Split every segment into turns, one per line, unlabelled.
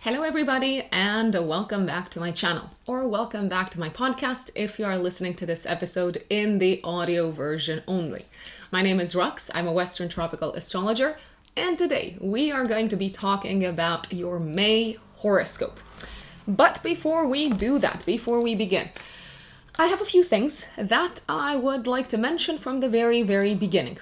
Hello everybody and welcome back to my channel, or welcome back to my podcast if you are listening to this episode in the audio version only. My name is Rux, I'm a Western tropical astrologer, and today we are going to be talking about your May horoscope. But before we do that, before we begin, I have a few things that I would like to mention from the very beginning.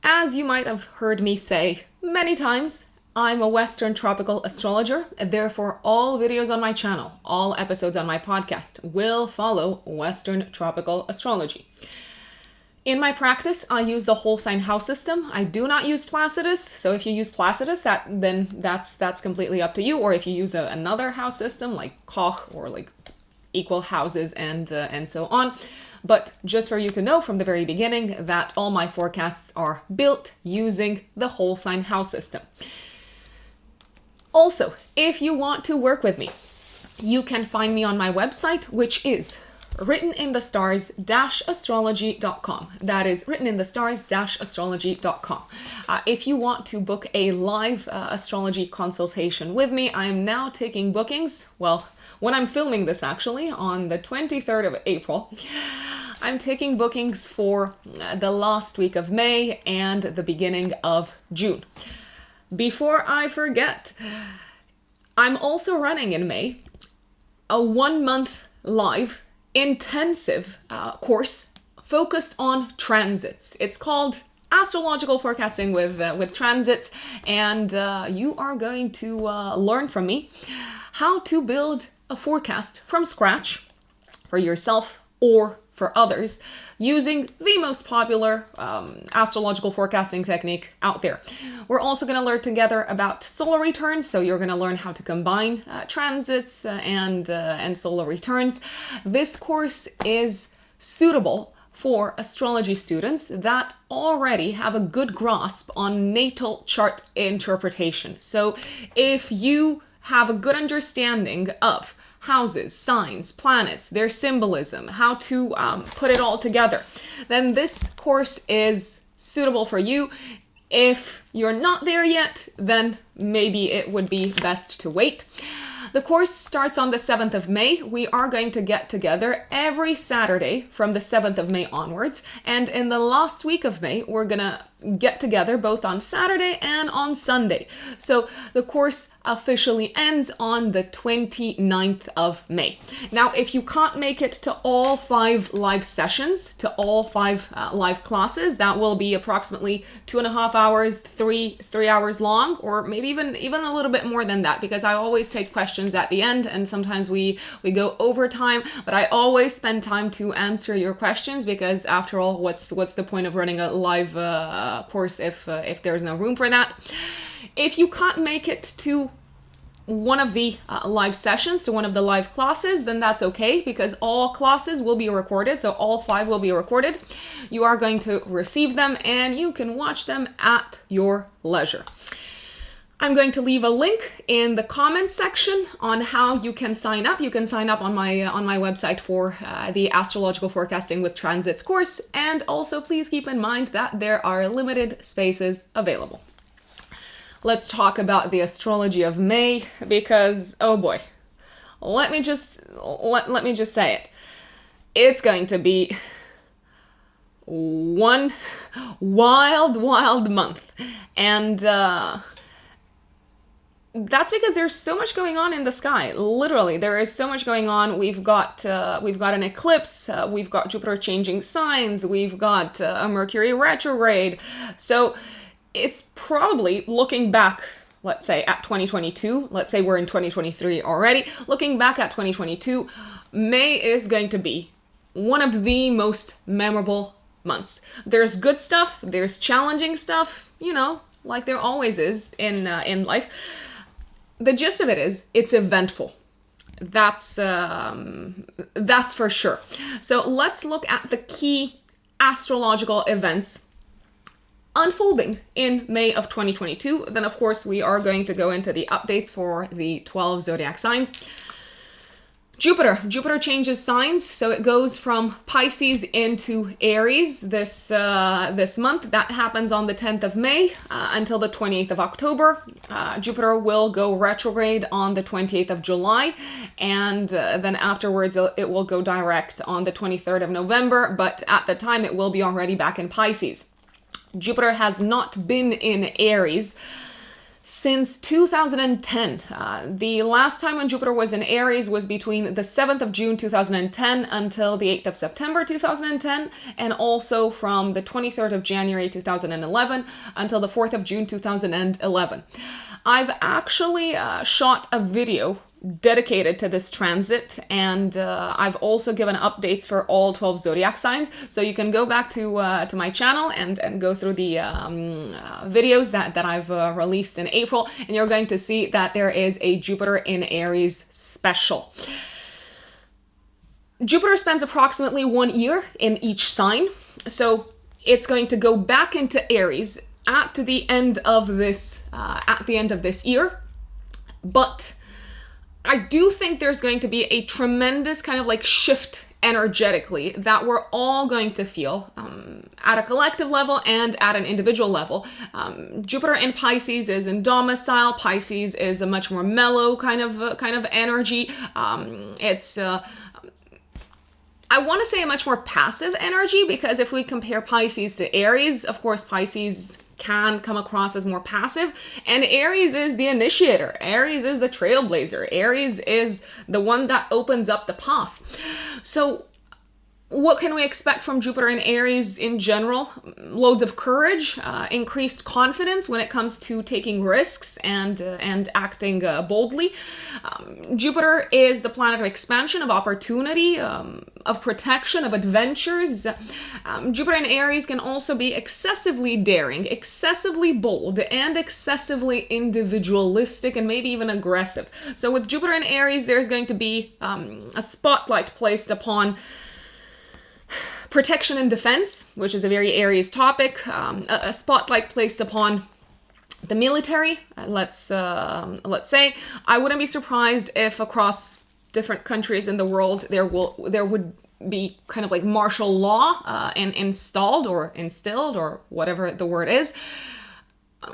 As you might have heard me say many times, I'm a Western tropical astrologer, therefore all videos on my channel, all episodes on my podcast will follow Western tropical astrology. In my practice, I use the whole sign house system. I do not use Placidus, so if you use Placidus, that's completely up to you, or if you use another house system like Koch or like equal houses and so on. But just for you to know from the very beginning that all my forecasts are built using the whole sign house system. Also, if you want to work with me, you can find me on my website, which is writteninthestars-astrology.com. That is writteninthestars-astrology.com. If you want to book a live astrology consultation with me, I am now taking bookings. Well, when I'm filming this actually, on the 23rd of April, I'm taking bookings for the last week of May and the beginning of June. Before I forget, I'm also running in May a 1-month live intensive course focused on transits. It's called Astrological Forecasting with Transits, and you are going to learn from me how to build a forecast from scratch for yourself or for others using the most popular astrological forecasting technique out there. We're also going to learn together about solar returns, so you're going to learn how to combine transits and solar returns. This course is suitable for astrology students that already have a good grasp on natal chart interpretation. So if you have a good understanding of houses, signs, planets, their symbolism, how to put it all together, then this course is suitable for you. If you're not there yet, then maybe it would be best to wait. The course starts on the 7th of May. We are going to get together every Saturday from the 7th of May onwards. And in the last week of May, we're gonna get together both on Saturday and on Sunday. So the course officially ends on the 29th of May. Now, if you can't make it to all 5 live sessions, to all 5 live classes, that will be approximately 2.5 hours, 3 hours long, or maybe even a little bit more than that, because I always take questions at the end, and sometimes we go over time, but I always spend time to answer your questions, because after all, what's the point of running a live course if there's no room for that? If you can't make it to one of the live sessions, to one of the live classes, then that's okay, because all classes will be recorded, so all 5 will be recorded. You are going to receive them and you can watch them at your leisure. I'm going to leave a link in the comments section on how you can sign up. You can sign up on my website for the Astrological Forecasting with Transits course. And also please keep in mind that there are limited spaces available. Let's talk about the astrology of May, because oh boy, let me just say it. It's going to be one wild month, and that's because there's so much going on in the sky. Literally, there is so much going on. We've got an eclipse. We've got Jupiter changing signs. We've got a Mercury retrograde. So it's probably, looking back, let's say at 2022. Let's say we're in 2023 already. Looking back at 2022, May is going to be one of the most memorable months. There's good stuff. There's challenging stuff. You know, like there always is in life. The gist of it is, it's eventful. That's for sure. So let's look at the key astrological events unfolding in May of 2022. Then, of course, we are going to go into the updates for the 12 zodiac signs. Jupiter changes signs, so it goes from Pisces into Aries this month. That happens on the 10th of May until the 28th of October. Jupiter will go retrograde on the 28th of July, and then afterwards it will go direct on the 23rd of November, but at the time it will be already back in Pisces. Jupiter has not been in Aries since 2010. The last time when Jupiter was in Aries was between the 7th of June 2010 until the 8th of September 2010, and also from the 23rd of January 2011 until the 4th of June 2011. I've actually shot a video dedicated to this transit, and I've also given updates for all 12 zodiac signs, so you can go back to my channel and go through the videos that I've released in April, and you're going to see that there is a Jupiter in Aries special. Jupiter spends approximately 1 year in each sign, so it's going to go back into Aries at the end of this year, but I do think there's going to be a tremendous kind of like shift energetically that we're all going to feel at a collective level and at an individual level. Jupiter in Pisces is in domicile. Pisces is a much more mellow kind of energy. It's I want to say a much more passive energy, because if we compare Pisces to Aries, of course, Pisces can come across as more passive, and Aries is the initiator. Aries is the trailblazer. Aries is the one that opens up the path. So what can we expect from Jupiter in Aries in general? Loads of courage, increased confidence when it comes to taking risks and acting boldly. Jupiter is the planet of expansion, of opportunity, of protection, of adventures. Jupiter in Aries can also be excessively daring, excessively bold, and excessively individualistic, and maybe even aggressive. So with Jupiter in Aries, there's going to be a spotlight placed upon protection and defense, which is a very Aries topic, a spotlight placed upon the military, let's say. I wouldn't be surprised if across different countries in the world there would be kind of like martial law installed or instilled, or whatever the word is,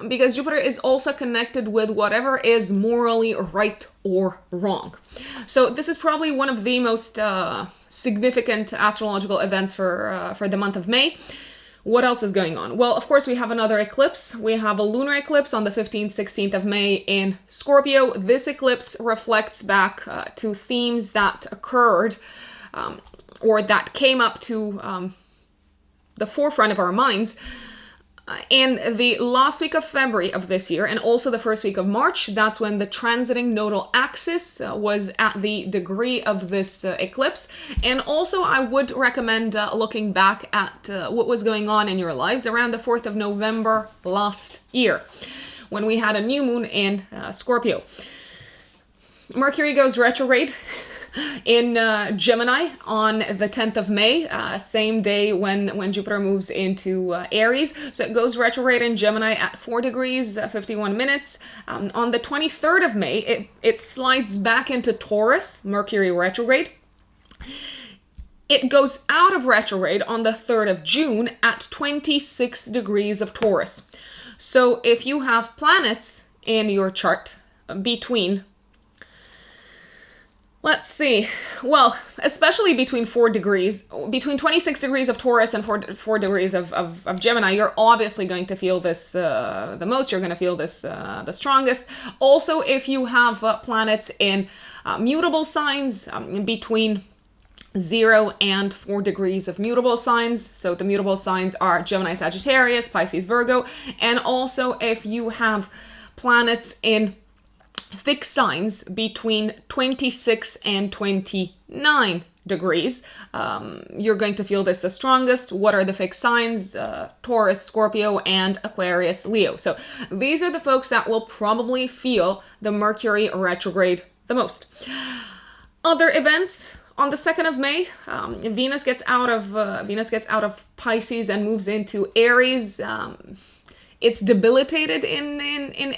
because Jupiter is also connected with whatever is morally right or wrong. So this is probably one of the most significant astrological events for the month of May. What else is going on? Well, of course, we have another eclipse. We have a lunar eclipse on the 15th, 16th of May in Scorpio. This eclipse reflects back to themes that occurred or that came up to the forefront of our minds in the last week of February of this year, and also the first week of March. That's when the transiting nodal axis was at the degree of this eclipse. And also I would recommend looking back at what was going on in your lives around the 4th of November last year, when we had a new moon in Scorpio. Mercury goes retrograde in Gemini on the 10th of May, same day when Jupiter moves into Aries. So it goes retrograde in Gemini at 4 degrees, 51 minutes. On the 23rd of May, it slides back into Taurus, Mercury retrograde. It goes out of retrograde on the 3rd of June at 26 degrees of Taurus. So if you have planets in your chart between, let's see, well, especially between 26 degrees of Taurus and 4 degrees of Gemini, you're obviously going to feel this the most. You're going to feel this the strongest. Also, if you have planets in mutable signs between 0 and 4 degrees of mutable signs. So the mutable signs are Gemini, Sagittarius, Pisces, Virgo. And also if you have planets in fixed signs between 26 and 29 degrees, you're going to feel this the strongest. What are the fixed signs? Taurus, Scorpio, and Aquarius, Leo. So these are the folks that will probably feel the Mercury retrograde the most. Other events. On the 2nd of May, Venus gets out of Pisces and moves into Aries. it's debilitated in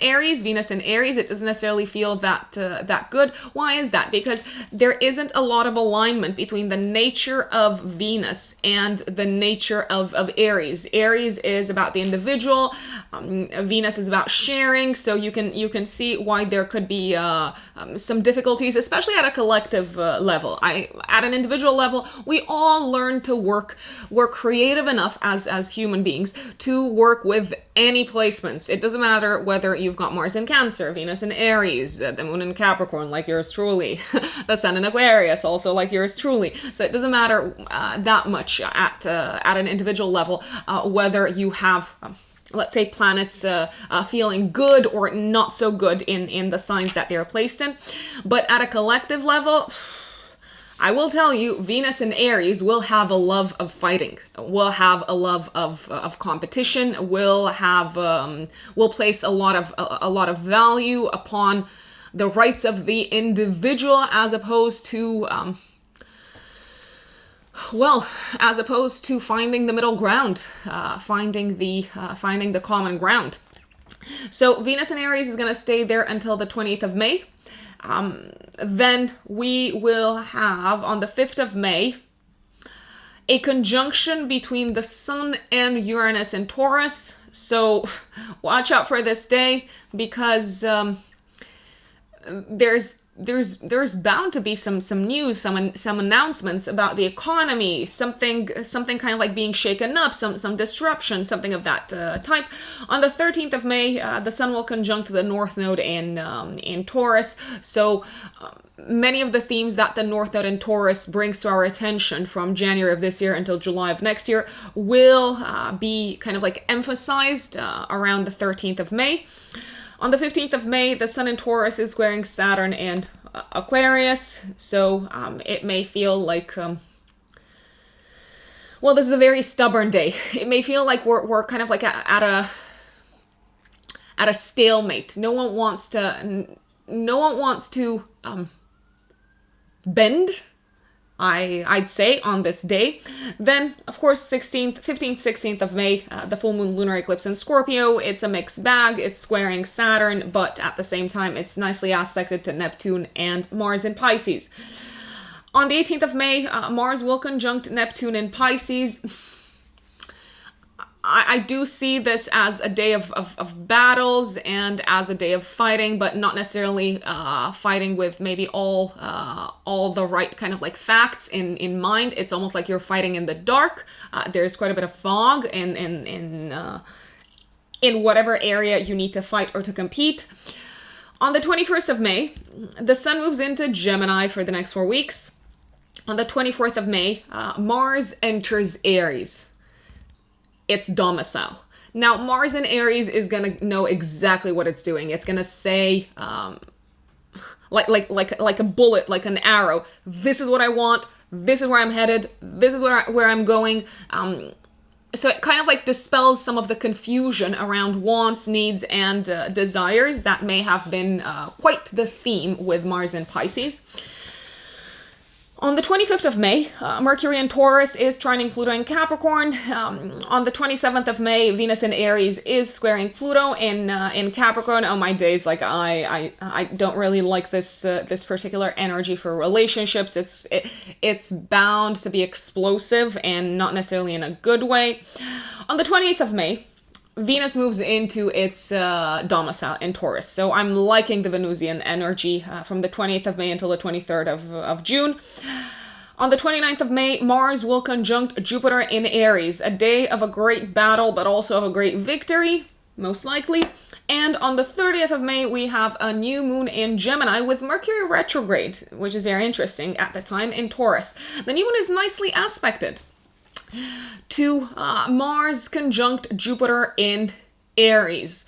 Aries, Venus in Aries. It doesn't necessarily feel that good. Why is that? Because there isn't a lot of alignment between the nature of Venus and the nature of Aries. Aries is about the individual. Venus is about sharing. So you can see why there could be some difficulties, especially at a collective level. At an individual level, we all learn to work. We're creative enough as human beings to work with any placements. It doesn't matter whether you've got Mars in Cancer, Venus in Aries, the Moon in Capricorn, like yours truly, the Sun in Aquarius, also like yours truly. So it doesn't matter that much at an individual level whether you have let's say planets feeling good or not so good in the signs that they're placed in. But at a collective level, I will tell you, Venus in Aries will have a love of fighting, will have a love of competition, will place a lot of value upon the rights of the individual as opposed to finding the middle ground, finding the common ground. So Venus in Aries is going to stay there until the 20th of May. Then we will have, on the 5th of May, a conjunction between the Sun and Uranus in Taurus. So watch out for this day, because there's bound to be some news, some announcements about the economy, something kind of like being shaken up, some disruption, something of that type. On the 13th of May, the Sun will conjunct the North Node in Taurus. So many of the themes that the North Node in Taurus brings to our attention from January of this year until July of next year will be kind of like emphasized around the 13th of May. On the 15th of May, the Sun in Taurus is squaring Saturn in Aquarius, so it may feel like, this is a very stubborn day. It may feel like we're kind of like at a stalemate. No one wants to bend, I'd say, on this day. Then, of course, 15th, 16th of May, the full moon lunar eclipse in Scorpio. It's a mixed bag. It's squaring Saturn, but at the same time, it's nicely aspected to Neptune and Mars in Pisces. On the 18th of May, Mars will conjunct Neptune in Pisces. I do see this as a day of battles and as a day of fighting, but not necessarily fighting with maybe all the right kind of like facts in mind. It's almost like you're fighting in the dark. There's quite a bit of fog in whatever area you need to fight or to compete. On the 21st of May, the Sun moves into Gemini for the next 4 weeks. On the 24th of May, Mars enters Aries. Its domicile. Now, Mars in Aries is gonna know exactly what it's doing. It's gonna say, like a bullet, like an arrow. This is what I want. This is where I'm headed. This is where I'm going. So it kind of like dispels some of the confusion around wants, needs, and desires that may have been quite the theme with Mars in Pisces. On the 25th of May, Mercury in Taurus is trining Pluto in Capricorn. On the 27th of May, Venus in Aries is squaring Pluto in Capricorn. Oh my days, like I don't really like this particular energy for relationships. It's bound to be explosive and not necessarily in a good way. On the 28th of May, Venus moves into its domicile in Taurus. So I'm liking the Venusian energy from the 28th of May until the 23rd of June. On the 29th of May, Mars will conjunct Jupiter in Aries, a day of a great battle, but also of a great victory, most likely. And on the 30th of May, we have a new moon in Gemini with Mercury retrograde, which is very interesting at the time in Taurus. The new moon is nicely aspected to Mars conjunct Jupiter in Aries.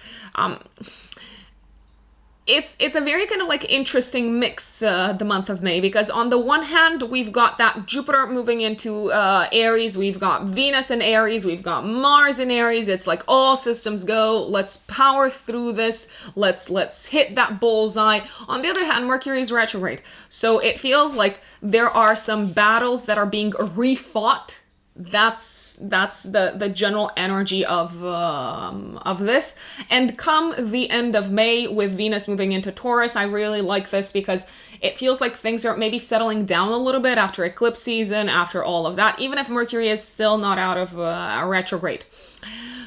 It's a very kind of like interesting mix the month of May, because on the one hand we've got that Jupiter moving into Aries, we've got Venus in Aries, we've got Mars in Aries. It's like all systems go. Let's power through this. Let's hit that bullseye. On the other hand, Mercury is retrograde, so it feels like there are some battles that are being refought That's the general energy of this. And come the end of May, with Venus moving into Taurus, I really like this because it feels like things are maybe settling down a little bit after eclipse season, after all of that, even if Mercury is still not out of a retrograde.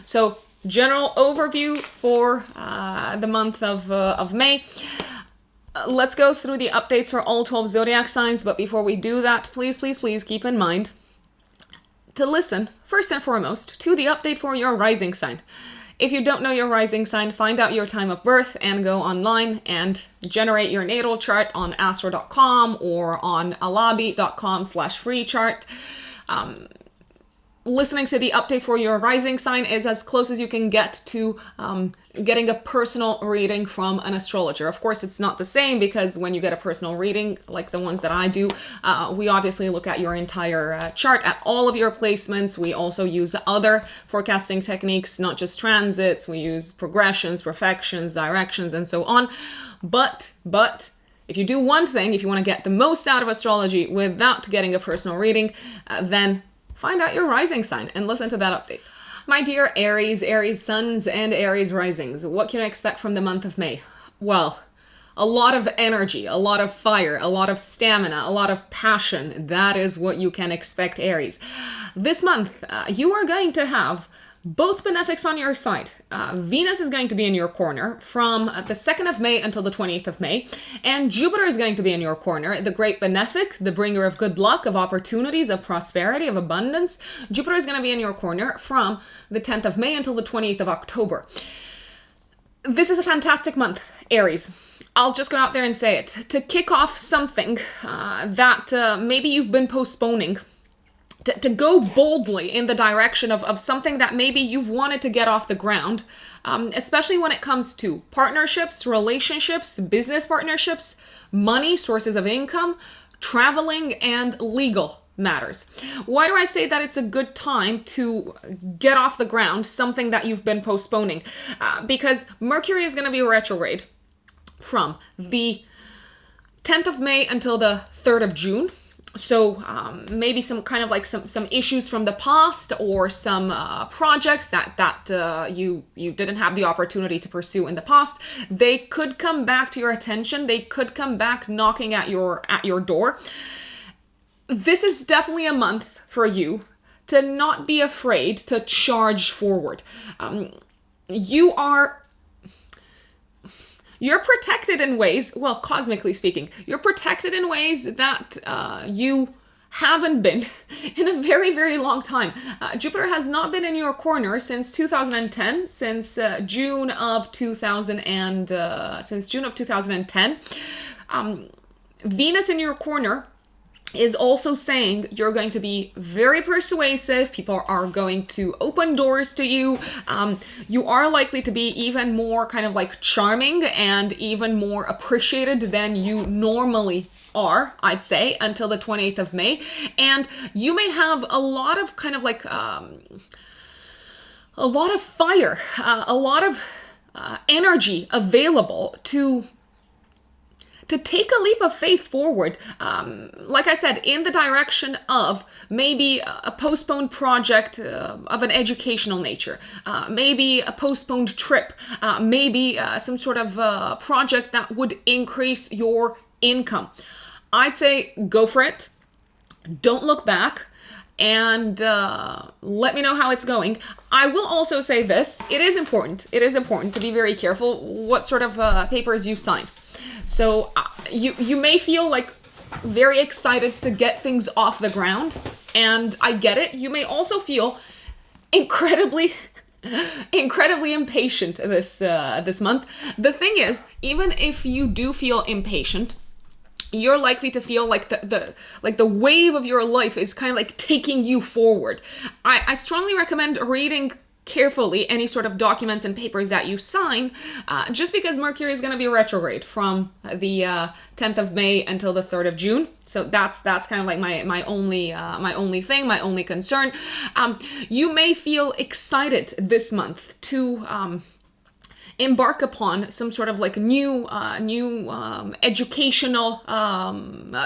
So general overview for the month of May. Let's go through the updates for all 12 zodiac signs, but before we do that, please keep in mind to listen, first and foremost, to the update for your rising sign. If you don't know your rising sign, find out your time of birth and go online and generate your natal chart on astro.com or on alabi.com/free chart. Listening to the update for your rising sign is as close as you can get to getting a personal reading from an astrologer. Of course, it's not the same because when you get a personal reading, like the ones that I do, we obviously look at your entire chart, at all of your placements. We also use other forecasting techniques, not just transits. We use progressions, perfections, directions, and so on. But if you do one thing, if you want to get the most out of astrology without getting a personal reading, then find out your rising sign and listen to that update. My dear Aries, Aries suns, and Aries risings, what can I expect from the month of May? Well, a lot of energy, a lot of fire, a lot of stamina, a lot of passion. That is what you can expect, Aries. This month, you are going to have both benefics on your side. Venus is going to be in your corner from the 2nd of May until the 20th of May. And Jupiter is going to be in your corner, the great benefic, the bringer of good luck, of opportunities, of prosperity, of abundance. Jupiter is going to be in your corner from the 10th of May until the 20th of October. This is a fantastic month, Aries. I'll just go out there and say it. To kick off something that maybe you've been postponing, to go boldly in the direction of something that maybe you've wanted to get off the ground, especially when it comes to partnerships, relationships, business partnerships, money, sources of income, traveling, and legal matters. Why do I say that it's a good time to get off the ground something that you've been postponing? Because Mercury is going to be retrograde from the 10th of May until the 3rd of June. So maybe some kind of like some issues from the past, or some projects that you didn't have the opportunity to pursue in the past, they could come back to your attention. They could come back knocking at your door. This is definitely a month for you to not be afraid to charge forward. You're protected in ways, well, cosmically speaking, you're protected in ways that you haven't been in a very, very long time. Jupiter has not been in your corner since 2010, since June of 2010. Venus in your corner is also saying you're going to be very persuasive. People are going to open doors to you. You are likely to be even more kind of like charming and even more appreciated than you normally are, I'd say, until the 20th of May. And you may have a lot of kind of like a lot of fire, a lot of energy available to take a leap of faith forward, like I said, in the direction of maybe a postponed project of an educational nature, maybe a postponed trip, maybe some sort of project that would increase your income. I'd say go for it. Don't look back. And let me know how it's going. I will also say this. It is important to be very careful what sort of papers you sign. So you may feel like very excited to get things off the ground, and I get it. You may also feel incredibly impatient this month. The thing is, even if you do feel impatient, you're likely to feel like the wave of your life is kind of like taking you forward. I strongly recommend reading carefully any sort of documents and papers that you sign, just because Mercury is going to be retrograde from the 10th of May until the 3rd of June. So that's kind of like my only thing, my only concern. You may feel excited this month to embark upon some sort of like new educational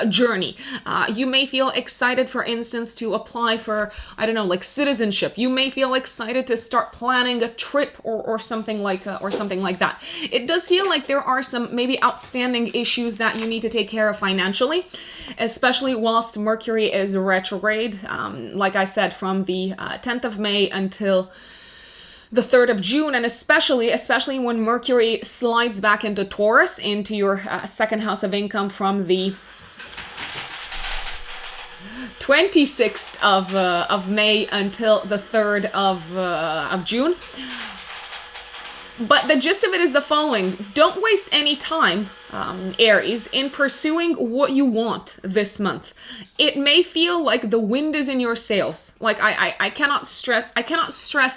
journey. You may feel excited, for instance, to apply for, I don't know, like citizenship. You may feel excited to start planning a trip or something like that. It does feel like there are some maybe outstanding issues that you need to take care of financially, especially whilst Mercury is retrograde. Like I said, from the 10th of May until the 3rd of June, and especially when Mercury slides back into Taurus, into your second house of income from the 26th of May until the 3rd of June. But the gist of it is the following. Don't waste any time, Aries, in pursuing what you want this month. It may feel like the wind is in your sails. Like I cannot stress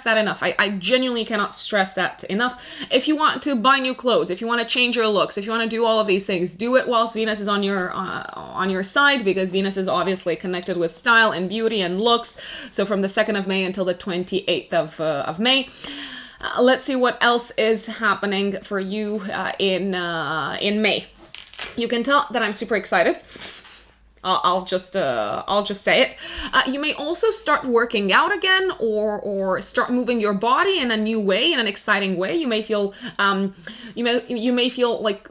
that enough. I genuinely cannot stress that enough. If you want to buy new clothes, if you want to change your looks, if you want to do all of these things, do it whilst Venus is on your side, because Venus is obviously connected with style and beauty and looks. So from the 2nd of May until the 28th of May. Let's see what else is happening for you in May. You can tell that I'm super excited. I'll just say it. You may also start working out again, or start moving your body in a new way, in an exciting way. You may feel you may feel like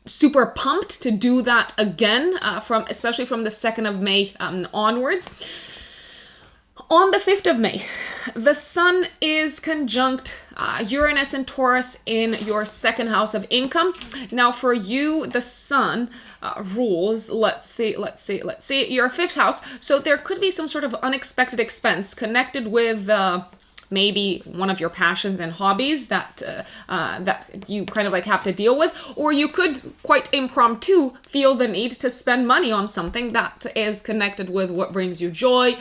super pumped to do that again, especially from the 2nd of May onwards. On the 5th of May, the Sun is conjunct Uranus and Taurus in your second house of income. Now for you, the Sun rules, let's see, your 5th house. So there could be some sort of unexpected expense connected with maybe one of your passions and hobbies that you kind of like have to deal with, or you could quite impromptu feel the need to spend money on something that is connected with what brings you joy,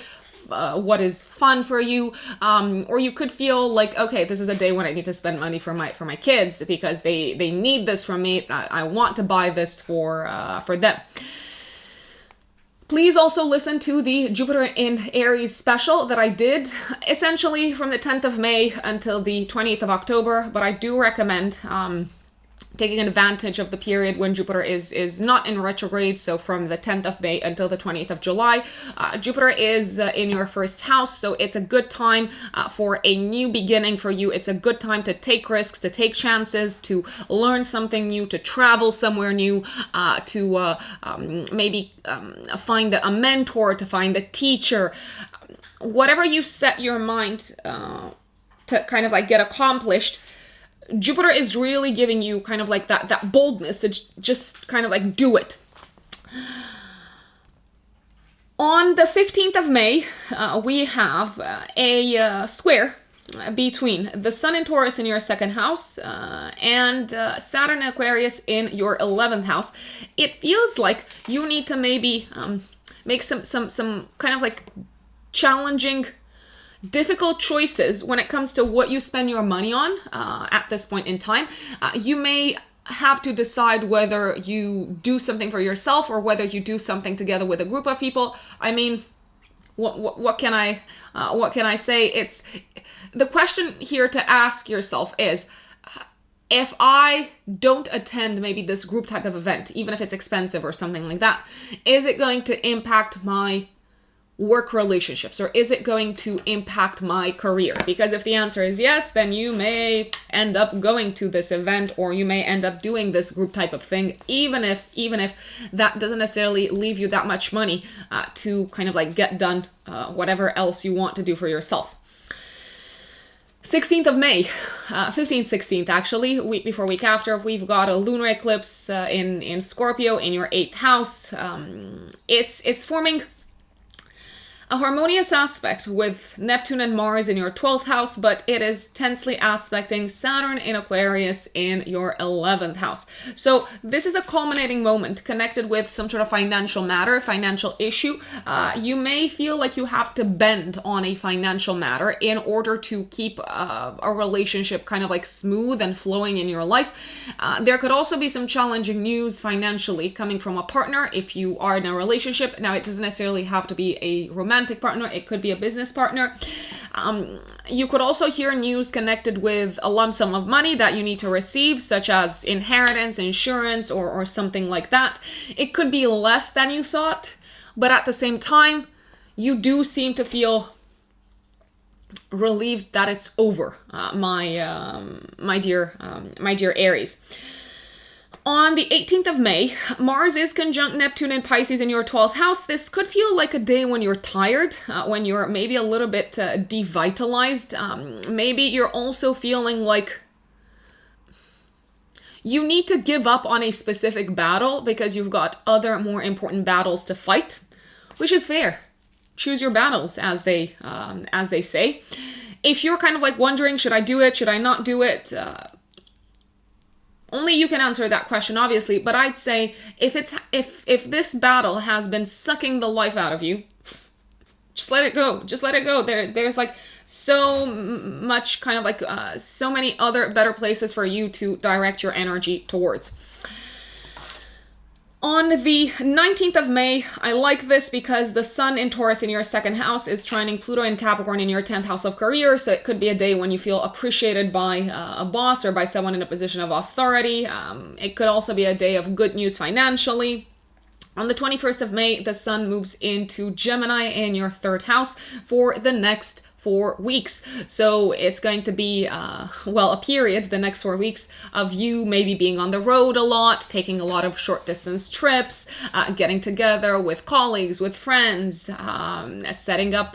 what is fun for you, or you could feel like, okay, this is a day when I need to spend money for my kids because they need this from me. I want to buy this for them. Please also listen to the Jupiter in Aries special that I did essentially from the 10th of May until the 20th of October, but I do recommend taking advantage of the period when Jupiter is not in retrograde, so from the 10th of May until the 20th of July. Jupiter is in your 1st house, so it's a good time for a new beginning for you. It's a good time to take risks, to take chances, to learn something new, to travel somewhere new, to maybe find a mentor, to find a teacher. Whatever you set your mind to kind of like get accomplished, Jupiter is really giving you kind of like that boldness to just kind of like do it. On the 15th of May, we have a square between the Sun in Taurus in your 2nd house and Saturn in Aquarius in your 11th house. It feels like you need to maybe make some kind of like challenging, difficult choices when it comes to what you spend your money on at this point in time. You may have to decide whether you do something for yourself or whether you do something together with a group of people. I mean, what can I say? It's the question here to ask yourself is, if I don't attend maybe this group type of event, even if it's expensive or something like that, is it going to impact my work relationships, or is it going to impact my career? Because if the answer is yes, then you may end up going to this event, or you may end up doing this group type of thing, even if that doesn't necessarily leave you that much money to kind of like get done whatever else you want to do for yourself. 16th of May, 15th, 16th actually, week before, week after, we've got a lunar eclipse in Scorpio in your 8th house. It's forming a harmonious aspect with Neptune and Mars in your 12th house, but it is tensely aspecting Saturn in Aquarius in your 11th house. So this is a culminating moment connected with some sort of financial matter, financial issue. You may feel like you have to bend on a financial matter in order to keep a relationship kind of like smooth and flowing in your life. There could also be some challenging news financially coming from a partner if you are in a relationship. Now, it doesn't necessarily have to be a romantic partner, it could be a business partner. You could also hear news connected with a lump sum of money that you need to receive, such as inheritance, insurance, or something like that. It could be less than you thought, but at the same time, you do seem to feel relieved that it's over, my dear Aries. On the 18th of May, Mars is conjunct Neptune in Pisces in your 12th house. This could feel like a day when you're tired, when you're maybe a little bit devitalized. Maybe you're also feeling like you need to give up on a specific battle because you've got other more important battles to fight, which is fair. Choose your battles, as they say. If you're kind of like wondering, should I do it? Should I not do it? Only you can answer that question, obviously. But I'd say if this battle has been sucking the life out of you, just let it go. Just let it go. There's like so much kind of like so many other better places for you to direct your energy towards. On the 19th of May, I like this because the Sun in Taurus in your second house is trining Pluto in Capricorn in your 10th house of career. So it could be a day when you feel appreciated by a boss or by someone in a position of authority. It could also be a day of good news financially. On the 21st of May, the Sun moves into Gemini in your third house for the next 4 weeks. So it's going to be, a period, the next 4 weeks, of you maybe being on the road a lot, taking a lot of short distance trips, getting together with colleagues, with friends, setting up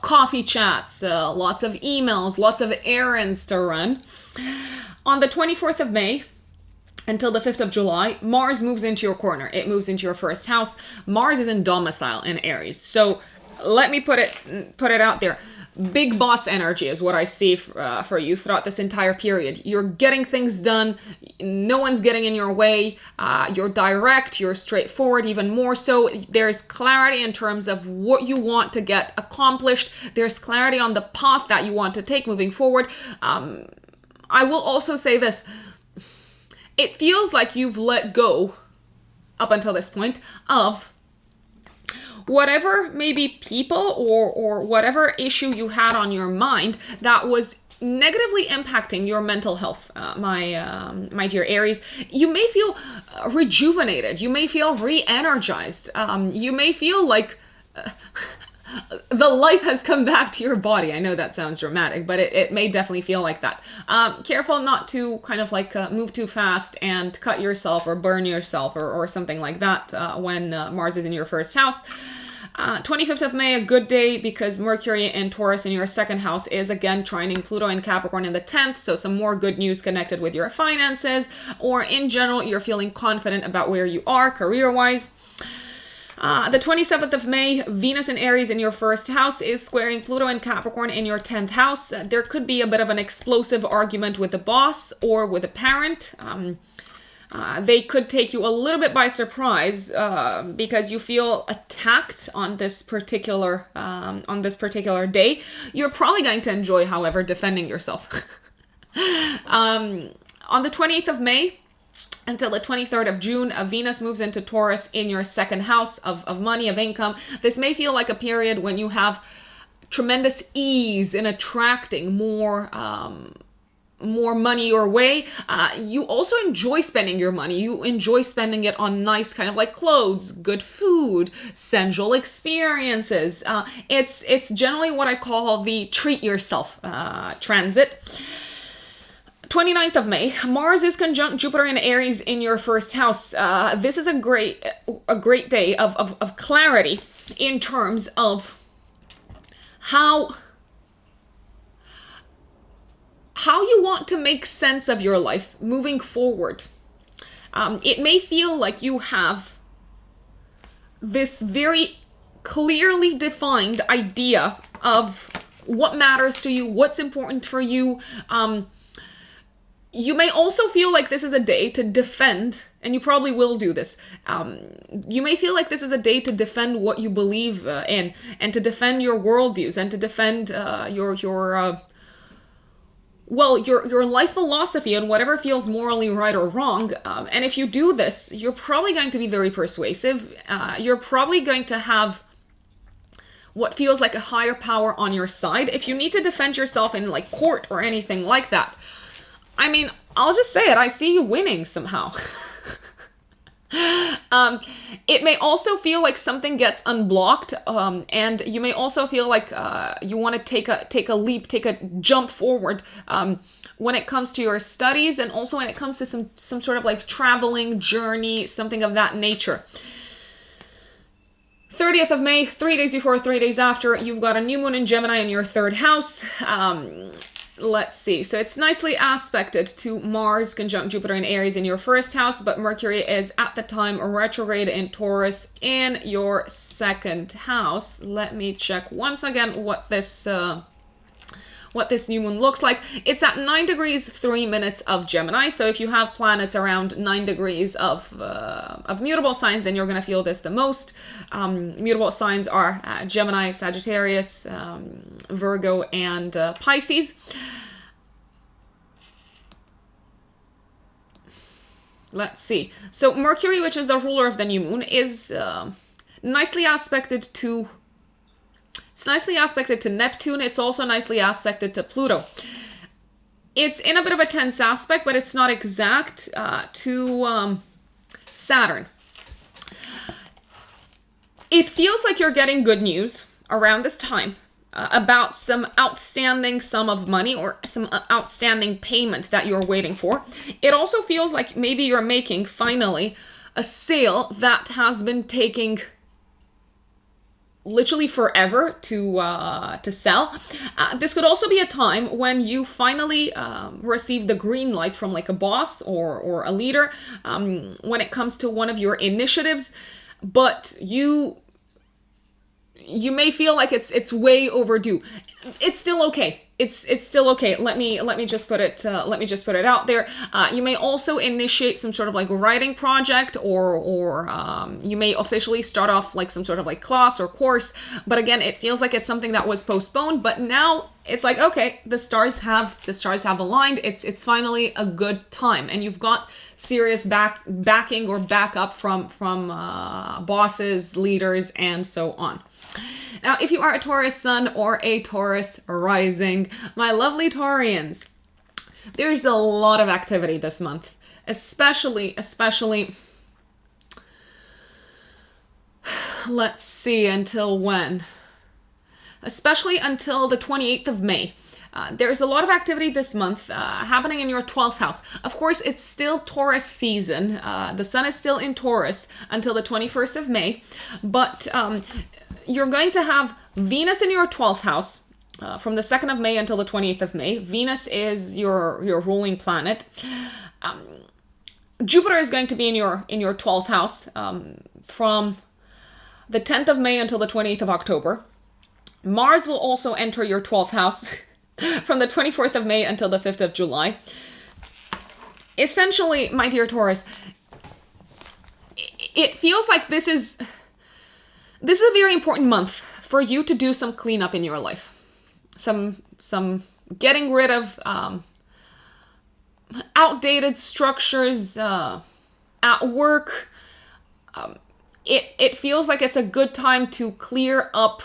coffee chats, lots of emails, lots of errands to run. On the 24th of May, until the 5th of July, Mars moves into your corner. It moves into your first house. Mars is in domicile in Aries. So let me put it out there. Big boss energy is what I see for you throughout this entire period. You're getting things done. No one's getting in your way. You're direct. You're straightforward, even more so. There's clarity in terms of what you want to get accomplished. There's clarity on the path that you want to take moving forward. I will also say this. It feels like you've let go, up until this point, of whatever maybe people or whatever issue you had on your mind that was negatively impacting your mental health, my dear Aries. You may feel rejuvenated. You may feel re-energized. You may feel like the life has come back to your body. I know that sounds dramatic, but it may definitely feel like that. Careful not to kind of like move too fast and cut yourself or burn yourself or something like that when Mars is in your first house. 25th of May, a good day because Mercury in Taurus in your second house is again trining Pluto in Capricorn in the 10th. So some more good news connected with your finances, or in general, you're feeling confident about where you are career-wise. The 27th of May, Venus in Aries in your first house is squaring Pluto and Capricorn in your 10th house. There could be a bit of an explosive argument with a boss or with a parent. They could take you a little bit by surprise because you feel attacked on this particular day. You're probably going to enjoy, however, defending yourself. On the 28th of May, until the 23rd of June, Venus moves into Taurus in your second house of money, of income. This may feel like a period when you have tremendous ease in attracting more money your way. You also enjoy spending your money. You enjoy spending it on nice kind of like clothes, good food, sensual experiences. It's generally what I call the treat yourself transit. 29th of May, Mars is conjunct Jupiter in Aries in your first house. This is a great day of clarity in terms of how you want to make sense of your life moving forward. It may feel like you have this very clearly defined idea of what matters to you, what's important for you. You may also feel like this is a day to defend, and you probably will do this. You may feel like this is a day to defend what you believe in, and to defend your worldviews, and to defend your life philosophy and whatever feels morally right or wrong. And if you do this, you're probably going to be very persuasive. You're probably going to have what feels like a higher power on your side. If you need to defend yourself in like court or anything like that, I mean, I'll just say it, I see you winning somehow. It may also feel like something gets unblocked, and you may also feel like you want to take a leap, take a jump forward when it comes to your studies, and also when it comes to some sort of like traveling journey, something of that nature. 30th of May, 3 days before, 3 days after, you've got a new moon in Gemini in your third house. Let's see. So it's nicely aspected to Mars conjunct Jupiter and Aries in your first house, but Mercury is at the time retrograde in Taurus in your second house. Let me check once again what this new moon looks like. It's at 9 degrees 3 minutes of Gemini. So if you have planets around 9 degrees of mutable signs, then you're going to feel this the most. Mutable signs are Gemini, Sagittarius, Virgo, and Pisces. Let's see. So Mercury, which is the ruler of the new moon, is nicely aspected to Neptune. It's also nicely aspected to Pluto. It's in a bit of a tense aspect, but it's not exact to Saturn. It feels like you're getting good news around this time about some outstanding sum of money or some outstanding payment that you're waiting for. It also feels like maybe you're making, finally, a sale that has been taking literally forever to sell. This could also be a time when you finally receive the green light from like a boss or a leader when it comes to one of your initiatives, but you may feel like it's way overdue. It's still okay. It's still okay. Let me just put it out there. You may also initiate some sort of like writing project, or you may officially start off like some sort of like class or course. But again, it feels like it's something that was postponed. But now it's like, okay, the stars have aligned. It's finally a good time, and you've got serious backing or backup from bosses, leaders, and so on. Now, if you are a Taurus sun or a Taurus rising, my lovely Taurians, there's a lot of activity this month, especially, let's see, until when? Especially until the 28th of May. There's a lot of activity this month happening in your 12th house. Of course, it's still Taurus season. The sun is still in Taurus until the 21st of May, but you're going to have Venus in your 12th house from the 2nd of May until the 20th of May. Venus is your ruling planet. Jupiter is going to be in your 12th house from the 10th of May until the 20th of October. Mars will also enter your 12th house from the 24th of May until the 5th of July. Essentially, my dear Taurus, it feels like this is a very important month for you to do some cleanup in your life. Some getting rid of outdated structures at work. It feels like it's a good time to clear up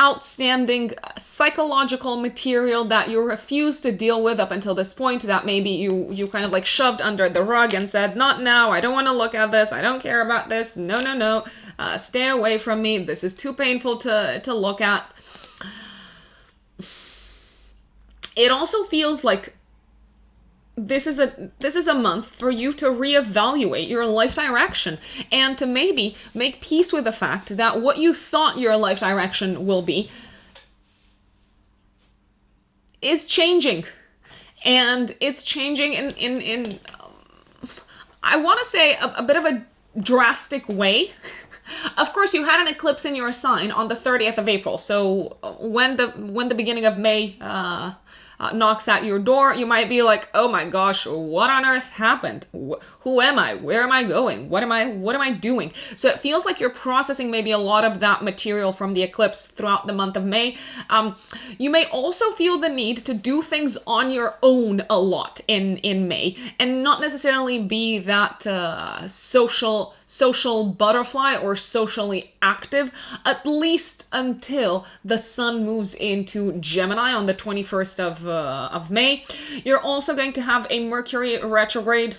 outstanding psychological material that you refuse to deal with up until this point, that maybe you kind of like shoved under the rug and said, not now, I don't want to look at this, I don't care about this, no, stay away from me, this is too painful to look at. It also feels like this is a month for you to reevaluate your life direction and to maybe make peace with the fact that what you thought your life direction will be is changing. And it's changing in I want to say a bit of a drastic way. Of course, you had an eclipse in your sign on the 30th of April. So when the beginning of May knocks at your door, you might be like, oh my gosh, what on earth happened? Who am I? Where am I going? What am I doing? So it feels like you're processing maybe a lot of that material from the eclipse throughout the month of May. You may also feel the need to do things on your own a lot in May, and not necessarily be that social social butterfly or socially active, at least until the sun moves into Gemini on the 21st of May. You're also going to have a Mercury retrograde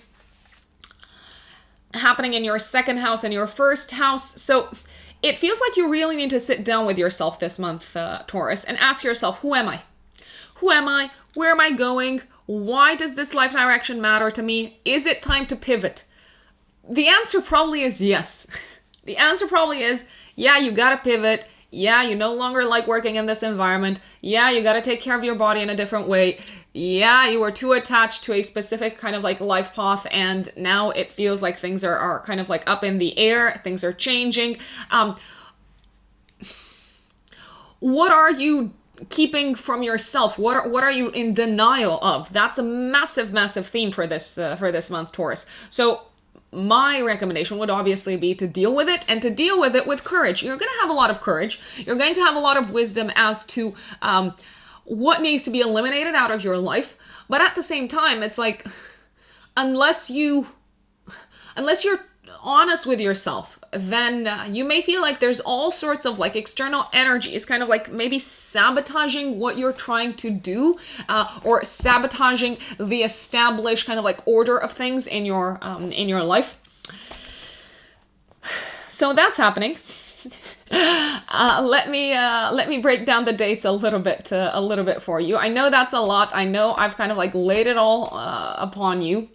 happening in your second house and your first house. So it feels like you really need to sit down with yourself this month, Taurus, and ask yourself, who am I? Who am I? Where am I going? Why does this life direction matter to me? Is it time to pivot? The answer probably is yes. The answer probably is, yeah, you gotta pivot. Yeah, you no longer like working in this environment. Yeah, you gotta take care of your body in a different way. Yeah, you were too attached to a specific kind of like life path, and now it feels like things are kind of like up in the air. Things are changing. What are you keeping from yourself? What are you in denial of? That's a massive theme for this month, Taurus. So my recommendation would obviously be to deal with it, and to deal with it with courage. You're going to have a lot of courage. You're going to have a lot of wisdom as to what needs to be eliminated out of your life. But at the same time, it's like, unless you're honest with yourself, then you may feel like there's all sorts of like external energies kind of like maybe sabotaging what you're trying to do, or sabotaging the established kind of like order of things in your life. So that's happening. Let me break down the dates a little bit for you. I know that's a lot. I know I've kind of like laid it all upon you.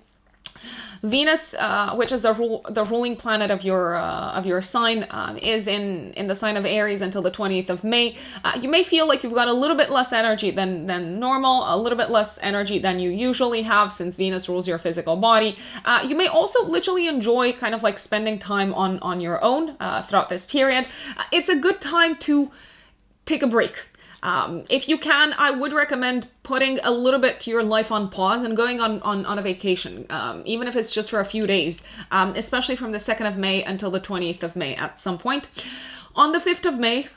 Venus, which is the ruling planet of your sign, is in the sign of Aries until the 20th of May. You may feel like you've got a little bit less energy than normal, a little bit less energy than you usually have, since Venus rules your physical body. You may also literally enjoy kind of like spending time on your own throughout this period. It's a good time to take a break. If you can, I would recommend putting a little bit to your life on pause and going on a vacation, even if it's just for a few days, especially from the 2nd of May until the 20th of May at some point. On the 5th of May,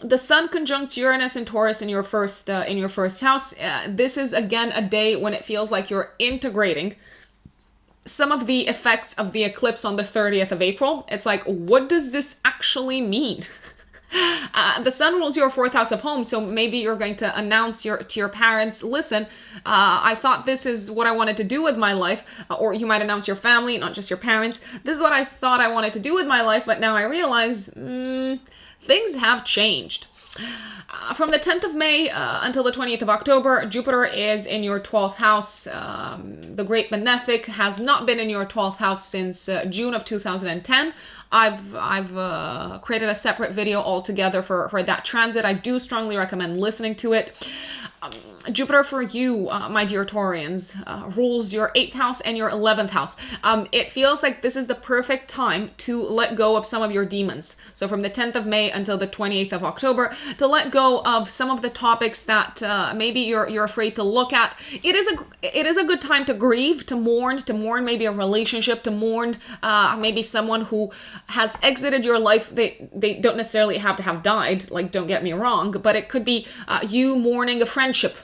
the Sun conjuncts Uranus and Taurus in your first house. This is again a day when it feels like you're integrating some of the effects of the eclipse on the 30th of April. It's like, what does this actually mean? The Sun rules your 4th house of home, so maybe you're going to announce to your parents, listen, I thought this is what I wanted to do with my life, or you might announce your family, not just your parents, this is what I thought I wanted to do with my life, but now I realize things have changed. From the 10th of May until the 20th of October, Jupiter is in your 12th house. The Great Benefic has not been in your 12th house since June of 2010. I've created a separate video altogether for that transit. I do strongly recommend listening to it. Jupiter for you, my dear Taurians, rules your 8th house and your 11th house. It feels like this is the perfect time to let go of some of your demons. So from the 10th of May until the 28th of October, to let go of some of the topics that maybe you're afraid to look at. It is a good time to grieve, to mourn maybe a relationship, to mourn maybe someone who has exited your life. They don't necessarily have to have died, like, don't get me wrong, but it could be you mourning a friendship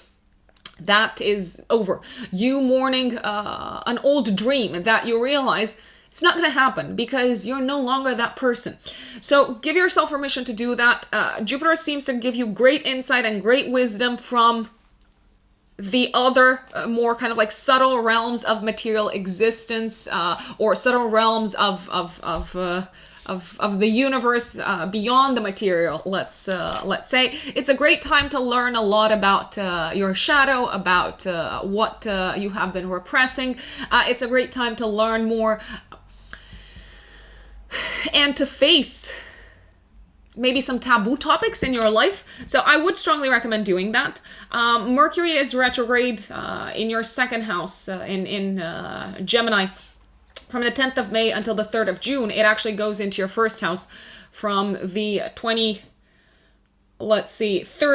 that is over. You mourning an old dream that you realize it's not going to happen because you're no longer that person. So give yourself permission to do that. Jupiter seems to give you great insight and great wisdom from the other more kind of like subtle realms of material existence, or subtle realms of the universe, beyond the material. Let's say it's a great time to learn a lot about your shadow, about what you have been repressing. It's a great time to learn more and to face maybe some taboo topics in your life. So I would strongly recommend doing that. Mercury is retrograde in your 2nd house in Gemini. From the 10th of May until the 3rd of June, it actually goes into your 1st house from the 3rd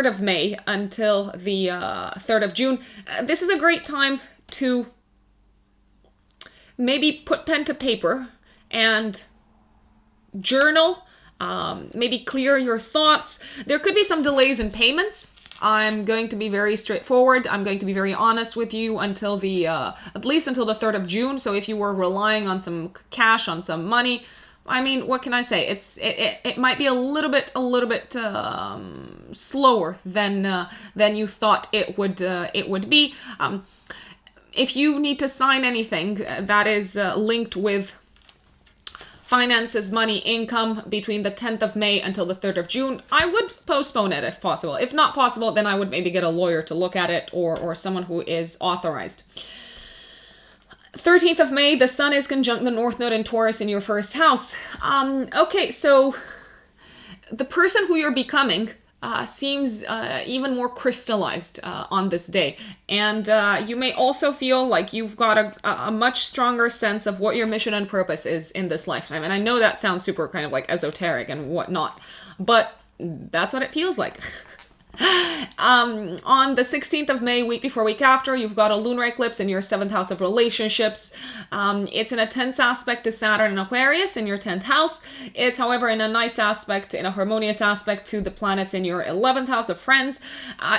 of May until the 3rd of June. This is a great time to maybe put pen to paper and journal, maybe clear your thoughts. There could be some delays in payments. I'm going to be very straightforward. I'm going to be very honest with you until the, at least until the 3rd of June. So if you were relying on some cash, on some money, I mean, what can I say? It might be a little bit slower than you thought it would be. If you need to sign anything that is linked with finances, money, income between the 10th of May until the 3rd of June, I would postpone it if possible. If not possible, then I would maybe get a lawyer to look at it or someone who is authorized. 13th of May, the Sun is conjunct the North Node in Taurus in your first house. Okay, so the person who you're becoming seems even more crystallized on this day. And you may also feel like you've got a much stronger sense of what your mission and purpose is in this lifetime. And I know that sounds super kind of like esoteric and whatnot, but that's what it feels like. On the 16th of May, week before, week after, you've got a lunar eclipse in your 7th house of relationships. It's in a tense aspect to Saturn and Aquarius in your 10th house. It's, however, in a nice aspect, in a harmonious aspect to the planets in your 11th house of friends.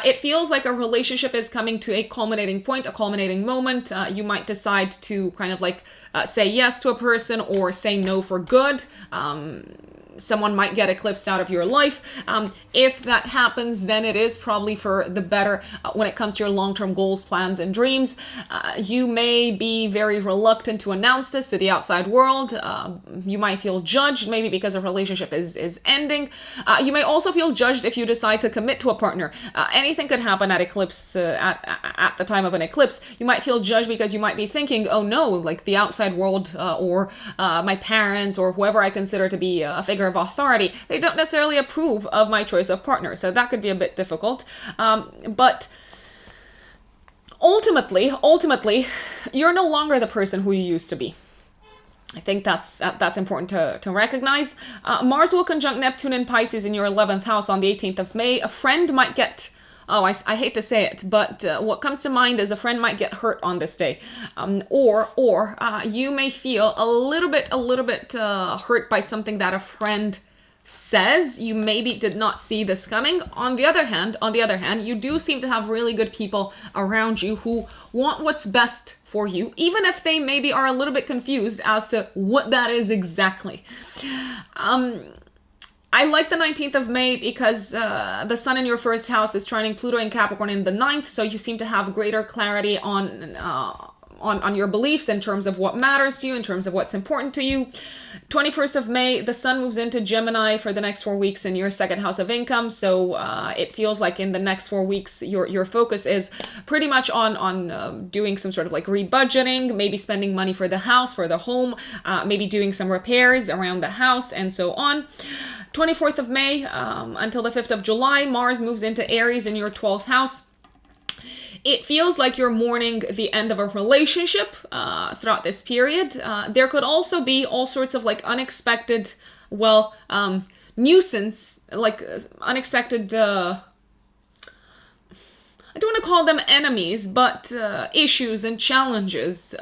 It feels like a relationship is coming to a culminating point, a culminating moment. You might decide to kind of like say yes to a person or say no for good. Someone might get eclipsed out of your life. If that happens, then it is probably for the better when it comes to your long-term goals, plans, and dreams. You may be very reluctant to announce this to the outside world. You might feel judged, maybe because a relationship is ending. You may also feel judged if you decide to commit to a partner. Anything could happen at eclipse, at the time of an eclipse. You might feel judged because you might be thinking, oh no, like the outside world or my parents or whoever I consider to be a figure of authority, they don't necessarily approve of my choice of partner. So that could be a bit difficult. But ultimately, you're no longer the person who you used to be. I think that's important to recognize. Mars will conjunct Neptune in Pisces in your 11th house on the 18th of May. A friend might get I hate to say it, but what comes to mind is a friend might get hurt on this day, or you may feel a little bit hurt by something that a friend says. You maybe did not see this coming. On the other hand, you do seem to have really good people around you who want what's best for you, even if they maybe are a little bit confused as to what that is exactly. I like the 19th of May because the Sun in your first house is trining Pluto and Capricorn in the 9th, so you seem to have greater clarity on your beliefs in terms of what matters to you, in terms of what's important to you. 21st of May, the Sun moves into Gemini for the next 4 weeks in your 2nd house of income, so it feels like in the next 4 weeks your focus is pretty much on doing some sort of like rebudgeting, maybe spending money for the house, for the home, maybe doing some repairs around the house and so on. 24th of May until the 5th of July, Mars moves into Aries in your 12th house. It feels like you're mourning the end of a relationship throughout this period. There could also be all sorts of like unexpected, nuisance, like unexpected, I don't want to call them enemies, but issues and challenges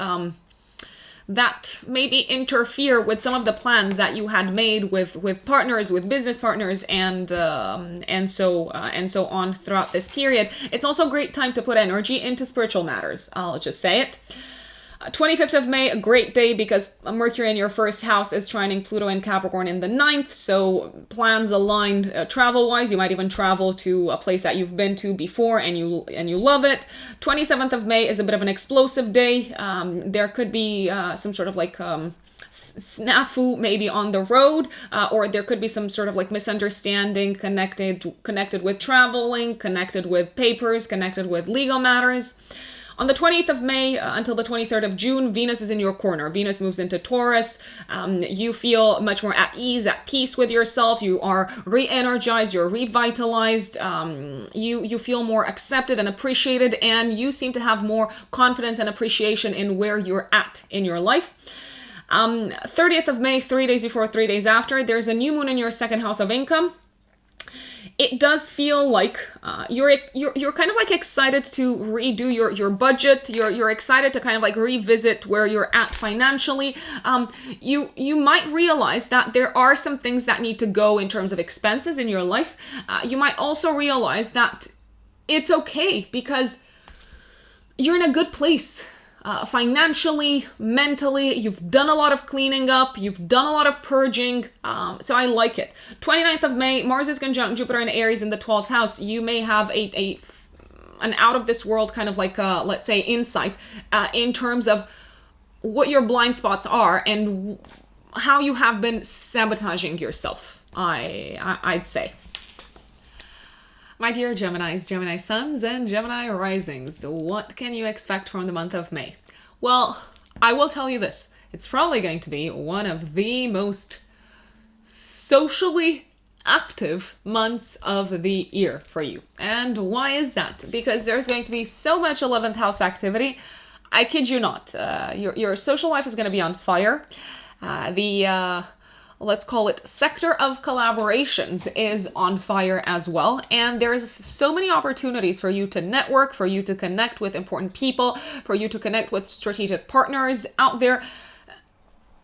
that maybe interfere with some of the plans that you had made with partners, with business partners, and so on throughout this period. It's also a great time to put energy into spiritual matters. I'll just say it. 25th of May, a great day because Mercury in your first house is trining Pluto and Capricorn in the 9th, so plans aligned travel-wise. You might even travel to a place that you've been to before and you love it. 27th of May is a bit of an explosive day. There could be some sort of like snafu maybe on the road, or there could be some sort of like misunderstanding connected with traveling, connected with papers, connected with legal matters. On the 20th of May until the 23rd of June, Venus is in your corner. Venus moves into Taurus. You feel much more at ease, at peace with yourself. You are re-energized, you're revitalized. You feel more accepted and appreciated, and you seem to have more confidence and appreciation in where you're at in your life. 30th of May, 3 days before, 3 days after, there's a new moon in your 2nd house of income. It does feel like you're kind of like excited to redo your budget. You're excited to kind of like revisit where you're at financially. You might realize that there are some things that need to go in terms of expenses in your life. You might also realize that it's okay because you're in a good place. Financially, mentally, you've done a lot of cleaning up, you've done a lot of purging, so I like it. 29th of May, Mars is conjunct Jupiter and Aries in the 12th house. You may have an out of this world kind of like, let's say, insight in terms of what your blind spots are and how you have been sabotaging yourself, I'd say. My dear Geminis, Gemini suns, and Gemini risings, what can you expect from the month of May? Well, I will tell you this. It's probably going to be one of the most socially active months of the year for you. And why is that? Because there's going to be so much 11th house activity. I kid you not. Your social life is going to be on fire. Let's call it sector of collaborations is on fire as well. And there's so many opportunities for you to network, for you to connect with important people, for you to connect with strategic partners out there.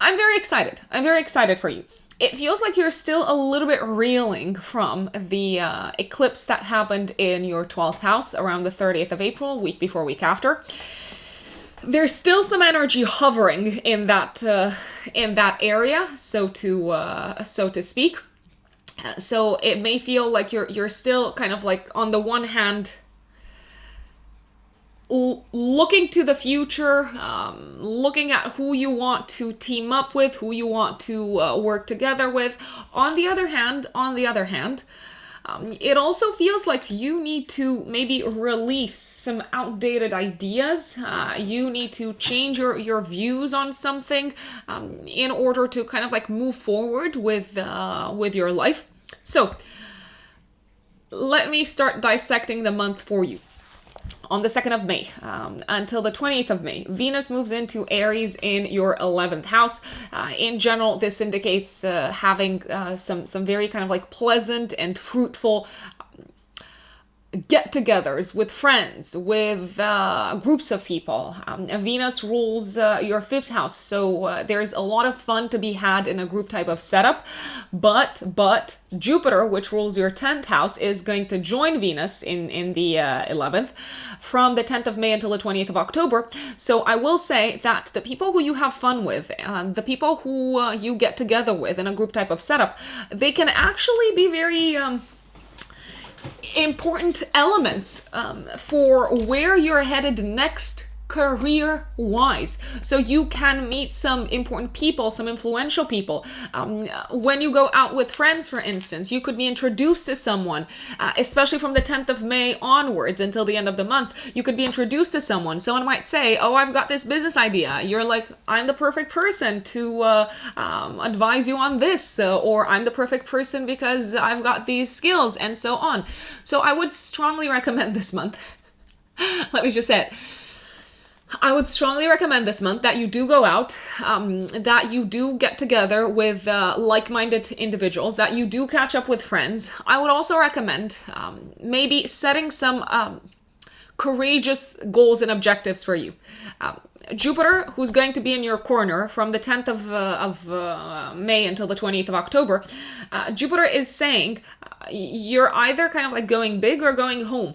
I'm very excited. I'm very excited for you. It feels like you're still a little bit reeling from the eclipse that happened in your 12th house around the 30th of April, week before, week after. There's still some energy hovering in that area, so to speak. So it may feel like you're still kind of like, on the one hand, looking to the future, looking at who you want to team up with, who you want to work together with. On the other hand, it also feels like you need to maybe release some outdated ideas. You need to change your views on something in order to kind of like move forward with your life. So let me start dissecting the month for you. On the 2nd of May until the 20th of May, Venus moves into Aries in your 11th house. In general, this indicates having some very kind of like pleasant and fruitful get-togethers with friends, with groups of people. Venus rules your 5th house, so there's a lot of fun to be had in a group type of setup. But Jupiter, which rules your 10th house, is going to join Venus in the 11th from the 10th of May until the 20th of October. So I will say that the people who you have fun with, the people who you get together with in a group type of setup, they can actually be very important elements for where you're headed next career-wise. So you can meet some important people, some influential people. When you go out with friends, for instance, you could be introduced to someone, especially from the 10th of May onwards until the end of the month. You could be introduced to someone. Someone might say, oh, I've got this business idea. You're like, I'm the perfect person to advise you on this, or I'm the perfect person because I've got these skills, and so on. So I would strongly recommend this month. Let me just say it. I would strongly recommend this month that you do go out, that you do get together with like-minded individuals, that you do catch up with friends. I would also recommend maybe setting some courageous goals and objectives for you. Jupiter, who's going to be in your corner from the 10th of May until the 20th of October, Jupiter is saying you're either kind of like going big or going home.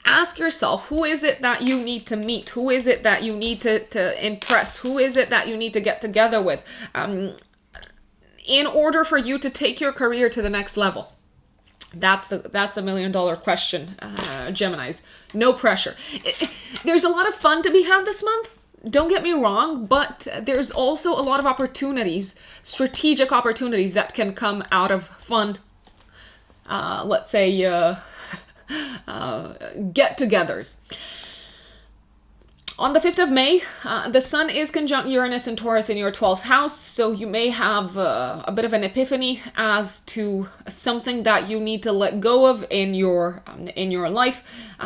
Ask yourself, who is it that you need to meet? Who is it that you need to impress? Who is it that you need to get together with in order for you to take your career to the next level? That's the $1 million question, Geminis. No pressure. There's a lot of fun to be had this month. Don't get me wrong, but there's also a lot of opportunities, strategic opportunities that can come out of fun, let's say, get-togethers. On the 5th of May, the Sun is conjunct Uranus and Taurus in your 12th house, so you may have a bit of an epiphany as to something that you need to let go of in your life.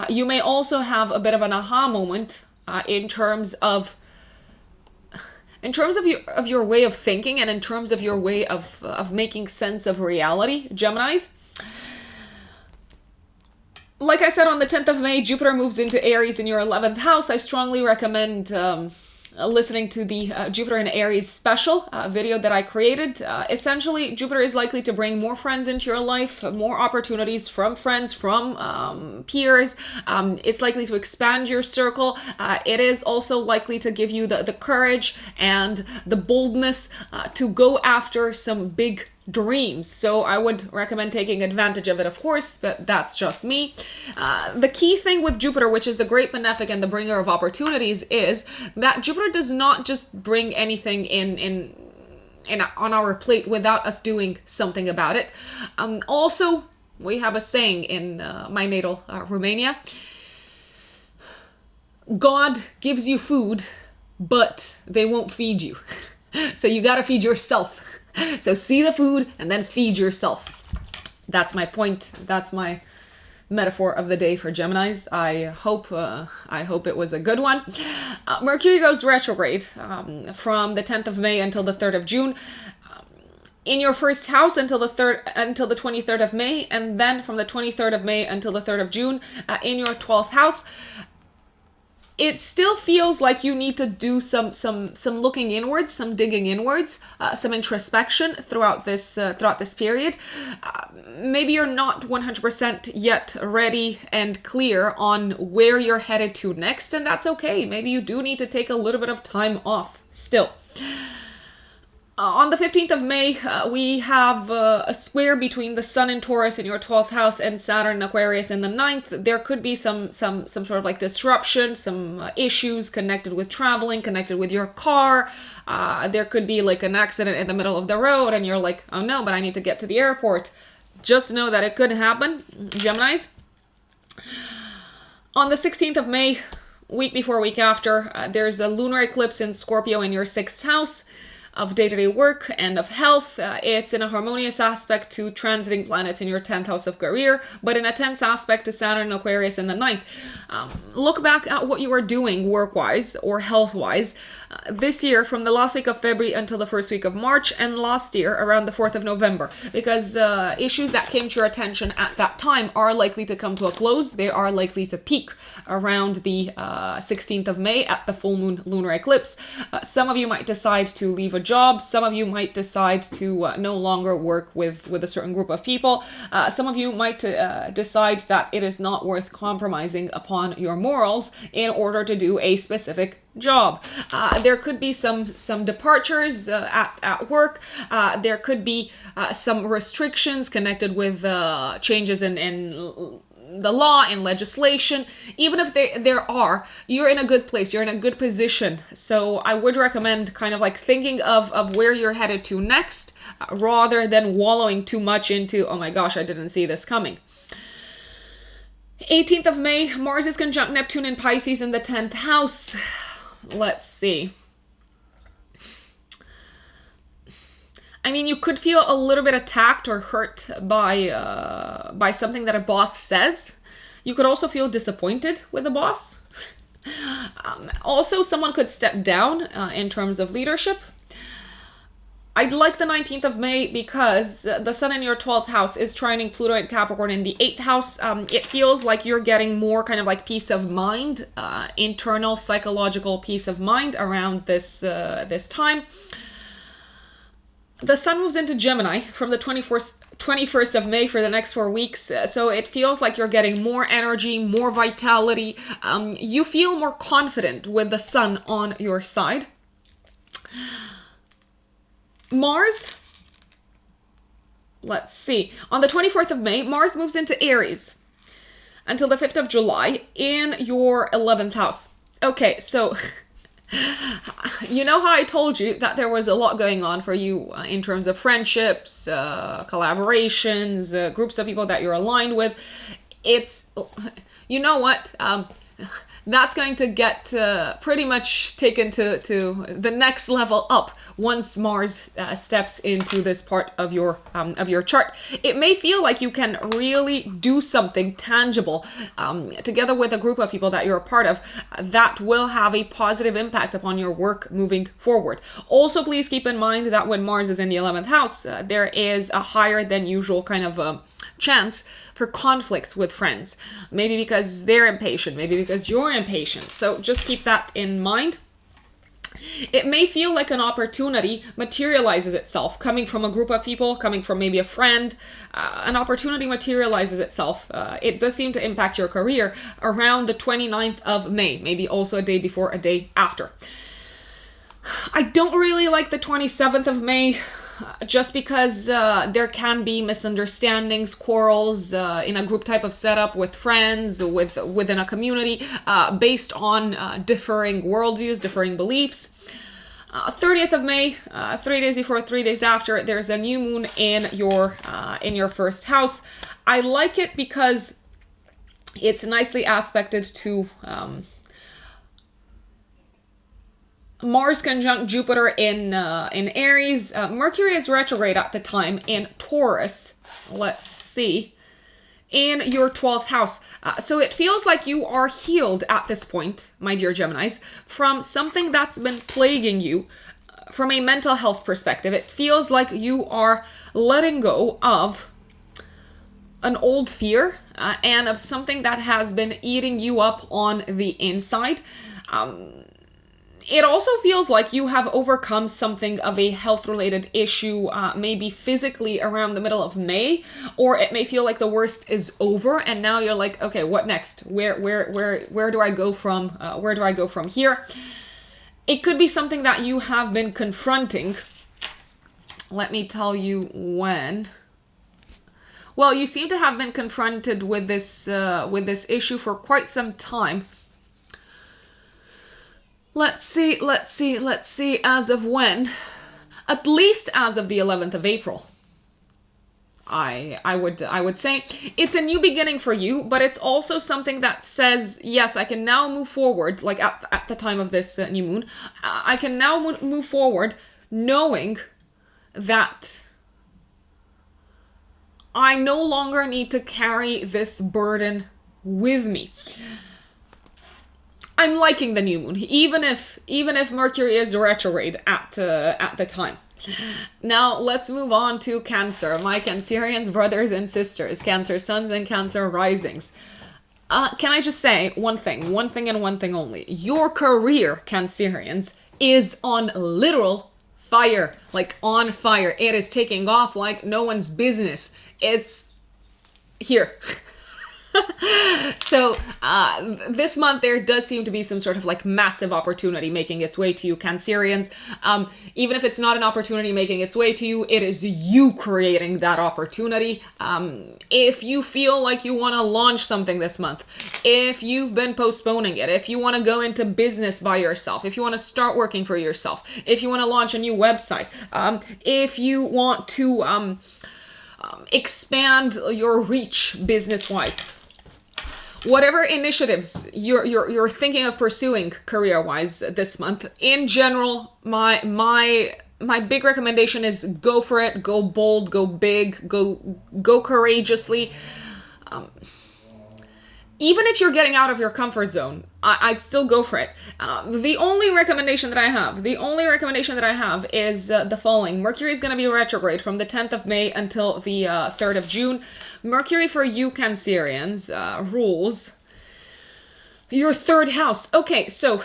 You may also have a bit of an aha moment in terms of your way of thinking, and in terms of your way of making sense of reality, Geminis. Like I said, on the 10th of May, Jupiter moves into Aries in your 11th house. I strongly recommend listening to the Jupiter in Aries special video that I created. Essentially, Jupiter is likely to bring more friends into your life, more opportunities from friends, from peers. It's likely to expand your circle. It is also likely to give you the courage and the boldness to go after some big dreams. So I would recommend taking advantage of it, of course, but that's just me. The key thing with Jupiter, which is the great benefic and the bringer of opportunities, is that Jupiter does not just bring anything in on our plate without us doing something about it. Also, we have a saying in my natal Romania: God gives you food, but they won't feed you. So you got to feed yourself. So see the food and then feed yourself. That's my point. That's my metaphor of the day for Geminis. I hope it was a good one. Mercury goes retrograde from the 10th of May until the 3rd of June. In your first house until the 23rd of May, and then from the 23rd of May until the 3rd of June in your 12th house. It still feels like you need to do some looking inwards, some digging inwards, some introspection throughout this period. Maybe you're not 100% yet ready and clear on where you're headed to next, and that's okay. Maybe you do need to take a little bit of time off still. On the 15th of May, we have a square between the Sun in Taurus in your 12th house and Saturn in Aquarius in the 9th. There could be some sort of like disruption, some issues connected with traveling, connected with your car. There could be like an accident in the middle of the road and you're like, oh no, but I need to get to the airport. Just know that it could happen, Geminis. On the 16th of May, week before, week after, there's a lunar eclipse in Scorpio in your 6th house of day-to-day work and of health. It's in a harmonious aspect to transiting planets in your 10th house of career, but in a tense aspect to Saturn and Aquarius in the 9th. Look back at what you are doing work-wise or health-wise this year from the last week of February until the first week of March, and last year around the 4th of November, because issues that came to your attention at that time are likely to come to a close. They are likely to peak around the 16th of May at the full moon lunar eclipse. Some of you might decide to leave a job. Some of you might decide to no longer work with a certain group of people. Some of you might decide that it is not worth compromising upon your morals in order to do a specific job. There could be some departures at work. There could be some restrictions connected with changes in the law and legislation. Even if there are, you're in a good place, you're in a good position. So I would recommend kind of like thinking of where you're headed to next, rather than wallowing too much into, oh my gosh, I didn't see this coming. 18th of May, Mars is conjunct Neptune in Pisces in the 10th house. Let's see. I mean, you could feel a little bit attacked or hurt by something that a boss says. You could also feel disappointed with the boss. Also, someone could step down in terms of leadership. I'd like the 19th of May because the Sun in your 12th house is trining Pluto and Capricorn in the 8th house. It feels like you're getting more kind of like peace of mind, internal psychological peace of mind around this time. The Sun moves into Gemini from the 21st of May for the next 4 weeks. So it feels like you're getting more energy, more vitality. You feel more confident with the Sun on your side. Mars, let's see. On the 24th of May, Mars moves into Aries until the 5th of July in your 11th house. Okay, so you know how I told you that there was a lot going on for you in terms of friendships, collaborations, groups of people that you're aligned with. It's, you know what? That's going to get pretty much taken to the next level up once Mars steps into this part of your chart. It may feel like you can really do something tangible together with a group of people that you're a part of that will have a positive impact upon your work moving forward. Also, please keep in mind that when Mars is in the 11th house, there is a higher than usual kind of chance for conflicts with friends. Maybe because they're impatient, maybe because you're impatient. So just keep that in mind. It may feel like an opportunity materializes itself, coming from a group of people, coming from maybe a friend. An opportunity materializes itself. It does seem to impact your career around the 29th of May, maybe also a day before, a day after. I don't really like the 27th of May, just because there can be misunderstandings, quarrels in a group type of setup with friends, within a community, based on differing worldviews, differing beliefs. 30th of May, 3 days before, 3 days after, there's a new moon in your first house. I like it because it's nicely aspected to Mars conjunct Jupiter in Aries. Mercury is retrograde at the time in Taurus. Let's see. In your 12th house. So it feels like you are healed at this point, my dear Geminis, from something that's been plaguing you from a mental health perspective. It feels like you are letting go of an old fear and of something that has been eating you up on the inside. It also feels like you have overcome something of a health-related issue, maybe physically around the middle of May, or it may feel like the worst is over, and now you're like, okay, what next? Where do I go from? Where do I go from here? It could be something that you have been confronting. Let me tell you when. Well, you seem to have been confronted with this issue for quite some time. Let's see, as of when? At least as of the 11th of April. I would say it's a new beginning for you, but it's also something that says, yes, I can now move forward, like at the time of this new moon, I can now move forward knowing that I no longer need to carry this burden with me. I'm liking the new moon, even if Mercury is retrograde at the time. Now let's move on to Cancer, my Cancerians, brothers and sisters, Cancer suns and Cancer risings. Can I just say one thing and one thing only? Your career, Cancerians, is on literal fire, like on fire. It is taking off like no one's business. It's here. So this month there does seem to be some sort of like massive opportunity making its way to you, Cancerians. Even if it's not an opportunity making its way to you, it is you creating that opportunity. If you feel like you want to launch something this month, if you've been postponing it, if you want to go into business by yourself, if you want to start working for yourself, if you want to launch a new website, if you want to expand your reach business-wise, whatever initiatives you're thinking of pursuing career-wise this month, in general, my big recommendation is go for it, go bold, go big, go courageously. Even if you're getting out of your comfort zone, I'd still go for it. The only recommendation that I have is the following. Mercury is going to be retrograde from the 10th of May until the 3rd of June. Mercury for you Cancerians rules your 3rd house. Okay, so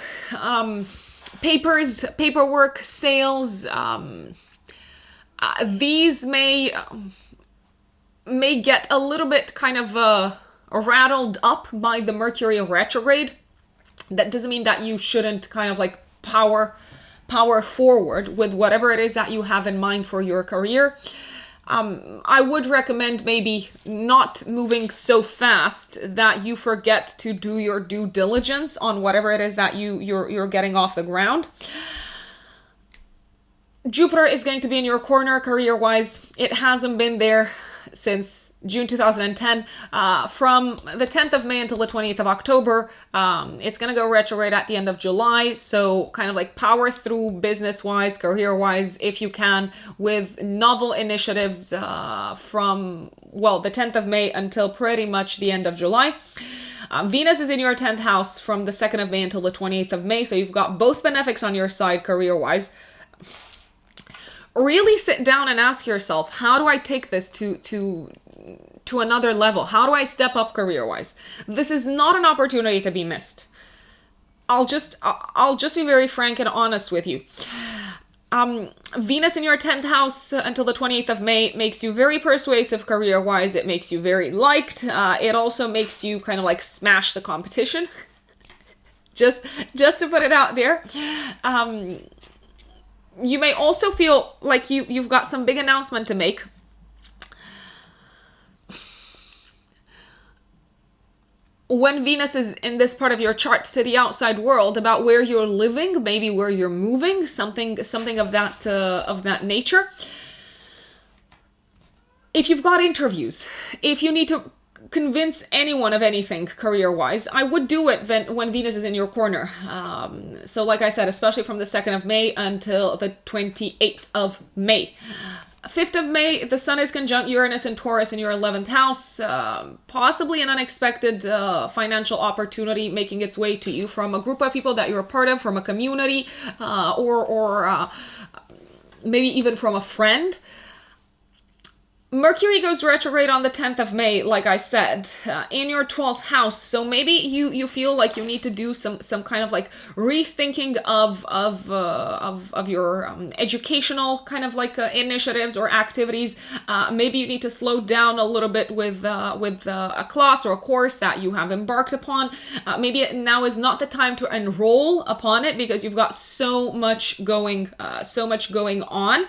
paperwork, sales, these may get a little bit kind of rattled up by the Mercury retrograde. That doesn't mean that you shouldn't kind of like power forward with whatever it is that you have in mind for your career. I would recommend maybe not moving so fast that you forget to do your due diligence on whatever it is that you're getting off the ground. Jupiter is going to be in your corner career-wise. It hasn't been there since June 2010. From the 10th of May until the 20th of October, it's going to go retrograde at the end of July. So kind of like power through business-wise, career-wise, if you can, with novel initiatives from, well, the 10th of May until pretty much the end of July. Venus is in your 10th house from the 2nd of May until the 28th of May. So you've got both benefics on your side career-wise. Really sit down and ask yourself, how do I take this to another level? How do I step up career-wise? This is not an opportunity to be missed. I'll just be very frank and honest with you. Venus in your 10th house until the 28th of May makes you very persuasive career-wise. It makes you very liked. It also makes you kind of like smash the competition. just to put it out there. You may also feel like you've got some big announcement to make. When Venus is in this part of your chart to the outside world about where you're living, maybe where you're moving, something of that nature. If you've got interviews, if you need to convince anyone of anything career-wise, I would do it when Venus is in your corner. So like I said, especially from the 2nd of May until the 28th of May. 5th of May, the Sun is conjunct Uranus and Taurus in your 11th house. Possibly an unexpected financial opportunity making its way to you from a group of people that you're a part of, from a community, or maybe even from a friend. Mercury goes retrograde on the 10th of May, like I said, in your 12th house. So maybe you feel like you need to do some kind of like rethinking of your educational kind of like initiatives or activities. Maybe you need to slow down a little bit with a class or a course that you have embarked upon. Maybe now is not the time to enroll upon it because you've got so much going on.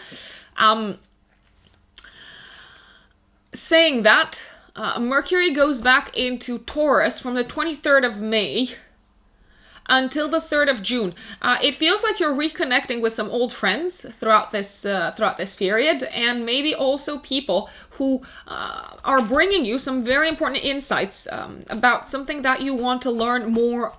Saying that, Mercury goes back into Taurus from the 23rd of May until the 3rd of June. It feels like you're reconnecting with some old friends throughout this period, and maybe also people who are bringing you some very important insights about something that you want to learn more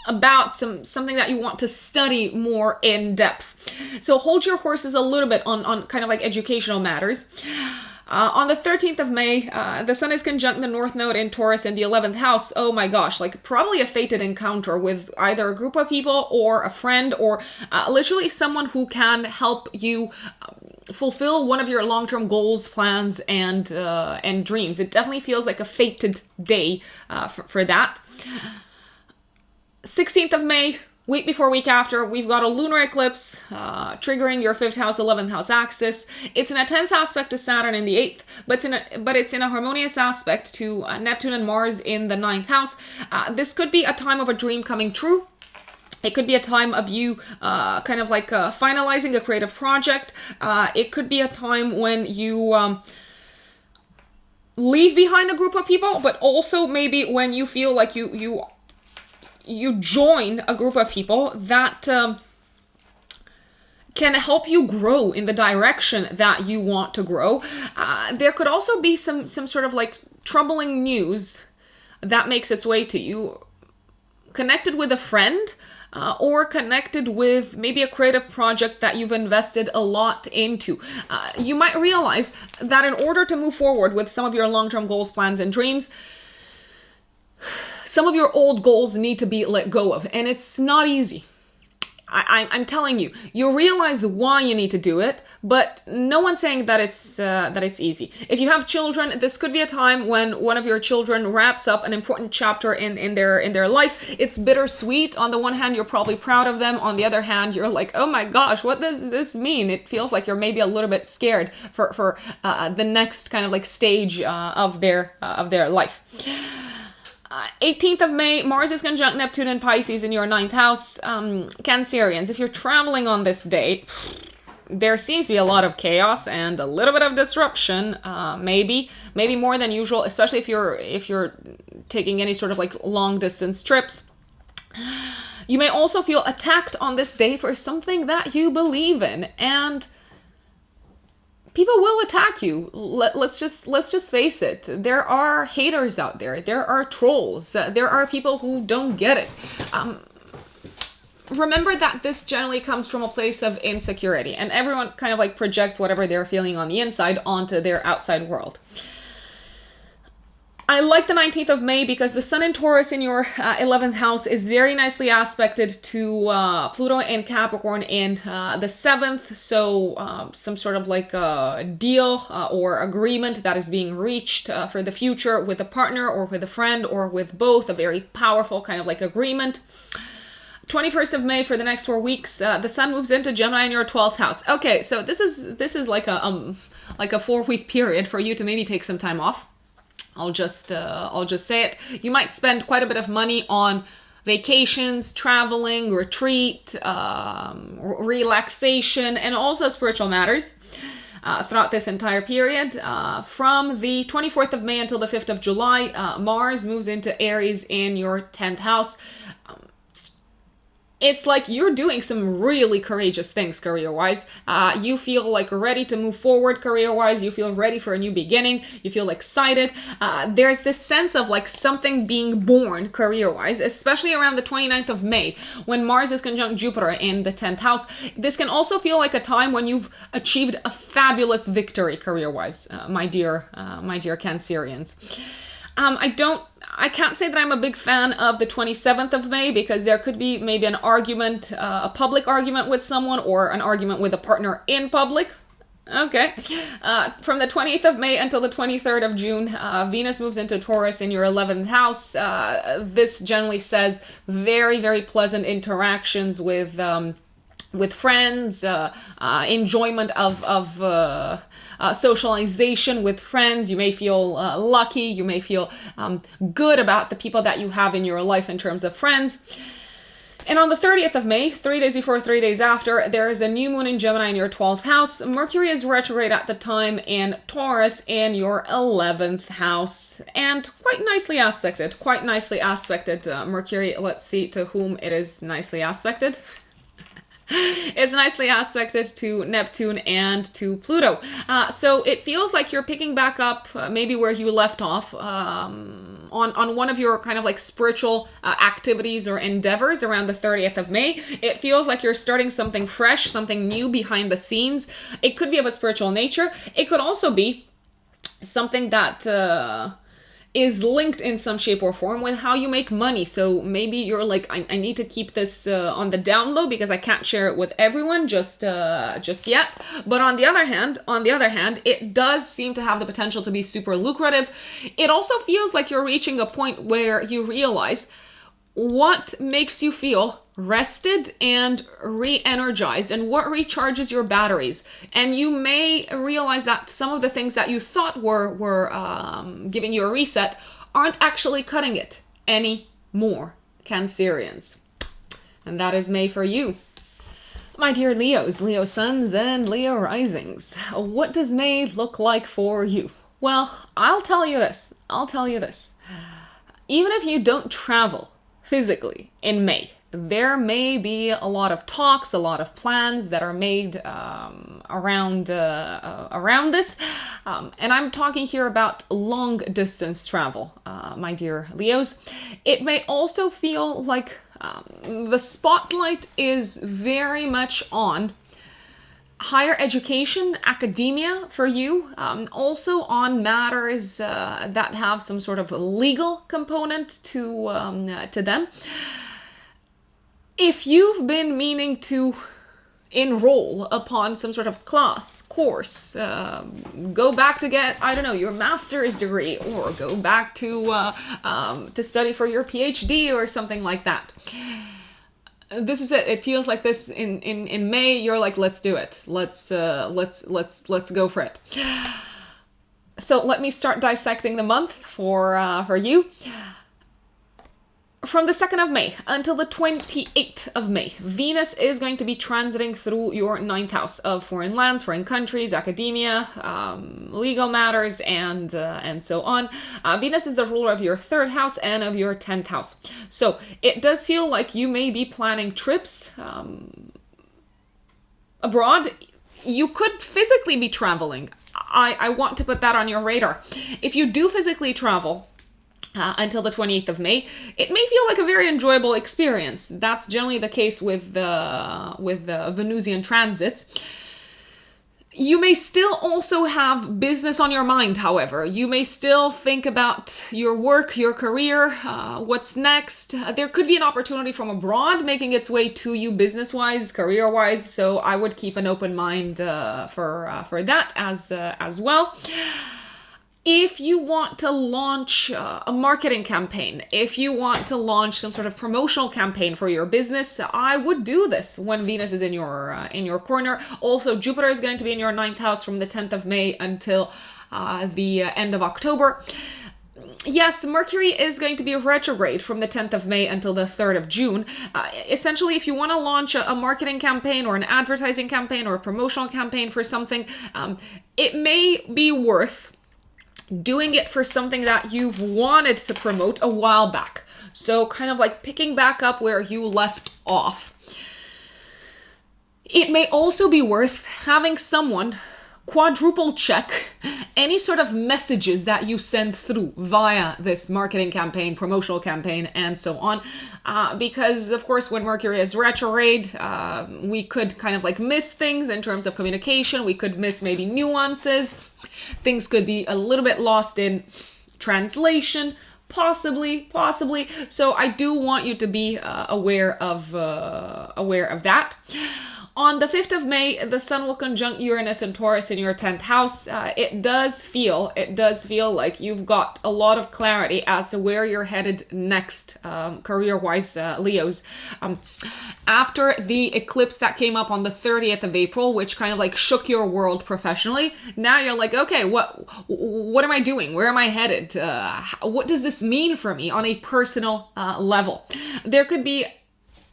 about, something that you want to study more in depth. So hold your horses a little bit on kind of like educational matters. On the 13th of May, the Sun is conjunct the North Node in Taurus in the 11th house. Oh my gosh, like probably a fated encounter with either a group of people or a friend or literally someone who can help you fulfill one of your long-term goals, plans, and dreams. It definitely feels like a fated day for that. 16th of May, week before, week after, we've got a lunar eclipse triggering your 5th house, 11th house axis. It's in a tense aspect to Saturn in the 8th, but it's in a harmonious aspect to Neptune and Mars in the 9th house. This could be a time of a dream coming true. It could be a time of you kind of like finalizing a creative project. It could be a time when you leave behind a group of people, but also maybe when you feel like you join a group of people that can help you grow in the direction that you want to grow. There could also be some sort of like troubling news that makes its way to you, connected with a friend, or connected with maybe a creative project that you've invested a lot into. You might realize that in order to move forward with some of your long-term goals, plans, and dreams, some of your old goals need to be let go of, and it's not easy. I'm telling you, you realize why you need to do it, but no one's saying that it's easy. If you have children, this could be a time when one of your children wraps up an important chapter in their life. It's bittersweet. On the one hand, you're probably proud of them. On the other hand, you're like, oh my gosh, what does this mean? It feels like you're maybe a little bit scared for the next kind of like stage of their life. 18th of May, Mars is conjunct Neptune and Pisces in your 9th house. Cancerians, if you're traveling on this day, there seems to be a lot of chaos and a little bit of disruption, maybe more than usual, especially if you're taking any sort of like long distance trips. You may also feel attacked on this day for something that you believe in, and people will attack you. Let's just face it. There are haters out there. There are trolls. There are people who don't get it. Remember that this generally comes from a place of insecurity, and everyone kind of like projects whatever they're feeling on the inside onto their outside world. I like the 19th of May because the Sun in Taurus in your 11th house is very nicely aspected to Pluto and Capricorn in the 7th. So some sort of like a deal or agreement that is being reached for the future with a partner or with a friend or with both. A very powerful kind of like agreement. 21st of May for the next 4 weeks, the Sun moves into Gemini in your 12th house. Okay, so this is like a 4-week period for you to maybe take some time off. I'll just say it. You might spend quite a bit of money on vacations, traveling, retreat, relaxation, and also spiritual matters throughout this entire period. From the 24th of May until the 5th of July, Mars moves into Aries in your 10th house. It's like you're doing some really courageous things career-wise. You feel like ready to move forward career-wise. You feel ready for a new beginning. You feel excited. There's this sense of like something being born career-wise, especially around the 29th of May when Mars is conjunct Jupiter in the 10th house. This can also feel like a time when you've achieved a fabulous victory career-wise, my dear Cancerians. I can't say that I'm a big fan of the 27th of May because there could be maybe an argument, a public argument with someone or an argument with a partner in public. Okay. From the 20th of May until the 23rd of June, Venus moves into Taurus in your 11th house. This generally says very, very pleasant interactions with friends, enjoyment of socialization with friends. You may feel lucky. You may feel good about the people that you have in your life in terms of friends. And on the 30th of May, 3 days before, 3 days after, there is a new moon in Gemini in your 12th house. Mercury is retrograde at the time in Taurus in your 11th house. And quite nicely aspected. Mercury, let's see to whom it is nicely aspected. It's nicely aspected to Neptune and to Pluto. So it feels like you're picking back up maybe where you left off on one of your kind of like spiritual activities or endeavors around the 30th of May. It feels like you're starting something fresh, something new behind the scenes. It could be of a spiritual nature. It could also be something that is linked in some shape or form with how you make money. So maybe you're like, I need to keep this on the down low because I can't share it with everyone just yet. But on the other hand, it does seem to have the potential to be super lucrative. It also feels like you're reaching a point where you realize what makes you feel rested and re-energized and what recharges your batteries. And you may realize that some of the things that you thought were giving you a reset aren't actually cutting it anymore, Cancerians. And that is May for you. My dear Leos, Leo suns and Leo risings, what does May look like for you? Well, I'll tell you this. Even if you don't travel physically in May, there may be a lot of talks, a lot of plans that are made around this. And I'm talking here about long distance travel, my dear Leos. It may also feel like the spotlight is very much on higher education, academia for you, also on matters that have some sort of legal component to them. If you've been meaning to enroll upon some sort of class, course, go back to get, I don't know, your master's degree, or go back to study for your PhD or something like that. This is it. It feels like this in May. You're like, let's do it. Let's go for it. So let me start dissecting the month for you. From the 2nd of May until the 28th of May, Venus is going to be transiting through your 9th house of foreign lands, foreign countries, academia, legal matters, and so on. Venus is the ruler of your 3rd house and of your 10th house. So it does feel like you may be planning trips abroad. You could physically be traveling. I want to put that on your radar. If you do physically travel, until the 28th of May, it may feel like a very enjoyable experience. That's generally the case with the Venusian transits. You may still also have business on your mind, however. You may still think about your work, your career, what's next. There could be an opportunity from abroad making its way to you business-wise, career-wise, so I would keep an open mind for that as well. If you want to launch a marketing campaign, if you want to launch some sort of promotional campaign for your business, I would do this when Venus is in your corner. Also, Jupiter is going to be in your ninth house from the 10th of May until the end of October. Yes, Mercury is going to be retrograde from the 10th of May until the 3rd of June. Essentially, if you want to launch a marketing campaign or an advertising campaign or a promotional campaign for something, it may be worth doing it for something that you've wanted to promote a while back. So kind of like picking back up where you left off. It may also be worth having someone quadruple check any sort of messages that you send through via this marketing campaign, promotional campaign, and so on. Because, of course, when Mercury is retrograde, we could kind of like miss things in terms of communication. We could miss maybe nuances. Things could be a little bit lost in translation, possibly. So I do want you to be aware of that. On the 5th of May, the Sun will conjunct Uranus and Taurus in your 10th house. It does feel like you've got a lot of clarity as to where you're headed next, career-wise, Leos. After the eclipse that came up on the 30th of April, which kind of like shook your world professionally, now you're like, okay, what am I doing? Where am I headed? What does this mean for me on a personal level? There could be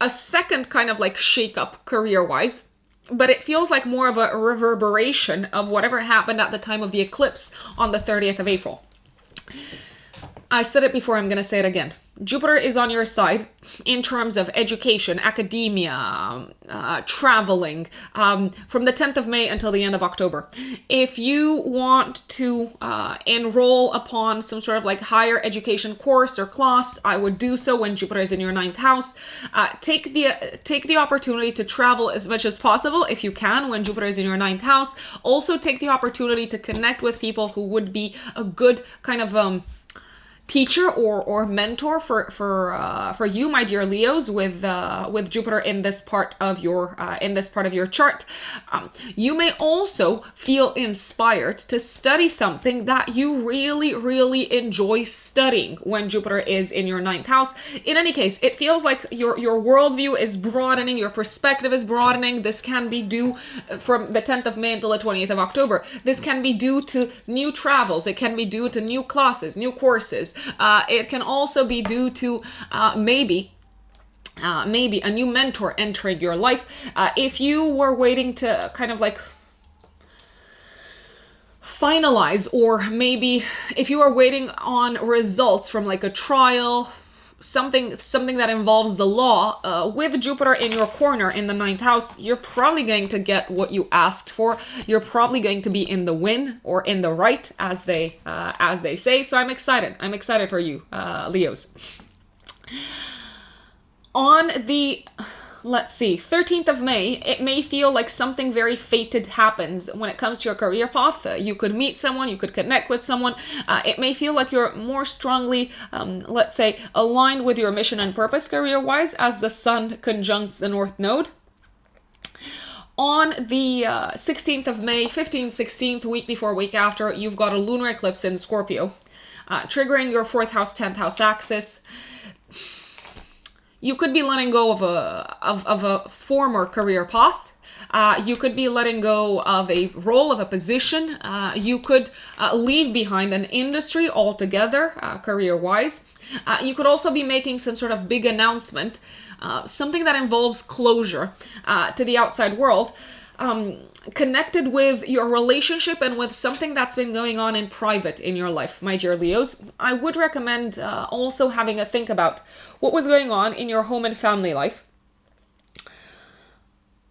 a second kind of like shake-up career-wise, but it feels like more of a reverberation of whatever happened at the time of the eclipse on the 30th of April. I said it before, I'm going to say it again. Jupiter is on your side in terms of education, academia, traveling, from the 10th of May until the end of October. If you want to enroll upon some sort of like higher education course or class, I would do so when Jupiter is in your ninth house. Take the opportunity to travel as much as possible if you can when Jupiter is in your ninth house. Also take the opportunity to connect with people who would be a good kind of teacher or mentor for you, my dear Leos, with Jupiter in this part of your chart. You may also feel inspired to study something that you really enjoy studying when Jupiter is in your ninth house. In any case, it feels like your worldview is broadening, your perspective is broadening. This can be due from the 10th of May until the 20th of October. This can be due to new travels. It can be due to new classes, new courses. It can also be due to maybe a new mentor entering your life. If you were waiting to kind of like finalize, or maybe if you are waiting on results from like a trial, something that involves the law, with Jupiter in your corner in the ninth house, you're probably going to get what you asked for. You're probably going to be in the win or in the right, as they say. So I'm excited for you, Leos. On the 13th of May, it may feel like something very fated happens when it comes to your career path. You could meet someone, you could connect with someone. It may feel like you're more strongly, aligned with your mission and purpose career-wise as the Sun conjuncts the North Node. On the 16th of May, 15th, 16th, week before, week after, you've got a lunar eclipse in Scorpio, triggering your 4th house, 10th house axis. You could be letting go of a former career path. You could be letting go of a role, of a position. You could leave behind an industry altogether, career-wise. You could also be making some sort of big announcement, something that involves closure to the outside world, connected with your relationship and with something that's been going on in private in your life, my dear Leos. I would recommend also having a think about what was going on in your home and family life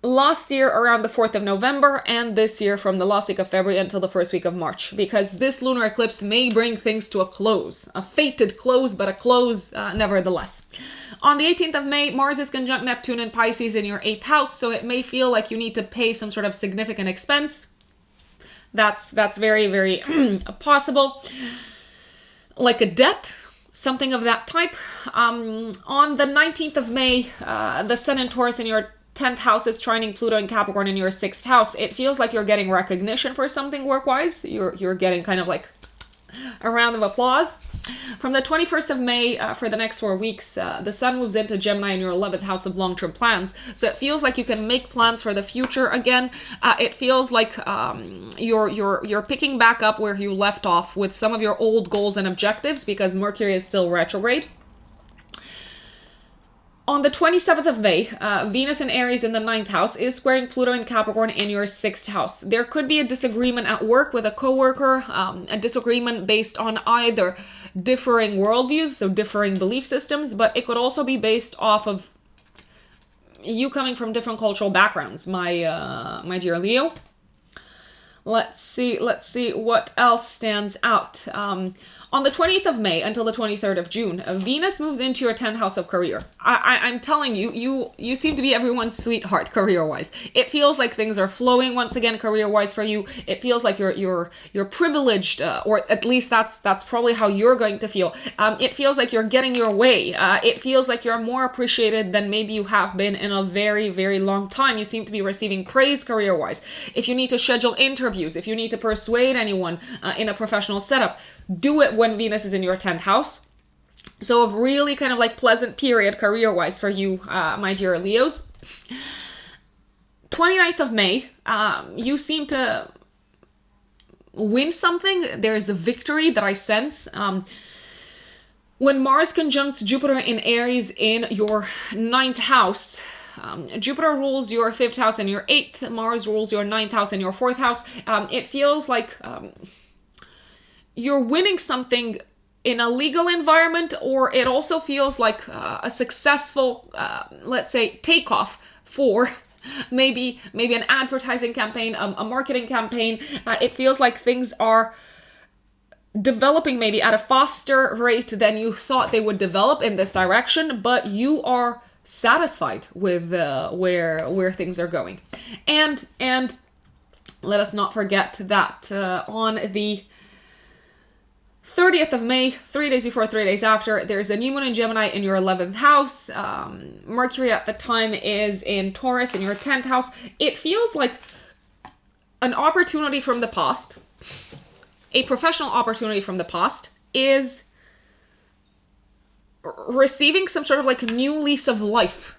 last year around the 4th of November, and this year from the last week of February until the first week of March, because this lunar eclipse may bring things to a close, a fated close, but a close nevertheless. On the 18th of May, Mars is conjunct Neptune in Pisces in your 8th house, so it may feel like you need to pay some sort of significant expense. That's very, very possible. Like a debt, something of that type. On the 19th of May, the Sun in Taurus in your 10th house is trining Pluto and Capricorn in your 6th house. It feels like you're getting recognition for something work-wise. You're getting kind of like a round of applause. From the 21st of May, for the next 4 weeks, the Sun moves into Gemini in your 11th house of long-term plans. So it feels like you can make plans for the future again. It feels like you're picking back up where you left off with some of your old goals and objectives, because Mercury is still retrograde. On the 27th of May, Venus in Aries in the 9th house is squaring Pluto and Capricorn in your 6th house. There could be a disagreement at work with a coworker, a disagreement based on either differing worldviews, so differing belief systems, but it could also be based off of you coming from different cultural backgrounds, my dear Leo. Let's see what else stands out. On the 20th of May until the 23rd of June, Venus moves into your 10th house of career. I'm telling you, you seem to be everyone's sweetheart career-wise. It feels like things are flowing once again career-wise for you. It feels like you're privileged, or at least that's probably how you're going to feel. It feels like you're getting your way. It feels like you're more appreciated than maybe you have been in a very, very long time. You seem to be receiving praise career-wise. If you need to schedule interviews, if you need to persuade anyone in a professional setup, do it when Venus is in your 10th house. So a really kind of like pleasant period career-wise for you, my dear Leos. 29th of May, you seem to win something. There's a victory that I sense. When Mars conjuncts Jupiter in Aries in your 9th house, Jupiter rules your 5th house and your 8th. Mars rules your 9th house and your 4th house. It feels like you're winning something in a legal environment, or it also feels like a successful, let's say, takeoff for maybe an advertising campaign, a marketing campaign. It feels like things are developing maybe at a faster rate than you thought they would develop in this direction, but you are satisfied with where things are going. And let us not forget that on the 30th of May, 3 days before, 3 days after, there's a new moon in Gemini in your 11th house. Mercury at the time is in Taurus in your 10th house. It feels like an opportunity from the past, a professional opportunity from the past, is receiving some sort of like new lease of life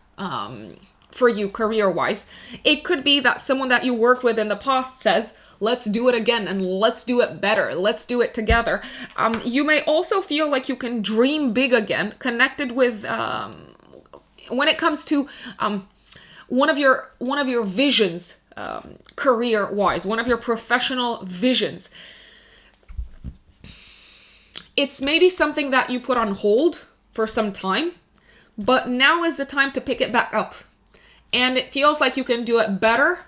for you career-wise. It could be that someone that you worked with in the past says, let's do it again and let's do it better. Let's do it together. You may also feel like you can dream big again, connected with, when it comes to one of your visions, career-wise, one of your professional visions. It's maybe something that you put on hold for some time, but now is the time to pick it back up. And it feels like you can do it better.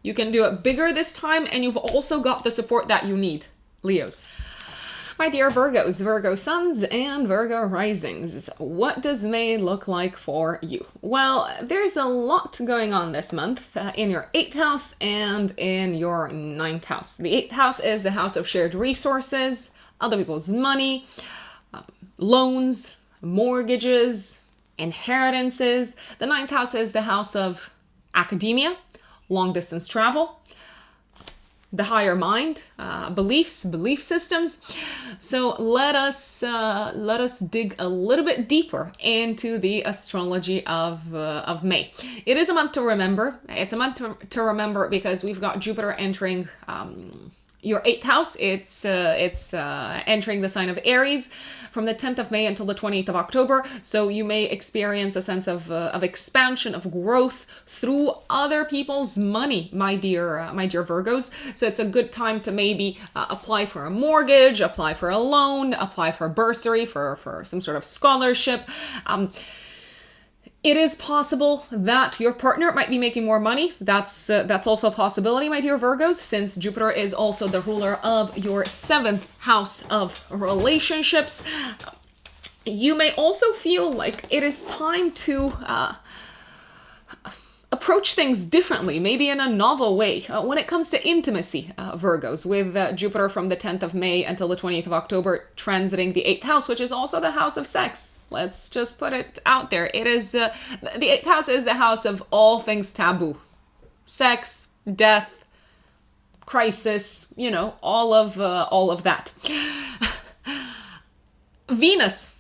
You can do it bigger this time, and you've also got the support that you need, Leos. My dear Virgos, Virgo suns, and Virgo risings, what does May look like for you? Well, there's a lot going on this month in your 8th house and in your 9th house. The 8th house is the house of shared resources, other people's money, loans, mortgages, inheritances. The 9th house is the house of academia, long distance travel, the higher mind, beliefs, belief systems. So let us dig a little bit deeper into the astrology of May. It is a month to remember. It's a month to remember because we've got Jupiter entering your 8th house. It's entering the sign of Aries from the 10th of May until the 20th of October. So you may experience a sense of expansion, of growth through other people's money, my dear Virgos. So it's a good time to maybe apply for a mortgage, apply for a loan, apply for a bursary, for some sort of scholarship. It is possible that your partner might be making more money. That's also a possibility, my dear Virgos, since Jupiter is also the ruler of your 7th house of relationships. You may also feel like it is time to approach things differently, maybe in a novel way. When it comes to intimacy, Virgos, with Jupiter from the 10th of May until the 20th of October transiting the 8th house, which is also the house of sex. Let's just put it out there. It is, the 8th house is the house of all things taboo. Sex, death, crisis, you know, all of that. Venus,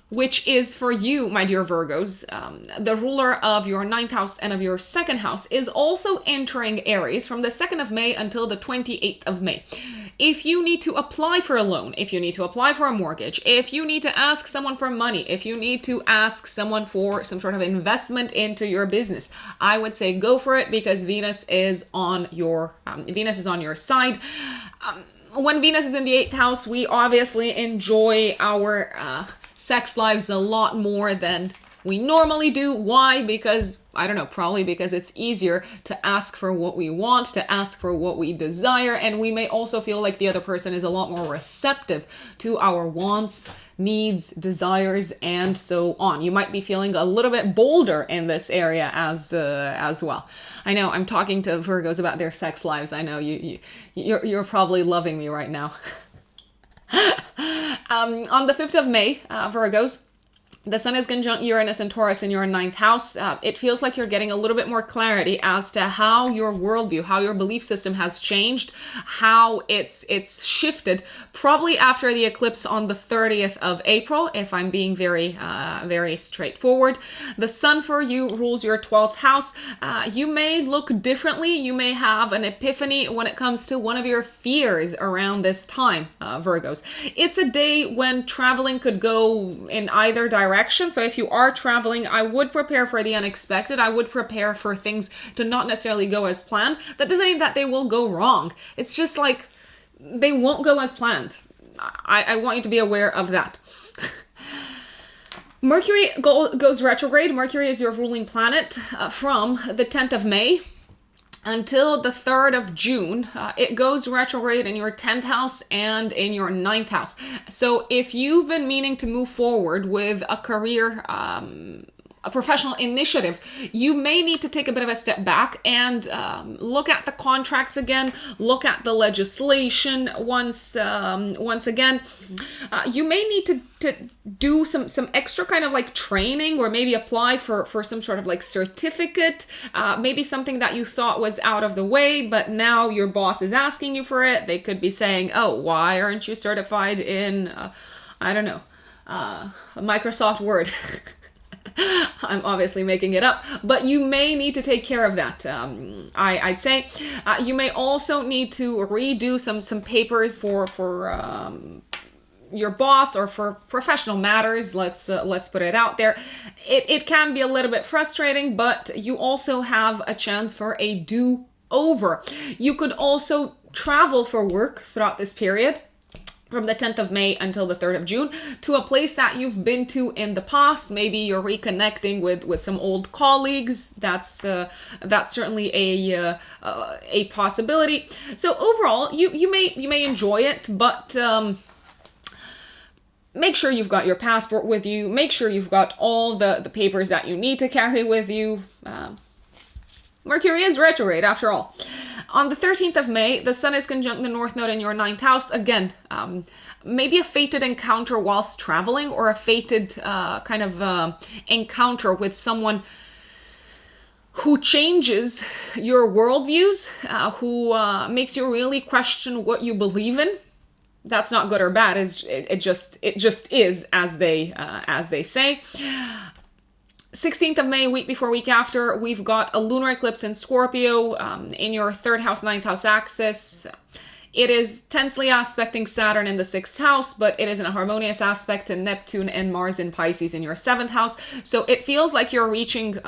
which is for you, my dear Virgos, the ruler of your 9th house and of your 2nd house, is also entering Aries from the 2nd of May until the 28th of May. If you need to apply for a loan, if you need to apply for a mortgage, if you need to ask someone for money, if you need to ask someone for some sort of investment into your business, I would say go for it, because Venus is on your side. When Venus is in the 8th house, we obviously enjoy our sex lives a lot more than we normally do. Why? Because, I don't know, probably because it's easier to ask for what we want, to ask for what we desire, and we may also feel like the other person is a lot more receptive to our wants, needs, desires, and so on. You might be feeling a little bit bolder in this area as well. I know I'm talking to Virgos about their sex lives. I know you're probably loving me right now. On the 5th of May, Virgos, the Sun is conjunct Uranus and Taurus in your 9th house. It feels like you're getting a little bit more clarity as to how your worldview, how your belief system has changed, how it's shifted, probably after the eclipse on the 30th of April, if I'm being very straightforward. The Sun for you rules your 12th house. You may look differently. You may have an epiphany when it comes to one of your fears around this time, Virgos. It's a day when traveling could go in either direction. So if you are traveling, I would prepare for the unexpected. I would prepare for things to not necessarily go as planned. That doesn't mean that they will go wrong. It's just like they won't go as planned. I want you to be aware of that. Mercury goes retrograde. Mercury is your ruling planet from the 10th of May until the 3rd of June. It goes retrograde in your 10th house and in your 9th house. So if you've been meaning to move forward with a career, a professional initiative, you may need to take a bit of a step back and look at the contracts again, look at the legislation once again. You may need to do some extra kind of like training, or maybe apply for some sort of like certificate, maybe something that you thought was out of the way, but now your boss is asking you for it. They could be saying, oh, why aren't you certified in, I don't know, Microsoft Word? I'm obviously making it up, but you may need to take care of that. I'd say you may also need to redo some papers for your boss, or for professional matters. Let's put it out there. It can be a little bit frustrating, but you also have a chance for a do-over. You could also travel for work throughout this period, from the 10th of May until the 3rd of June, to a place that you've been to in the past. Maybe you're reconnecting with some old colleagues. That's certainly a possibility. So overall, you may enjoy it, but make sure you've got your passport with you. Make sure you've got all the papers that you need to carry with you. Mercury is retrograde after all. On the 13th of May, the Sun is conjunct the North Node in your 9th house. Again, maybe a fated encounter whilst traveling, or a fated kind of encounter with someone who changes your worldviews, who makes you really question what you believe in. That's not good or bad. It just is, as they say. 16th of May, week before, week after, we've got a lunar eclipse in Scorpio in your 3rd house, 9th house axis. It is tensely aspecting Saturn in the 6th house, but it is in a harmonious aspect to Neptune and Mars in Pisces in your 7th house. So it feels like you're reaching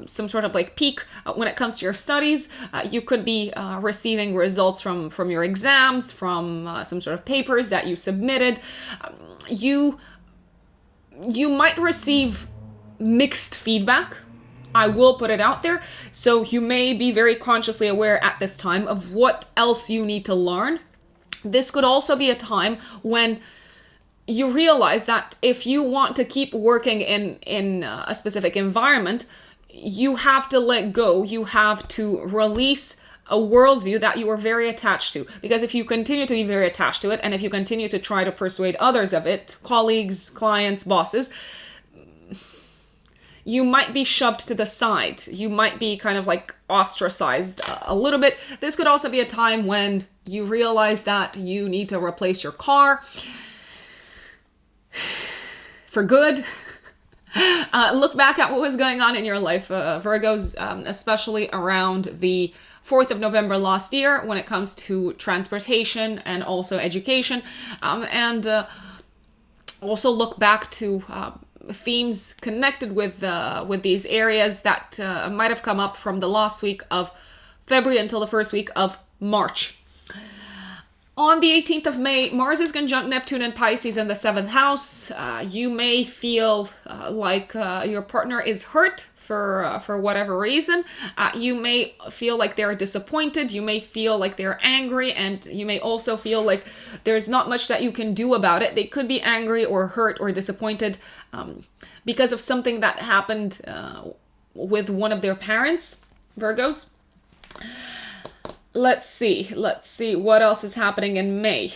some sort of like peak when it comes to your studies. You could be receiving results from your exams, from some sort of papers that you submitted. You might receive mixed feedback. I will put it out there. So you may be very consciously aware at this time of what else you need to learn. This could also be a time when you realize that if you want to keep working in a specific environment, you have to let go. You have to release a worldview that you are very attached to. Because if you continue to be very attached to it, and if you continue to try to persuade others of it, colleagues, clients, bosses, you might be shoved to the side. You might be kind of like ostracized a little bit. This could also be a time when you realize that you need to replace your car for good. Look back at what was going on in your life, Virgos, especially around the 4th of November last year when it comes to transportation and also education. And also look back to themes connected with these areas that might have come up from the last week of February until the first week of March. On the 18th of May, Mars is conjunct Neptune and Pisces in the 7th house. You may feel like your partner is hurt for whatever reason. You may feel like they're disappointed. You may feel like they're angry, and you may also feel like there's not much that you can do about it. They could be angry or hurt or disappointed because of something that happened with one of their parents, Virgos. Let's see what else is happening in May.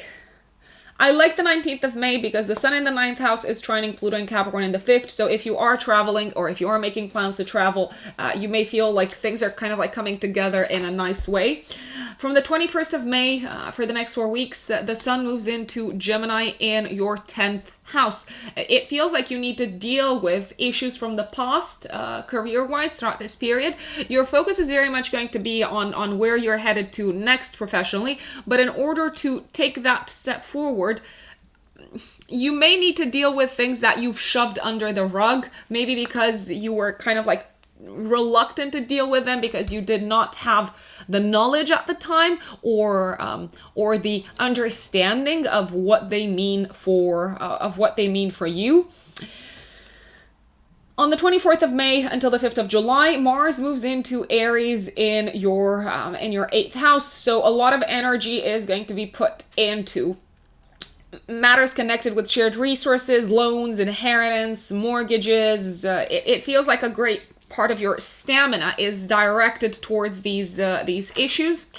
I like the 19th of May because the Sun in the 9th house is trining Pluto and Capricorn in the 5th. So if you are traveling or if you are making plans to travel, you may feel like things are kind of like coming together in a nice way. From the 21st of May, for the next 4 weeks, the Sun moves into Gemini in your 10th house. It feels like you need to deal with issues from the past, career-wise, throughout this period. Your focus is very much going to be on where you're headed to next professionally, but in order to take that step forward, you may need to deal with things that you've shoved under the rug, maybe because you were kind of like reluctant to deal with them because you did not have the knowledge at the time or the understanding of what they mean for you. On the 24th of May until the 5th of July, Mars moves into Aries in your 8th house. So a lot of energy is going to be put into matters connected with shared resources, loans, inheritance, mortgages. It feels like a great part of your stamina is directed towards these issues.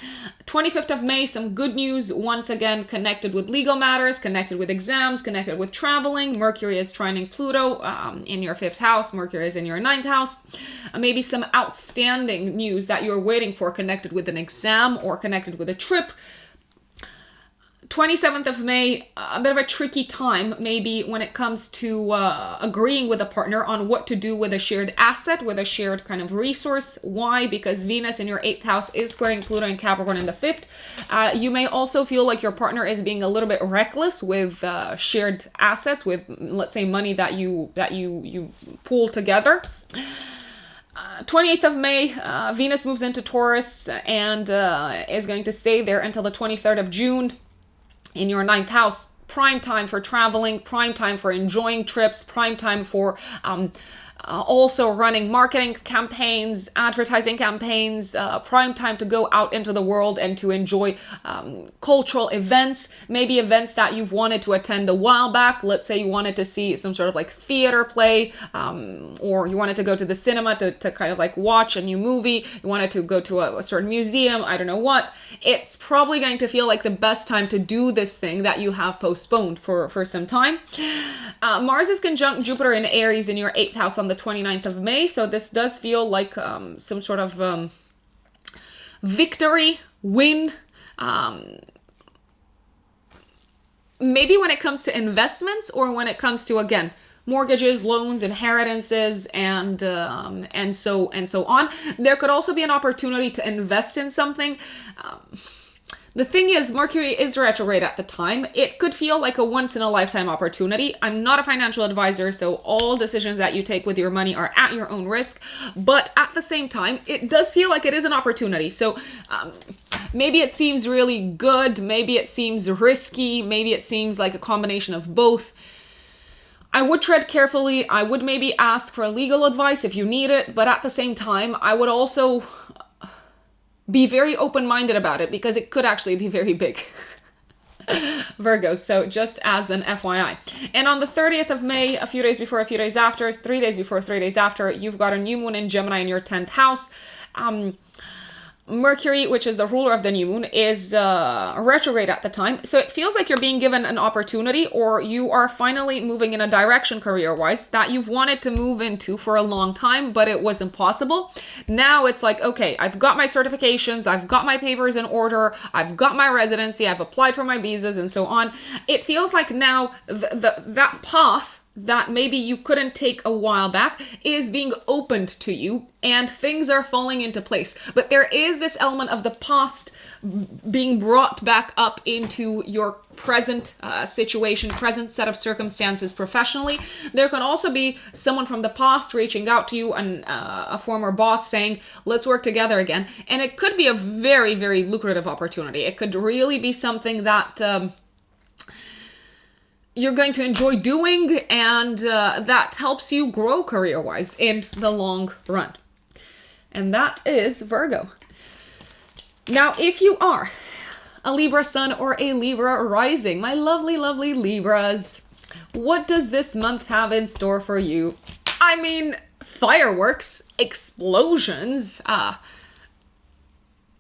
25th of May, some good news once again connected with legal matters, connected with exams, connected with traveling. Mercury is trining Pluto in your 5th house. Mercury is in your 9th house. Maybe some outstanding news that you're waiting for connected with an exam or connected with a trip. 27th of May, a bit of a tricky time, maybe when it comes to agreeing with a partner on what to do with a shared asset, with a shared kind of resource. Why? Because Venus in your 8th house is squaring Pluto and Capricorn in the 5th. You may also feel like your partner is being a little bit reckless with shared assets, with, let's say, money that you pool together. 28th of May, Venus moves into Taurus and is going to stay there until the 23rd of June. In your 9th house, prime time for traveling, prime time for enjoying trips, prime time for also running marketing campaigns, advertising campaigns, prime time to go out into the world and to enjoy cultural events, maybe events that you've wanted to attend a while back. Let's say you wanted to see some sort of like theater play, or you wanted to go to the cinema to kind of like watch a new movie, you wanted to go to a certain museum, I don't know what. It's probably going to feel like the best time to do this thing that you have postponed for some time. Mars is conjunct Jupiter in Aries in your 8th house on the 29th of May, so this does feel like some sort of victory, win. Maybe when it comes to investments or when it comes to, again, mortgages, loans, inheritances, and so on. There could also be an opportunity to invest in something. The thing is, Mercury is retrograde at the time. It could feel like a once-in-a-lifetime opportunity. I'm not a financial advisor, so all decisions that you take with your money are at your own risk. But at the same time, it does feel like it is an opportunity. So maybe it seems really good. Maybe it seems risky. Maybe it seems like a combination of both. I would tread carefully. I would maybe ask for legal advice if you need it. But at the same time, I would also be very open-minded about it because it could actually be very big. Virgos, so just as an FYI. And on the 30th of May, a few days before, a few days after, 3 days before, 3 days after, you've got a new moon in Gemini in your 10th house. Mercury, which is the ruler of the new moon, is retrograde at the time. So it feels like you're being given an opportunity, or you are finally moving in a direction career-wise that you've wanted to move into for a long time, but it was impossible. Now it's like, okay, I've got my certifications, I've got my papers in order, I've got my residency, I've applied for my visas and so on. It feels like now that path that maybe you couldn't take a while back is being opened to you, and things are falling into place. But there is this element of the past being brought back up into your present situation, present set of circumstances professionally. There can also be someone from the past reaching out to you, and a former boss saying, let's work together again. And it could be a very, very lucrative opportunity. It could really be something that you're going to enjoy doing, and that helps you grow career-wise in the long run. And that is Virgo. Now, if you are a Libra sun or a Libra rising, my lovely, lovely Libras, what does this month have in store for you? I mean, fireworks, explosions,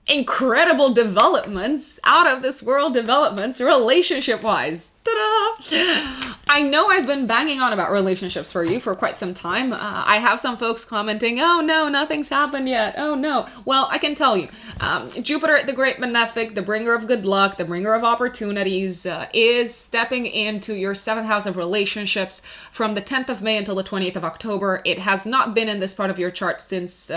incredible developments, out of this world developments, relationship wise. Ta-da! I know I've been banging on about relationships for you for quite some time. I have some folks commenting, oh no, nothing's happened yet. Oh no. Well, I can tell you, Jupiter, the great benefic, the bringer of good luck, the bringer of opportunities, is stepping into your 7th house of relationships from the 10th of May until the 20th of October. It has not been in this part of your chart since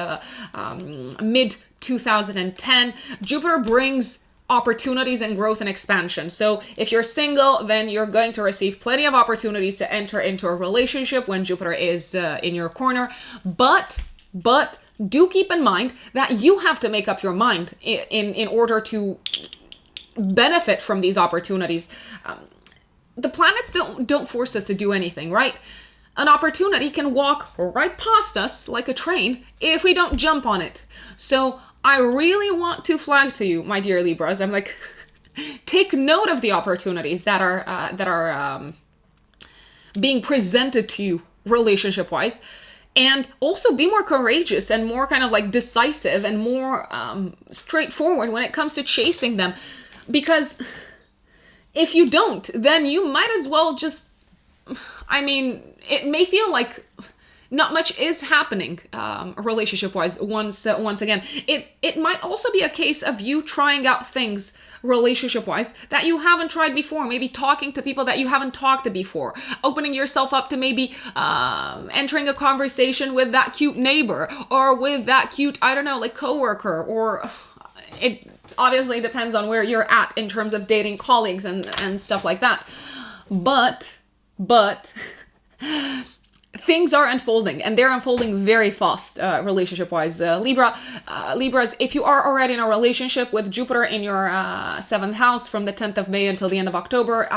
mid 2010. Jupiter brings opportunities and growth and expansion. So if you're single, then you're going to receive plenty of opportunities to enter into a relationship when Jupiter is in your corner. But do keep in mind that you have to make up your mind in order to benefit from these opportunities. The planets don't force us to do anything, right? An opportunity can walk right past us like a train if we don't jump on it. So I really want to flag to you, my dear Libras, I'm like, take note of the opportunities that are being presented to you relationship-wise, and also be more courageous and more kind of like decisive and more straightforward when it comes to chasing them. Because if you don't, then you might as well just, I mean, it may feel like not much is happening relationship-wise once again. It might also be a case of you trying out things relationship-wise that you haven't tried before, maybe talking to people that you haven't talked to before, opening yourself up to maybe entering a conversation with that cute neighbor or with that cute, I don't know, like coworker, or it obviously depends on where you're at in terms of dating colleagues and stuff like that. But things are unfolding, and they're unfolding very fast relationship-wise. Libras, if you are already in a relationship with Jupiter in your 7th house from the 10th of May until the end of October,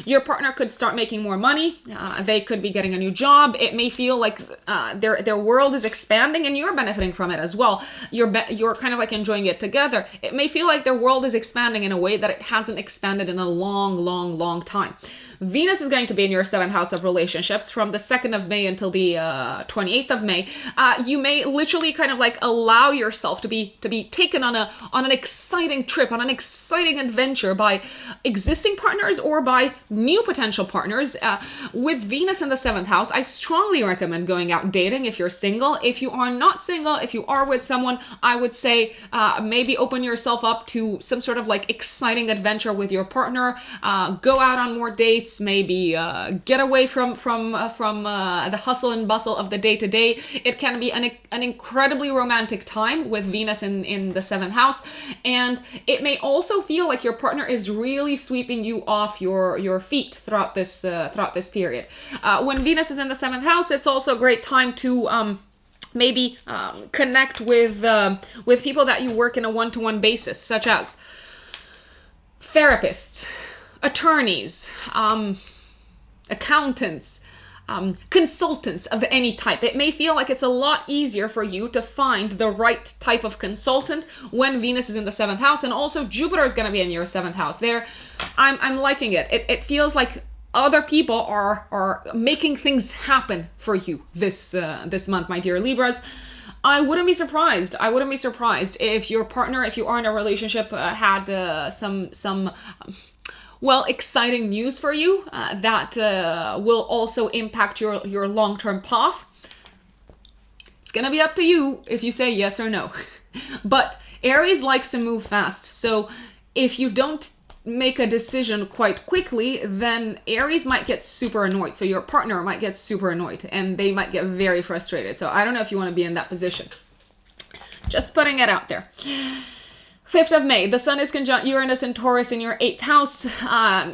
your partner could start making more money. They could be getting a new job. It may feel like their world is expanding and you're benefiting from it as well. You're kind of like enjoying it together. It may feel like their world is expanding in a way that it hasn't expanded in a long time. Venus is going to be in your 7th house of relationships from the 2nd of May until the 28th of May. You may literally kind of like allow yourself to be taken on an exciting trip, on an exciting adventure by existing partners or by new potential partners. With Venus in the 7th house, I strongly recommend going out dating if you're single. If you are not single, if you are with someone, I would say maybe open yourself up to some sort of like exciting adventure with your partner. Go out on more dates. Maybe get away from the hustle and bustle of the day-to-day. It can be an incredibly romantic time with Venus in the 7th house, and it may also feel like your partner is really sweeping you off your feet throughout this period. When Venus is in the 7th house, it's also a great time to maybe connect with people that you work in a one-to-one basis, such as therapists, attorneys, accountants, consultants of any type. It may feel like it's a lot easier for you to find the right type of consultant when Venus is in the 7th house, and also Jupiter is going to be in your 7th house. There, I'm liking it. It feels like other people are making things happen for you this month, my dear Libras. I wouldn't be surprised. I wouldn't be surprised if your partner, if you are in a relationship, had some exciting news for you that will also impact your long-term path. It's gonna be up to you if you say yes or no. But Aries likes to move fast, so if you don't make a decision quite quickly, then Aries might get super annoyed. So your partner might get super annoyed and they might get very frustrated. So I don't know if you want to be in that position. Just putting it out there. 5th of May, the sun is conjunct Uranus and Taurus in your 8th house.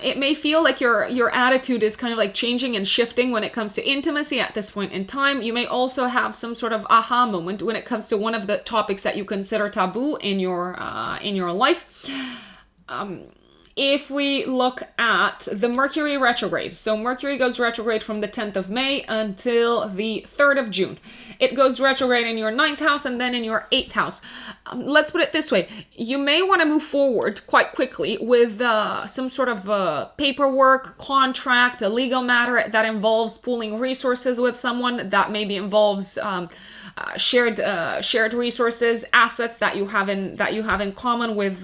It may feel like your attitude is kind of like changing and shifting when it comes to intimacy at this point in time. You may also have some sort of aha moment when it comes to one of the topics that you consider taboo in your life. If we look at the Mercury retrograde, so Mercury goes retrograde from the 10th of May until the 3rd of June. It goes retrograde in your 9th house and then in your 8th house. Let's put it this way. You may want to move forward quite quickly with some sort of paperwork, contract, a legal matter that involves pooling resources with someone, that maybe involves shared resources, assets that you have in common with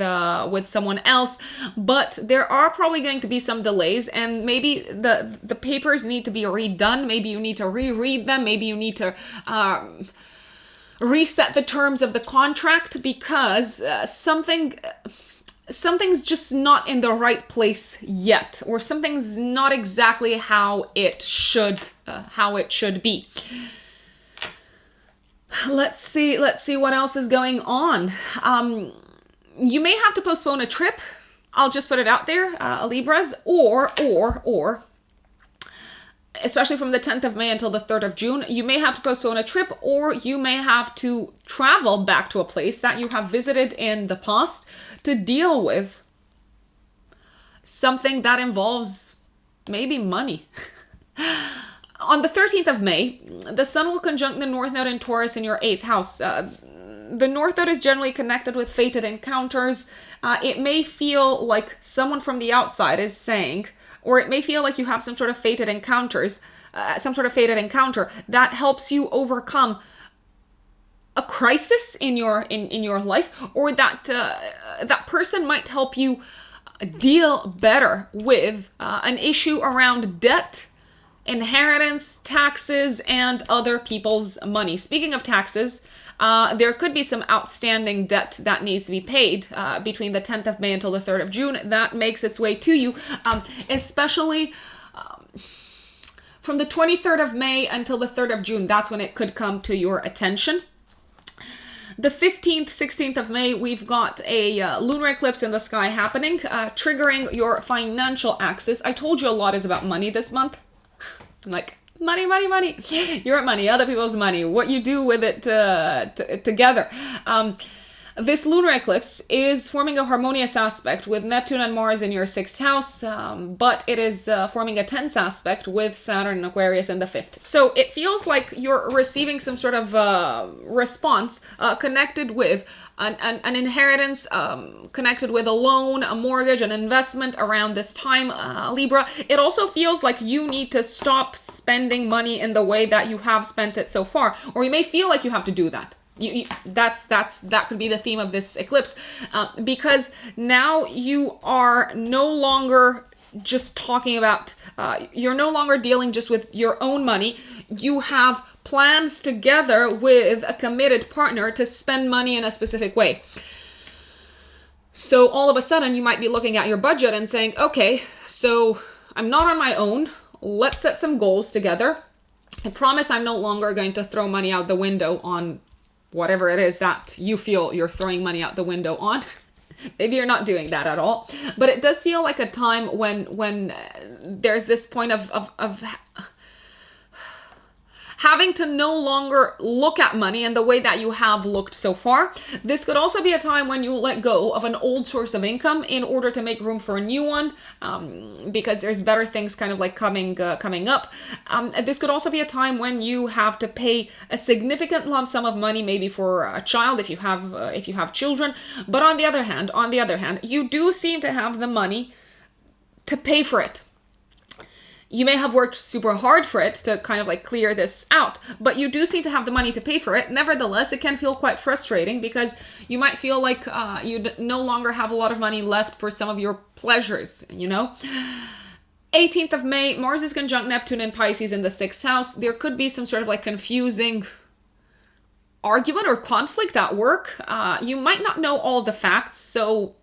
someone else. But there are probably going to be some delays, and maybe the papers need to be redone. Maybe you need to reread them. Maybe you need to reset the terms of the contract, because something's just not in the right place yet, or something's not exactly how it should be. Let's see what else is going on. You may have to postpone a trip. I'll just put it out there, Libras, or especially from the 10th of May until the 3rd of June, you may have to postpone a trip, or you may have to travel back to a place that you have visited in the past to deal with something that involves maybe money. On the 13th of May, the sun will conjunct the North Node in Taurus in your 8th house. The North Node is generally connected with fated encounters. It may feel like someone from the outside is saying, or it may feel like you have some sort of fated encounters, some sort of fated encounter that helps you overcome a crisis in your life, or that that person might help you deal better with an issue around debt, inheritance, taxes, and other people's money. Speaking of taxes, there could be some outstanding debt that needs to be paid between the 10th of May until the 3rd of June. That makes its way to you, especially from the 23rd of May until the 3rd of June. That's when it could come to your attention. The 15th, 16th of May, we've got a lunar eclipse in the sky happening, triggering your financial axis. I told you a lot is about money this month. Like, money. Your money, other people's money, what you do with it together. This lunar eclipse is forming a harmonious aspect with Neptune and Mars in your 6th house, but it is forming a tense aspect with Saturn and Aquarius in the 5th. So it feels like you're receiving some sort of response connected with an inheritance, connected with a loan, a mortgage, an investment around this time, Libra. It also feels like you need to stop spending money in the way that you have spent it so far, or you may feel like you have to do that. That could be the theme of this eclipse, because now you are no longer just talking about, you're no longer dealing just with your own money. You have plans together with a committed partner to spend money in a specific way. So all of a sudden you might be looking at your budget and saying, okay, so I'm not on my own. Let's set some goals together. I promise I'm no longer going to throw money out the window on whatever it is that you feel you're throwing money out the window on. Maybe you're not doing that at all. But it does feel like a time when there's this point of having to no longer look at money in the way that you have looked so far. This could also be a time when you let go of an old source of income in order to make room for a new one, because there's better things kind of like coming up. This could also be a time when you have to pay a significant lump sum of money, maybe for a child if you have children. But on the other hand, you do seem to have the money to pay for it. You may have worked super hard for it to kind of like clear this out, but you do seem to have the money to pay for it. Nevertheless, it can feel quite frustrating because you might feel like you no longer have a lot of money left for some of your pleasures, you know? 18th of May, Mars is conjunct Neptune in Pisces in the 6th house. There could be some sort of like confusing argument or conflict at work. You might not know all the facts, so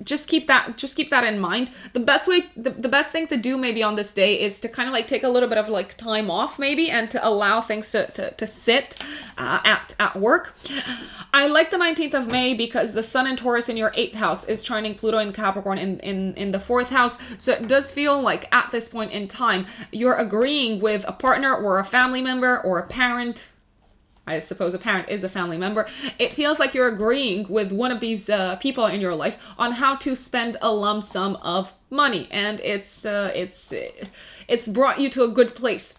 just keep that in mind. The best thing to do maybe on this day is to kind of like take a little bit of like time off maybe, and to allow things to sit at work. I like the 19th of May because the Sun in Taurus in your 8th house is trining Pluto in Capricorn in the 4th house. So it does feel like at this point in time, you're agreeing with a partner or a family member or a parent. I suppose a parent is a family member. It feels like you're agreeing with one of these people in your life on how to spend a lump sum of money, and it's brought you to a good place.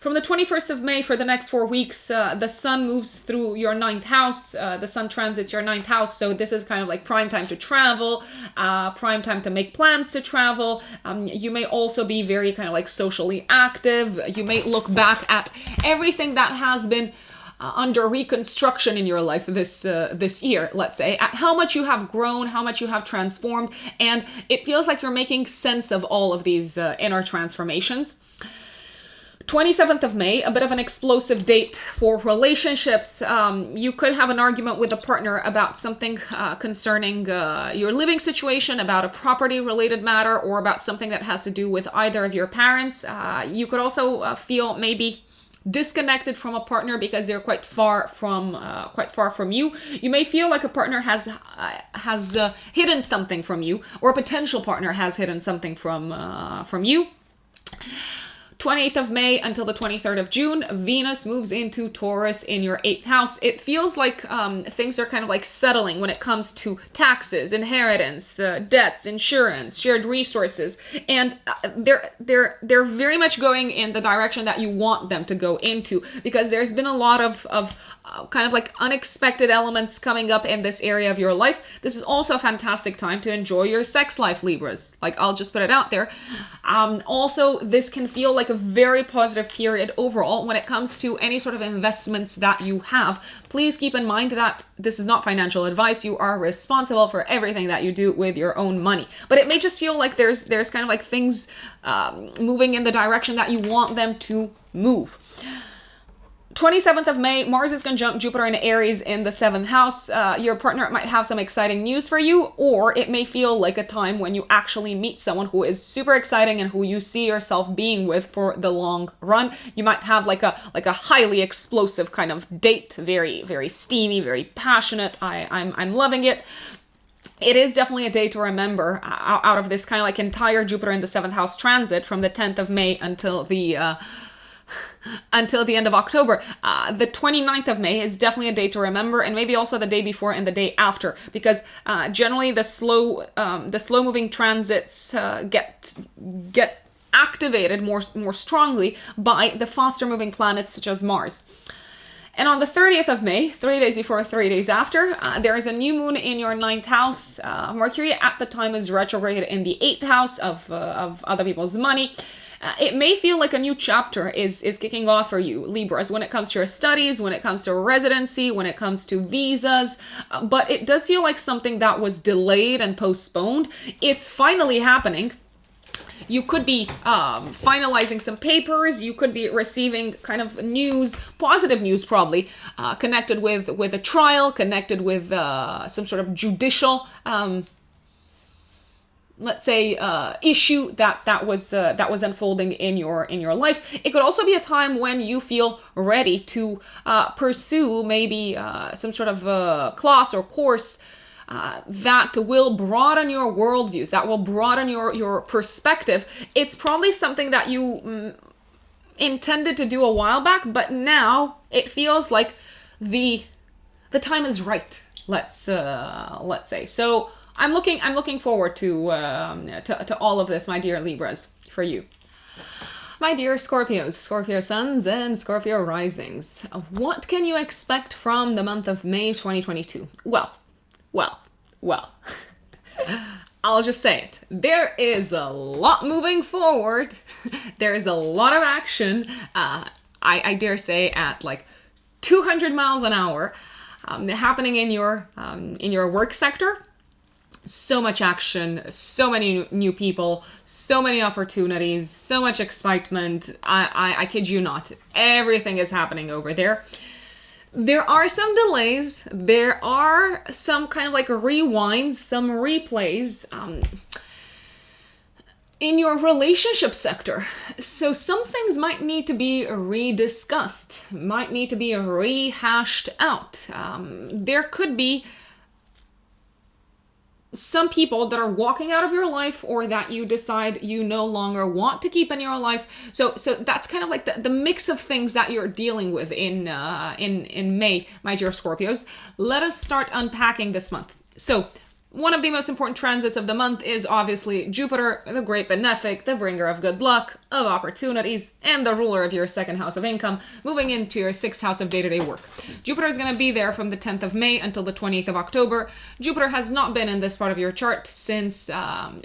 From the 21st of May for the next 4 weeks, the Sun moves through your 9th house. The Sun transits your 9th house, so this is kind of like prime time to travel, prime time to make plans to travel. You may also be very kind of like socially active. You may look back at everything that has been under reconstruction in your life this year, let's say, at how much you have grown, how much you have transformed, and it feels like you're making sense of all of these inner transformations. 27th of May, a bit of an explosive date for relationships. You could have an argument with a partner about something concerning your living situation, about a property-related matter, or about something that has to do with either of your parents. You could also feel maybe disconnected from a partner because they're quite far from you. You may feel like a partner has hidden something from you, or a potential partner has hidden something from you. 28th of May until the 23rd of June, Venus moves into Taurus in your 8th house. It feels like things are kind of like settling when it comes to taxes, inheritance, debts, insurance, shared resources, and they're very much going in the direction that you want them to go into, because there's been a lot of kind of like unexpected elements coming up in this area of your life. This is also a fantastic time to enjoy your sex life, Libras. Like, I'll just put it out there. Also, this can feel like a very positive period overall when it comes to any sort of investments that you have. Please keep in mind that this is not financial advice. You are responsible for everything that you do with your own money. But it may just feel like there's kind of like things moving in the direction that you want them to move. 27th of May, Mars is conjunct Jupiter in Aries in the 7th house. Your partner might have some exciting news for you, or it may feel like a time when you actually meet someone who is super exciting and who you see yourself being with for the long run. You might have like a highly explosive kind of date, very, very steamy, very passionate. I'm loving it. It is definitely a day to remember out of this kind of like entire Jupiter in the 7th house transit from the 10th of May until the end of October. The 29th of May is definitely a day to remember, and maybe also the day before and the day after, because generally the slow moving transits get activated more strongly by the faster moving planets such as Mars. And on the 30th of May, 3 days before, 3 days after, there is a new moon in your 9th house. Mercury at the time is retrograde in the 8th house of other people's money. It may feel like a new chapter is kicking off for you, Libras, when it comes to your studies, when it comes to residency, when it comes to visas, but it does feel like something that was delayed and postponed. It's finally happening. You could be finalizing some papers. You could be receiving kind of news, positive news probably, connected with a trial, connected with some sort of judicial let's say issue that was unfolding in your life. It could also be a time when you feel ready to pursue maybe some sort of class or course that will broaden your worldviews, that will broaden your perspective. It's probably something that intended to do a while back, but now it feels like the time is right. Let's say. So I'm looking forward to all of this, my dear Libras, for you. My dear Scorpios, Scorpio suns and Scorpio risings. What can you expect from the month of May 2022? Well. I'll just say it. There is a lot moving forward. There is a lot of action. I dare say at like 200 miles an hour happening in your work sector. So much action, so many new people, so many opportunities, so much excitement. I kid you not. Everything is happening over there. There are some delays. There are some kind of like rewinds, some replays in your relationship sector. So some things might need to be rediscussed, might need to be rehashed out. There could be some people that are walking out of your life, or that you decide you no longer want to keep in your life. So that's kind of like the mix of things that you're dealing with in May, my dear Scorpios. Let us start unpacking this month. So one of the most important transits of the month is obviously Jupiter, the great benefic, the bringer of good luck, of opportunities, and the ruler of your second house of income, moving into your sixth house of day-to-day work. Jupiter is going to be there from the 10th of May until the 28th of October. Jupiter has not been in this part of your chart since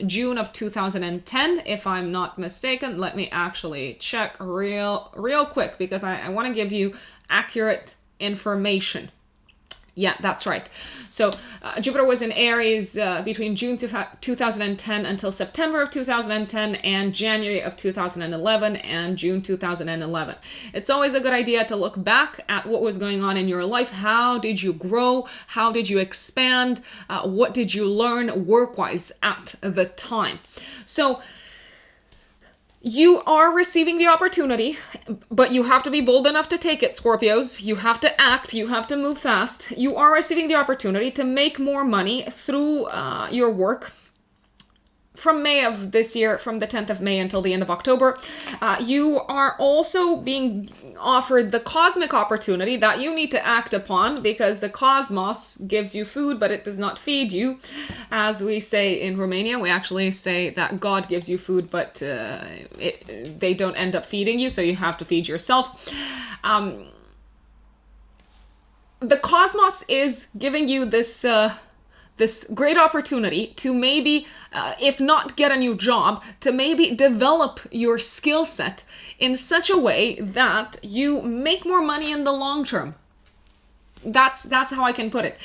June of 2010, if I'm not mistaken. Let me actually check real quick, because I want to give you accurate information. Yeah, that's right. So Jupiter was in Aries between June 2010 until September of 2010 and January of 2011 and June 2011. It's always a good idea to look back at what was going on in your life. How did you grow? How did you expand? What did you learn work-wise at the time? So you are receiving the opportunity, but you have to be bold enough to take it, Scorpios. You have to act. You have to move fast. You are receiving the opportunity to make more money through your work. From May of this year, from the 10th of May until the end of October, you are also being offered the cosmic opportunity that you need to act upon, because the cosmos gives you food, but it does not feed you. As we say in Romania, we actually say that God gives you food, but they don't end up feeding you, so you have to feed yourself. The cosmos is giving you this great opportunity to maybe, if not get a new job, to maybe develop your skill set in such a way that you make more money in the long term. That's how I can put it.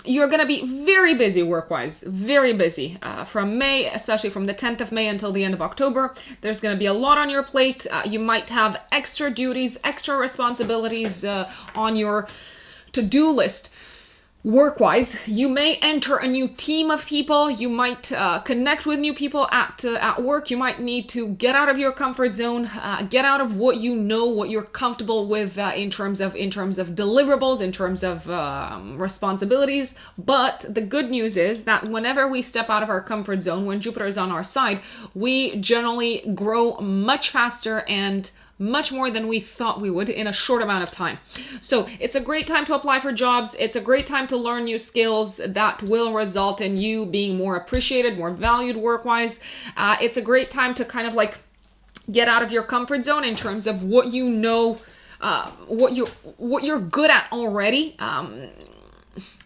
You're going to be very busy work-wise, very busy from May, especially from the 10th of May until the end of October. There's going to be a lot on your plate. You might have extra duties, extra responsibilities on your to-do list. Work-wise, you may enter a new team of people. You might connect with new people at work. You might need to get out of your comfort zone, get out of what you know, what you're comfortable with in terms of deliverables, in terms of responsibilities. But the good news is that whenever we step out of our comfort zone, when Jupiter is on our side, we generally grow much faster and much more than we thought we would in a short amount of time. So it's a great time to apply for jobs. It's a great time to learn new skills that will result in you being more appreciated, more valued work-wise. It's a great time to kind of like get out of your comfort zone in terms of what you know, what you're good at already.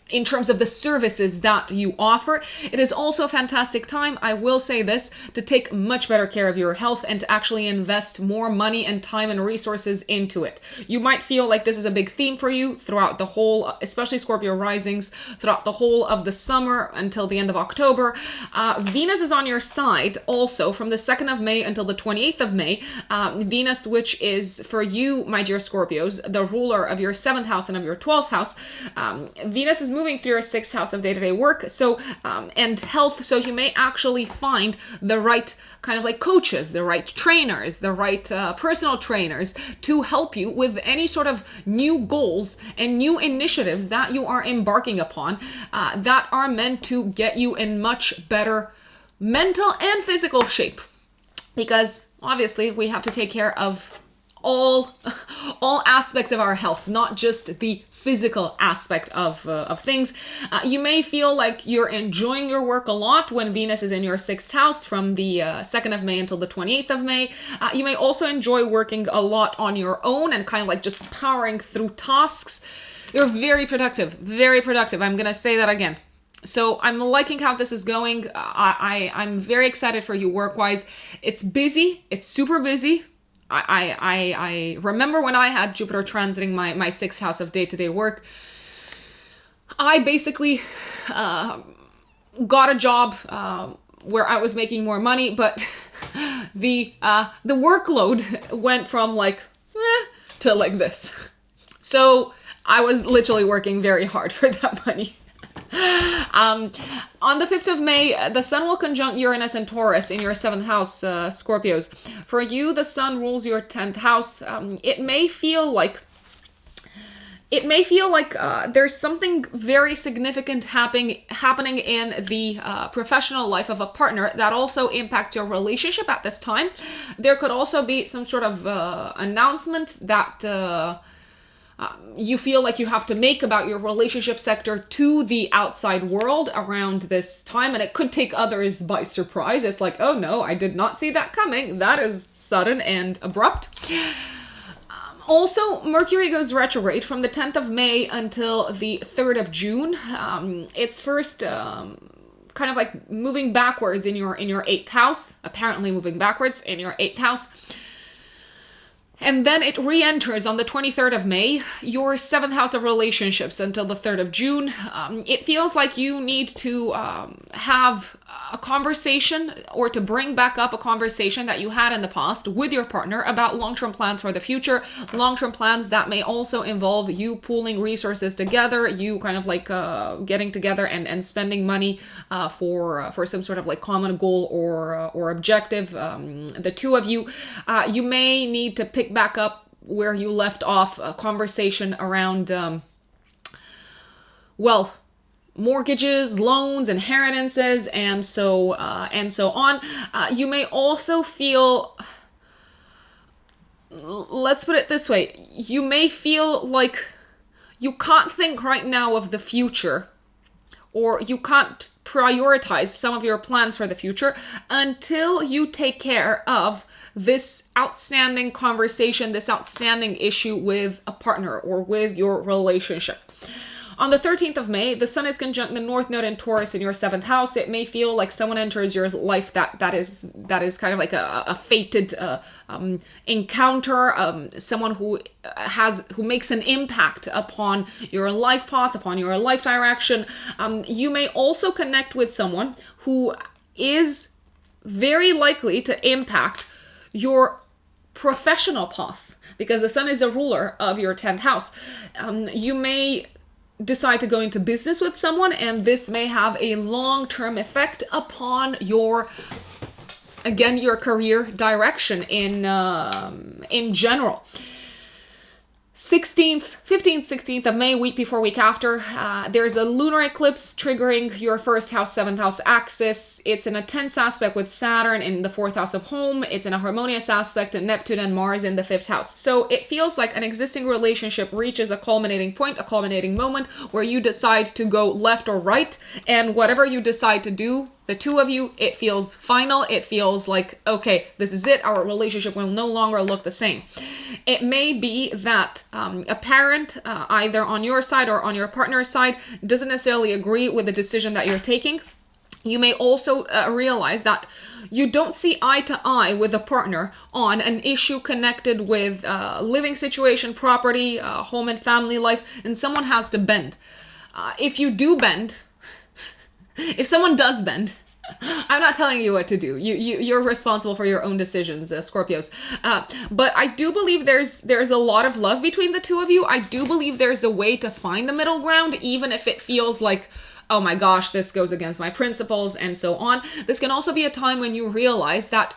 In terms of the services that you offer. It is also a fantastic time, I will say this, to take much better care of your health and to actually invest more money and time and resources into it. You might feel like this is a big theme for you throughout the whole, especially Scorpio risings, throughout the whole of the summer until the end of October. Venus is on your side also from the 2nd of May until the 28th of May. Venus, which is for you, my dear Scorpios, the ruler of your 7th house and of your 12th house. Venus is moving through your 6th house of day-to-day work, so and health, so you may actually find the right kind of like coaches, the right trainers, the right personal trainers to help you with any sort of new goals and new initiatives that you are embarking upon that are meant to get you in much better mental and physical shape. Because obviously we have to take care of all all aspects of our health, not just the physical aspect of things. You may feel like you're enjoying your work a lot when Venus is in your 6th house from the 2nd of May until the 28th of May. You may also enjoy working a lot on your own and kind of like just powering through tasks. You're very productive, very productive. I'm gonna say that again. So I'm liking how this is going. I'm very excited for you work-wise. It's busy. It's super busy. I remember when I had Jupiter transiting my 6th house of day-to-day work, I basically got a job where I was making more money, but the workload went from like to like this. So I was literally working very hard for that money. On the 5th of May, the Sun will conjunct Uranus and Taurus in your 7th house, Scorpios. For you, the Sun rules your 10th house. It may feel like there's something very significant happening in the professional life of a partner that also impacts your relationship at this time. There could also be some sort of announcement that you feel like you have to make about your relationship sector to the outside world around this time, and it could take others by surprise. It's like, oh no, I did not see that coming. That is sudden and abrupt. Also, Mercury goes retrograde from the 10th of May until the 3rd of June. It's first kind of like moving backwards in your 8th house, apparently moving backwards in your 8th house. And then it re-enters on the 23rd of May, your 7th house of relationships until the 3rd of June. It feels like you need to have a conversation or to bring back up a conversation that you had in the past with your partner about long-term plans for the future. Long-term plans that may also involve you pooling resources together, you kind of like getting together and spending money for some sort of like common goal or objective. The two of you, you may need to pick back up where you left off, a conversation around wealth, mortgages, loans, inheritances, and so on. You may also feel, let's put it this way, you may feel like you can't think right now of the future, or you can't prioritize some of your plans for the future until you take care of this outstanding conversation, this outstanding issue with a partner or with your relationship. On the 13th of May, the Sun is conjunct the North Node in Taurus in your 7th house. It may feel like someone enters your life that is kind of like a fated encounter, someone who makes an impact upon your life path, upon your life direction. You may also connect with someone who is very likely to impact your professional path, because the Sun is the ruler of your 10th house. You may decide to go into business with someone, and this may have a long-term effect upon your career direction in general. 15th, 16th of May, week before, week after, there's a lunar eclipse triggering your 1st house, 7th house axis. It's in a tense aspect with Saturn in the 4th house of home. It's in a harmonious aspect to Neptune and Mars in the 5th house. So it feels like an existing relationship reaches a culminating point, a culminating moment where you decide to go left or right, and whatever you decide to do, the two of you, it feels final. It feels like, okay, this is it. Our relationship will no longer look the same. It may be that a parent, either on your side or on your partner's side, doesn't necessarily agree with the decision that you're taking. You may also realize that you don't see eye to eye with a partner on an issue connected with living situation, property, home and family life, and someone has to bend. If you do bend, if someone does bend, I'm not telling you what to do. You're responsible for your own decisions, Scorpios. But I do believe there's a lot of love between the two of you. I do believe there's a way to find the middle ground, even if it feels like, oh my gosh, this goes against my principles and so on. This can also be a time when you realize that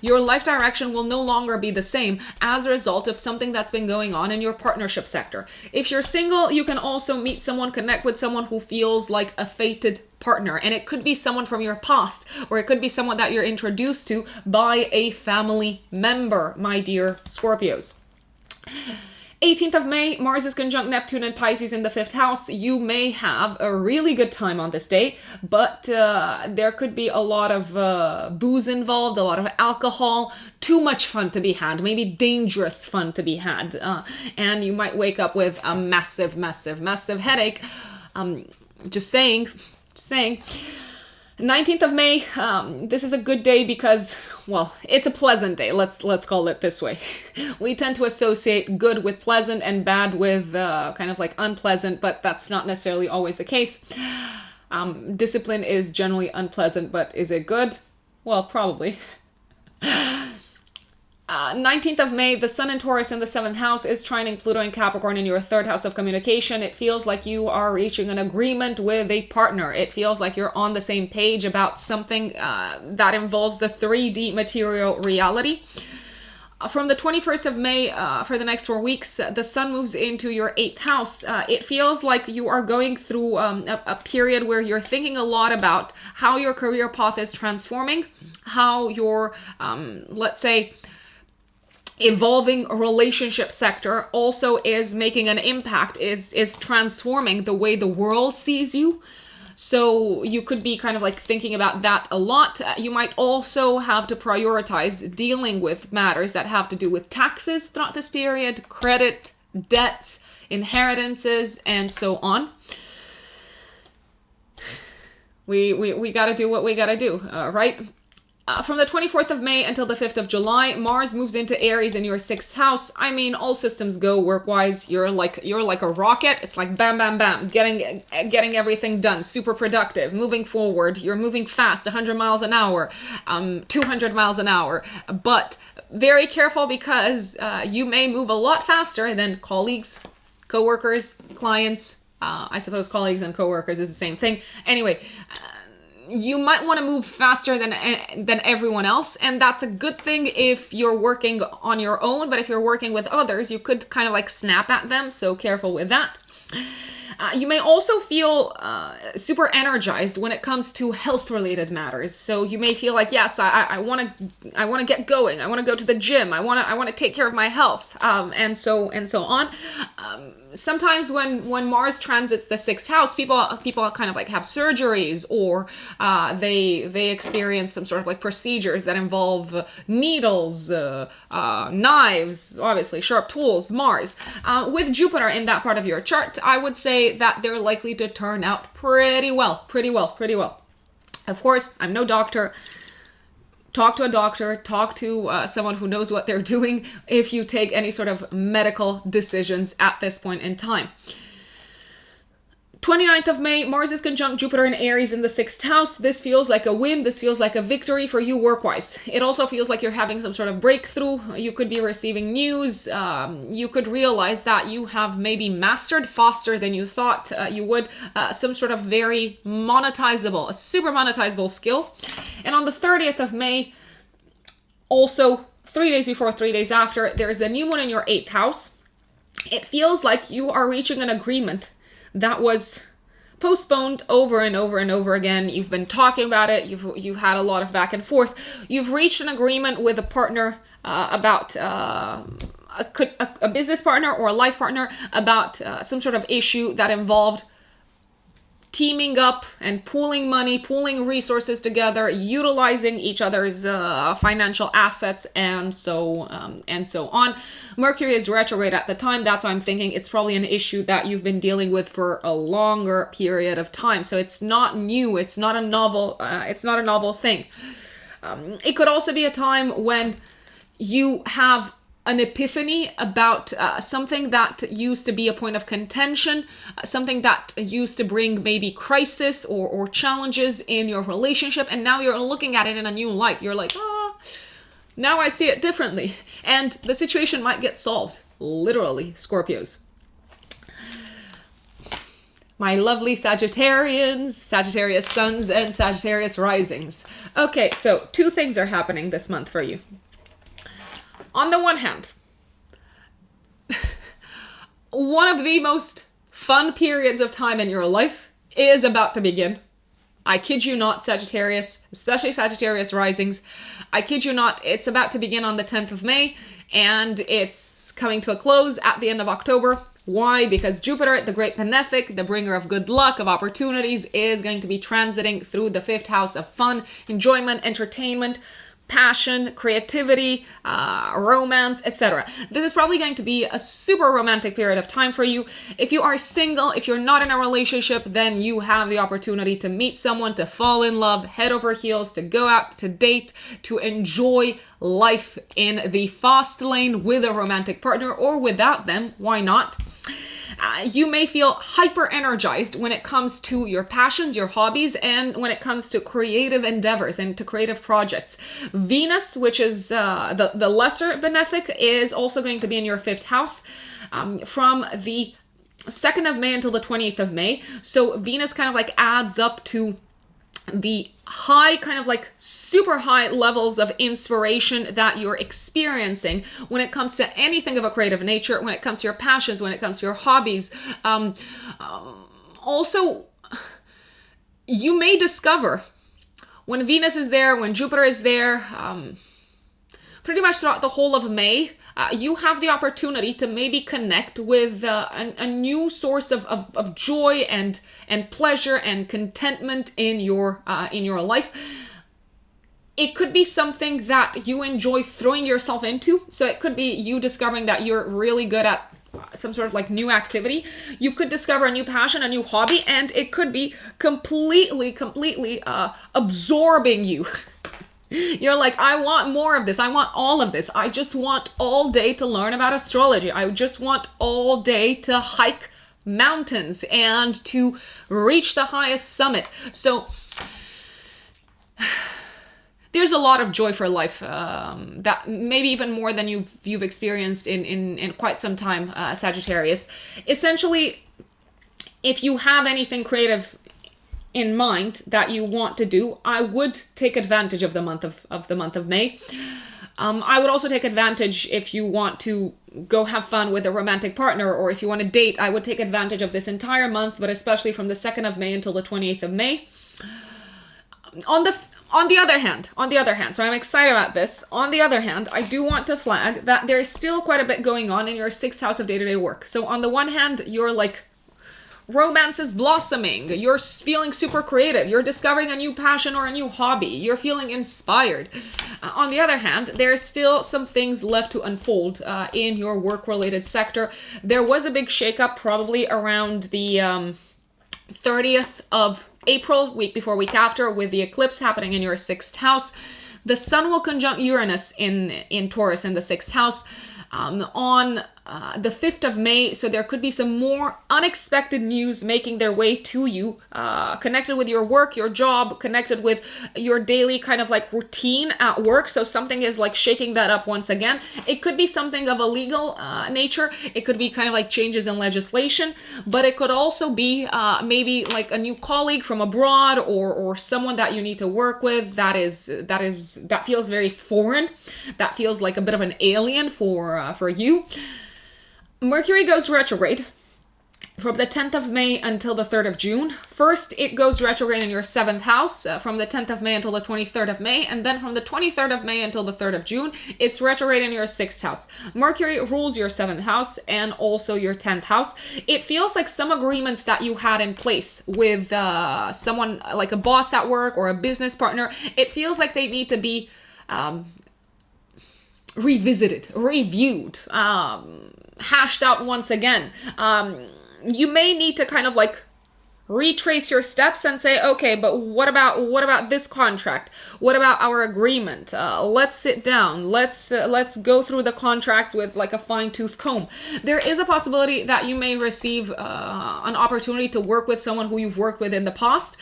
your life direction will no longer be the same as a result of something that's been going on in your partnership sector. If you're single, you can also meet someone, connect with someone who feels like a fated partner. And it could be someone from your past, or it could be someone that you're introduced to by a family member, my dear Scorpios. 18th of May, Mars is conjunct Neptune and Pisces in the 5th house. You may have a really good time on this day, but there could be a lot of booze involved, a lot of alcohol, too much fun to be had, maybe dangerous fun to be had. And you might wake up with a massive, massive, massive headache. Just saying. 19th of May, this is a good day because, well, it's a pleasant day. Let's call it this way. We tend to associate good with pleasant and bad with kind of like unpleasant, but that's not necessarily always the case. Discipline is generally unpleasant, but is it good? Well, probably. 19th of May, the Sun in Taurus in the 7th house is trining Pluto in Capricorn in your 3rd house of communication. It feels like you are reaching an agreement with a partner. It feels like you're on the same page about something that involves the 3D material reality. From the 21st of May, for the next 4 weeks, the Sun moves into your 8th house. It feels like you are going through a period where you're thinking a lot about how your career path is transforming, how your, let's say, evolving relationship sector also is making an impact, is transforming the way the world sees you. So you could be kind of like thinking about that a lot. You might also have to prioritize dealing with matters that have to do with taxes throughout this period, credit, debts, inheritances, and so on. We got to do what we got to do, right? From the 24th of May until the 5th of July, Mars moves into Aries in your 6th house. I mean, all systems go work-wise. You're like a rocket. It's like bam, bam, bam, getting everything done. Super productive, moving forward. You're moving fast, 100 miles an hour, 200 miles an hour. But very careful because you may move a lot faster than colleagues, coworkers, clients. I suppose colleagues and coworkers is the same thing. Anyway, you might want to move faster than everyone else, and that's a good thing if you're working on your own, but if you're working with others, you could kind of like snap at them, so careful with that. You may also feel super energized when it comes to health-related matters. So you may feel like, yes, I want to get going. I want to go to the gym. I want to take care of my health, and so on. Sometimes when Mars transits the 6th house, people kind of like have surgeries, or they experience some sort of like procedures that involve needles, knives, obviously sharp tools, Mars. With Jupiter in that part of your chart, I would say that they're likely to turn out pretty well. Of course, I'm no doctor. Talk to a doctor, talk to someone who knows what they're doing if you take any sort of medical decisions at this point in time. 29th of May, Mars is conjunct Jupiter in Aries in the 6th house. This feels like a win. This feels like a victory for you work-wise. It also feels like you're having some sort of breakthrough. You could be receiving news. You could realize that you have maybe mastered faster than you thought you would some sort of very monetizable, a super monetizable skill. And on the 30th of May, also 3 days before, 3 days after, there's a new moon in your 8th house. It feels like you are reaching an agreement that was postponed over and over and over again. You've been talking about it. You've had a lot of back and forth. You've reached an agreement with a partner about a business partner or a life partner about some sort of issue that involved teaming up and pooling money, pooling resources together, utilizing each other's financial assets, and so on. Mercury is retrograde at the time. That's why I'm thinking it's probably an issue that you've been dealing with for a longer period of time. So it's not new. It's not a novel. It's not a novel thing. It could also be a time when you have an epiphany about something that used to be a point of contention, something that used to bring maybe crisis or challenges in your relationship, and now you're looking at it in a new light. You're like, now I see it differently. And the situation might get solved. Literally, Scorpios. My lovely Sagittarians, Sagittarius suns, and Sagittarius risings. Okay, so 2 things are happening this month for you. On the one hand, one of the most fun periods of time in your life is about to begin. I kid you not, Sagittarius, especially Sagittarius risings. I kid you not, it's about to begin on the 10th of May, and it's coming to a close at the end of October. Why? Because Jupiter, the great benefic, the bringer of good luck, of opportunities, is going to be transiting through the 5th house of fun, enjoyment, entertainment, passion, creativity, romance, etc. This is probably going to be a super romantic period of time for you. If you are single, if you're not in a relationship, then you have the opportunity to meet someone, to fall in love, head over heels, to go out, to date, to enjoy life in the fast lane with a romantic partner, or without them, why not? You may feel hyper energized when it comes to your passions, your hobbies, and when it comes to creative endeavors and to creative projects. Venus, which is the lesser benefic, is also going to be in your 5th house from the 2nd of May until the 20th of May. So Venus kind of like adds up to the high, kind of like super high levels of inspiration that you're experiencing when it comes to anything of a creative nature, when it comes to your passions, when it comes to your hobbies. Also, you may discover when Venus is there, when Jupiter is there, pretty much throughout the whole of May, you have the opportunity to maybe connect with a new source of joy and pleasure and contentment in your life. It could be something that you enjoy throwing yourself into. So it could be you discovering that you're really good at some sort of like new activity. You could discover a new passion, a new hobby, and it could be completely absorbing you. You're like, I want more of this. I want all of this. I just want all day to learn about astrology. I just want all day to hike mountains and to reach the highest summit. So there's a lot of joy for life, that maybe even more than you've experienced in quite some time, Sagittarius. Essentially, if you have anything creative in mind that you want to do, I would take advantage of the month of May. I would also take advantage if you want to go have fun with a romantic partner, or if you want to date. I would take advantage of this entire month, but especially from the 2nd of May until the 28th of May. On the other hand, so I'm excited about this. On the other hand, I do want to flag that there's still quite a bit going on in your 6th house of day-to-day work. So on the one hand, you're like, romance is blossoming. You're feeling super creative. You're discovering a new passion or a new hobby. You're feeling inspired. On the other hand, there's still some things left to unfold in your work-related sector. There was a big shakeup probably around the 30th of April, week before, week after, with the eclipse happening in your 6th house. The sun will conjunct Uranus in Taurus in the 6th house on the 5th of May, so there could be some more unexpected news making their way to you, connected with your work, your job, connected with your daily kind of like routine at work. So something is like shaking that up once again. It could be something of a legal nature. It could be kind of like changes in legislation, but it could also be maybe like a new colleague from abroad, or someone that you need to work with that feels very foreign, that feels like a bit of an alien for you. Mercury goes retrograde from the 10th of May until the 3rd of June. First, it goes retrograde in your 7th house from the 10th of May until the 23rd of May. And then from the 23rd of May until the 3rd of June, it's retrograde in your 6th house. Mercury rules your 7th house and also your 10th house. It feels like some agreements that you had in place with someone like a boss at work or a business partner, it feels like they need to be revisited, reviewed, hashed out once again. You may need to kind of like retrace your steps and say, okay, but what about this contract? What about our agreement? Let's sit down. Let's go through the contracts with like a fine-tooth comb. There is a possibility that you may receive an opportunity to work with someone who you've worked with in the past.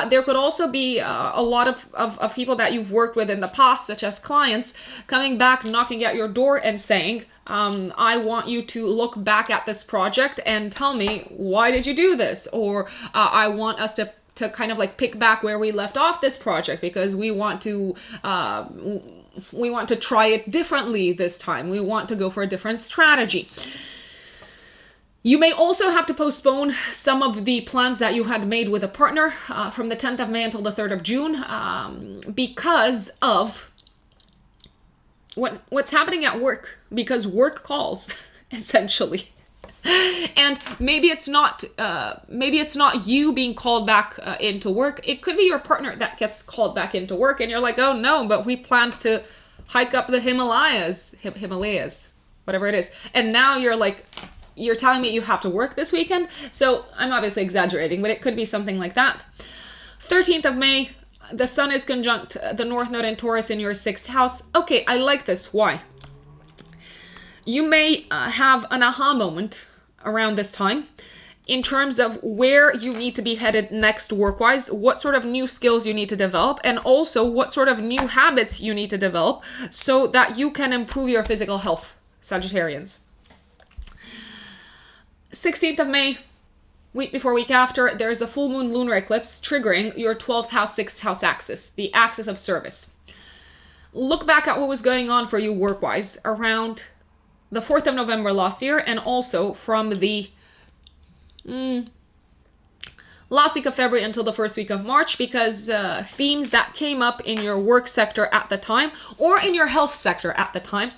There could also be a lot of people that you've worked with in the past, such as clients, coming back, knocking at your door and saying, I want you to look back at this project and tell me, why did you do this? Or I want us to kind of like pick back where we left off this project, because we want to try it differently this time. We want to go for a different strategy. You may also have to postpone some of the plans that you had made with a partner from the 10th of May until the 3rd of June because of what's happening at work, because work calls, essentially. And maybe it's not you being called back into work. It could be your partner that gets called back into work and you're like, oh no, but we planned to hike up the Himalayas, whatever it is. And now you're telling me you have to work this weekend. So I'm obviously exaggerating, but it could be something like that. 13th of May, the sun is conjunct the North Node in Taurus in your 6th house. Okay, I like this. Why? You may have an aha moment around this time in terms of where you need to be headed next work-wise, what sort of new skills you need to develop, and also what sort of new habits you need to develop so that you can improve your physical health, Sagittarians. 16th of May, week before, week after, there's a full moon lunar eclipse triggering your 12th house, 6th house axis, the axis of service. Look back at what was going on for you work-wise around the 4th of November last year, and also from the last week of February until the first week of March, because themes that came up in your work sector at the time or in your health sector at the time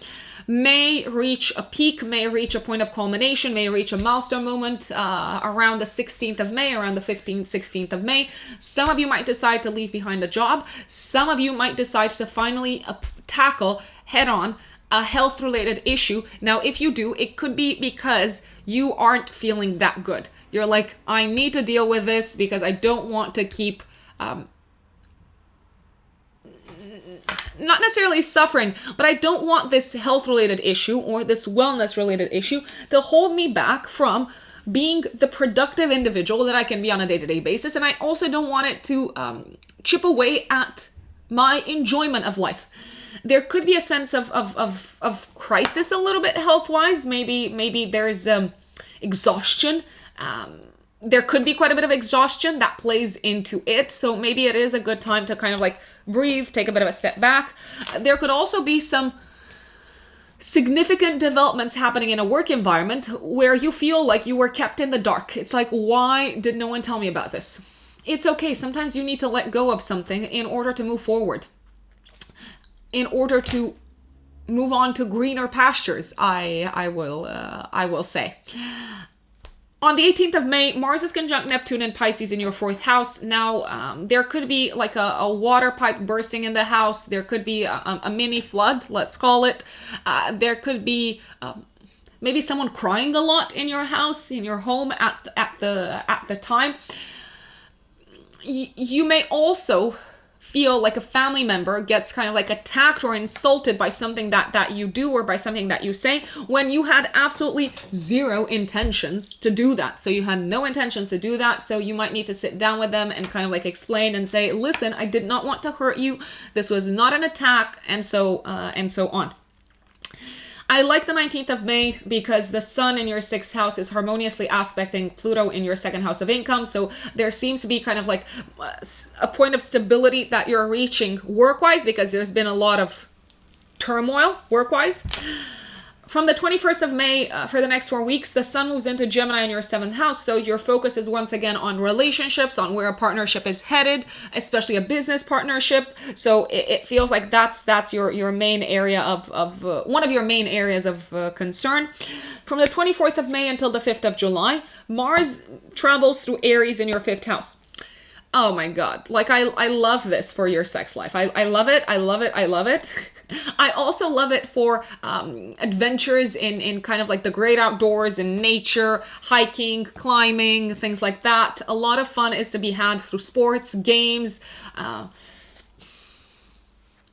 may reach a peak, may reach a point of culmination, may reach a milestone moment around the 16th of May, around the 15th, 16th of May. Some of you might decide to leave behind a job. Some of you might decide to finally tackle head-on a health-related issue. Now, if you do, it could be because you aren't feeling that good. You're like, I need to deal with this because I don't want to keep not necessarily suffering, but I don't want this health-related issue or this wellness-related issue to hold me back from being the productive individual that I can be on a day-to-day basis. And I also don't want it to chip away at my enjoyment of life. There could be a sense of crisis a little bit health-wise. Maybe there's exhaustion. There could be quite a bit of exhaustion that plays into it. So maybe it is a good time to kind of like breathe, take a bit of a step back. There could also be some significant developments happening in a work environment where you feel like you were kept in the dark. It's like, why did no one tell me about this? It's okay. Sometimes you need to let go of something in order to move forward, in order to move on to greener pastures, I will say. On the 18th of May, Mars is conjunct Neptune and Pisces in your 4th house. Now, there could be like a water pipe bursting in the house. There could be a mini flood, let's call it. There could be maybe someone crying a lot in your house, in your home at the time. You may also feel like a family member gets kind of like attacked or insulted by something that you do or by something that you say when you had absolutely zero intentions to do that. So you had no intentions to do that. So you might need to sit down with them and kind of like explain and say, listen, I did not want to hurt you. This was not an attack, and so on. I like the 19th of May because the sun in your 6th house is harmoniously aspecting Pluto in your 2nd house of income. So there seems to be kind of like a point of stability that you're reaching work-wise, because there's been a lot of turmoil work-wise. From the 21st of May, for the next 4 weeks, the sun moves into Gemini in your 7th house. So your focus is once again on relationships, on where a partnership is headed, especially a business partnership. So it feels like that's your main area of one of your main areas of concern. From the 24th of May until the 5th of July, Mars travels through Aries in your 5th house. Oh my God. Like I love this for your sex life. I love it. I love it. I love it. I also love it for adventures in kind of like the great outdoors, in nature, hiking, climbing, things like that. A lot of fun is to be had through sports, games,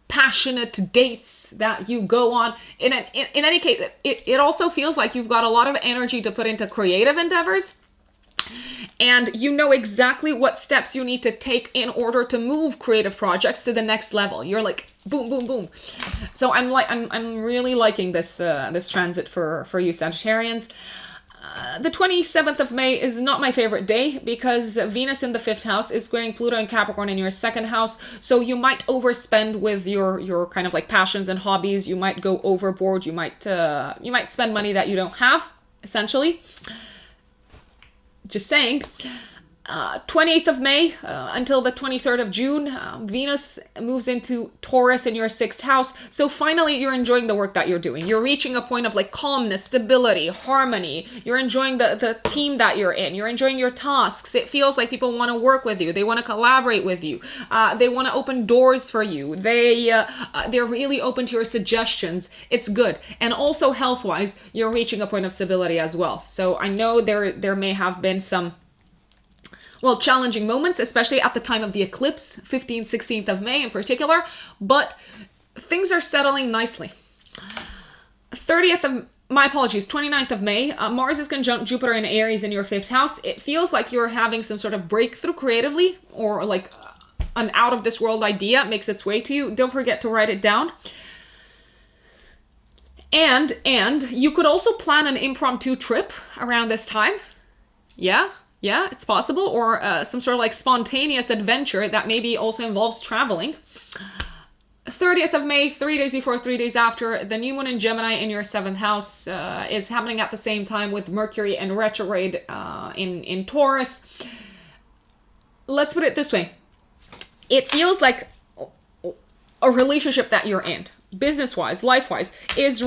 passionate dates that you go on. In any case, it also feels like you've got a lot of energy to put into creative endeavors. And you know exactly what steps you need to take in order to move creative projects to the next level. You're like, boom, boom, boom. So I'm really liking this this transit for you Sagittarians. The 27th of May is not my favorite day because Venus in the 5th house is squaring Pluto and Capricorn in your 2nd house. So you might overspend with your kind of like passions and hobbies. You might go overboard. You might spend money that you don't have, essentially. Just saying. 28th of May until the 23rd of June, Venus moves into Taurus in your 6th house. So finally, you're enjoying the work that you're doing. You're reaching a point of like calmness, stability, harmony. You're enjoying the team that you're in. You're enjoying your tasks. It feels like people want to work with you. They want to collaborate with you. They want to open doors for you. They're really open to your suggestions. It's good. And also health-wise, you're reaching a point of stability as well. So I know there may have been some challenging moments, especially at the time of the eclipse, 15th, 16th of May in particular, but things are settling nicely. 29th of May, Mars is conjunct Jupiter in Aries in your 5th house. It feels like you're having some sort of breakthrough creatively, or like an out of this world idea makes its way to you. Don't forget to write it down. And you could also plan an impromptu trip around this time. Yeah, it's possible. Or some sort of like spontaneous adventure that maybe also involves traveling. 30th of May, 3 days before, 3 days after, the new moon in Gemini in your 7th house is happening at the same time with Mercury and retrograde in Taurus. Let's put it this way. It feels like a relationship that you're in, business-wise, life-wise, is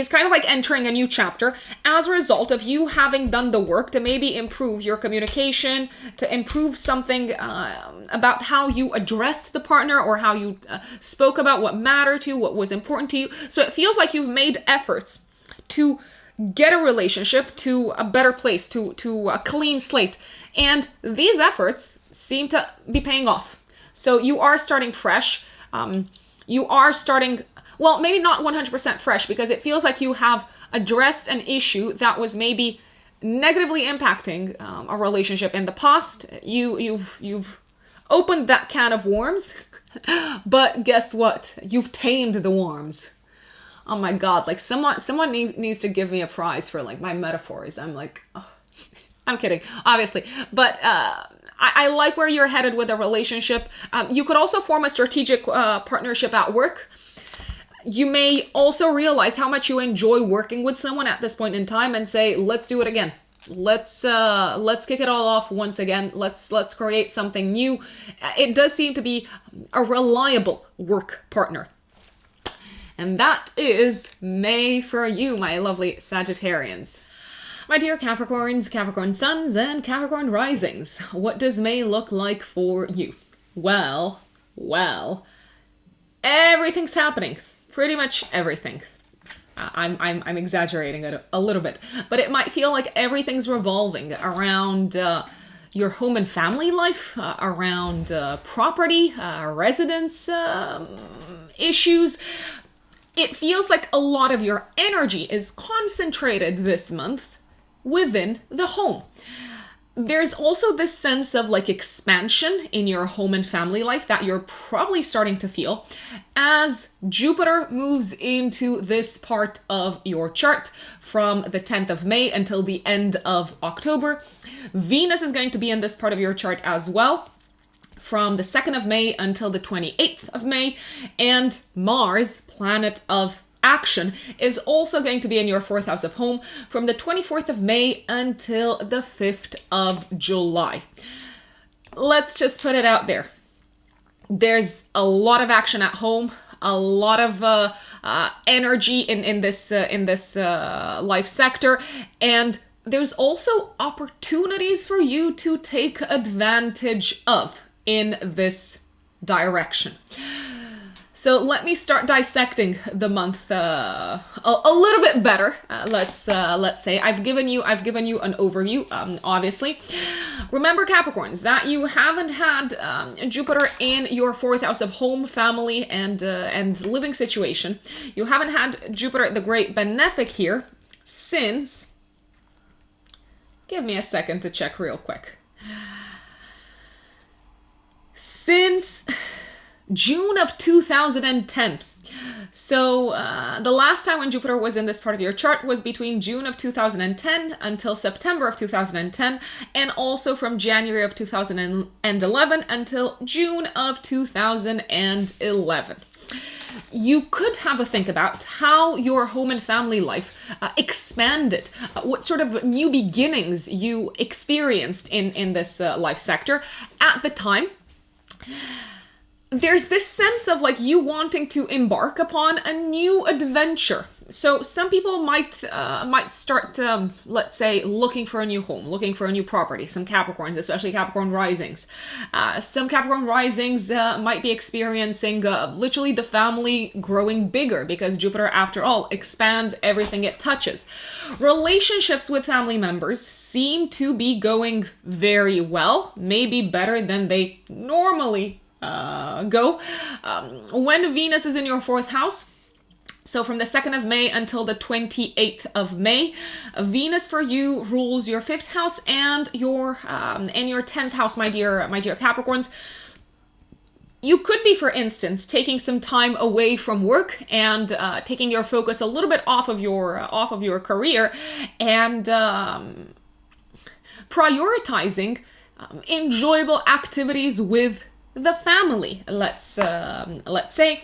kind of like entering a new chapter as a result of you having done the work to maybe improve your communication, to improve something about how you addressed the partner, or how you spoke about what mattered to you, what was important to you. So it feels like you've made efforts to get a relationship to a better place, to a clean slate. And these efforts seem to be paying off. So you are starting fresh. You are starting... Well, maybe not 100% fresh, because it feels like you have addressed an issue that was maybe negatively impacting a relationship in the past. You've opened that can of worms, but guess what? You've tamed the worms. Oh my God! Like someone needs to give me a prize for like my metaphors. I'm like, oh. I'm kidding, obviously, but. I like where you're headed with a relationship. You could also form a strategic partnership at work. You may also realize how much you enjoy working with someone at this point in time and say, let's do it again. Let's kick it all off once again. Let's create something new. It does seem to be a reliable work partner. And that is May for you, my lovely Sagittarians. My dear Capricorns, Capricorn Suns, and Capricorn Risings, what does May look like for you? Well, everything's happening. Pretty much everything. I'm exaggerating it a little bit, but it might feel like everything's revolving around your home and family life, around property, residence issues. It feels like a lot of your energy is concentrated this month within the home. There's also this sense of like expansion in your home and family life that you're probably starting to feel as Jupiter moves into this part of your chart from the 10th of May until the end of October. Venus is going to be in this part of your chart as well from the 2nd of May until the 28th of May. And Mars, planet of action, is also going to be in your 4th house of home from the 24th of May until the 5th of July. Let's just put it out there. There's a lot of action at home, a lot of energy in this life sector, and there's also opportunities for you to take advantage of in this direction. So let me start dissecting the month a little bit better. Let's say I've given you an overview. Obviously, remember Capricorns that you haven't had Jupiter in your 4th house of home, family, and living situation. You haven't had Jupiter, the great benefic, here since. Give me a second to check real quick. Since June of 2010. So the last time when Jupiter was in this part of your chart was between June of 2010 until September of 2010, and also from January of 2011 until June of 2011. You could have a think about how your home and family life expanded, what sort of new beginnings you experienced in this life sector at the time. There's this sense of like you wanting to embark upon a new adventure. So some people might start, let's say, looking for a new home, looking for a new property. Some Capricorns, especially Capricorn risings. Some Capricorn risings might be experiencing literally the family growing bigger because Jupiter, after all, expands everything it touches. Relationships with family members seem to be going very well, maybe better than they normally go. When Venus is in your 4th house, so from the 2nd of May until the 28th of May, Venus for you rules your 5th house and your 10th house, my dear Capricorns. You could be, for instance, taking some time away from work and taking your focus a little bit off of your career and prioritizing enjoyable activities with the family. Let's say.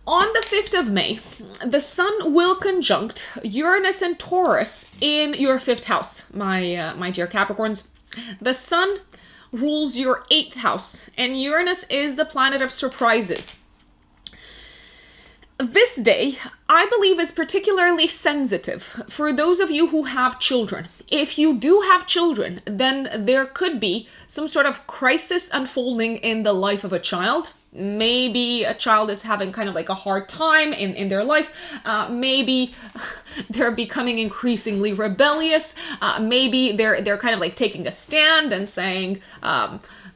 On the 5th of May, the Sun will conjunct Uranus and Taurus in your 5th house, my dear Capricorns. The Sun rules your 8th house, and Uranus is the planet of surprises. This day, I believe, is particularly sensitive for those of you who have children. If you do have children, then there could be some sort of crisis unfolding in the life of a child. Maybe a child is having kind of like a hard time in their life. Maybe they're becoming increasingly rebellious. Maybe they're kind of like taking a stand and saying,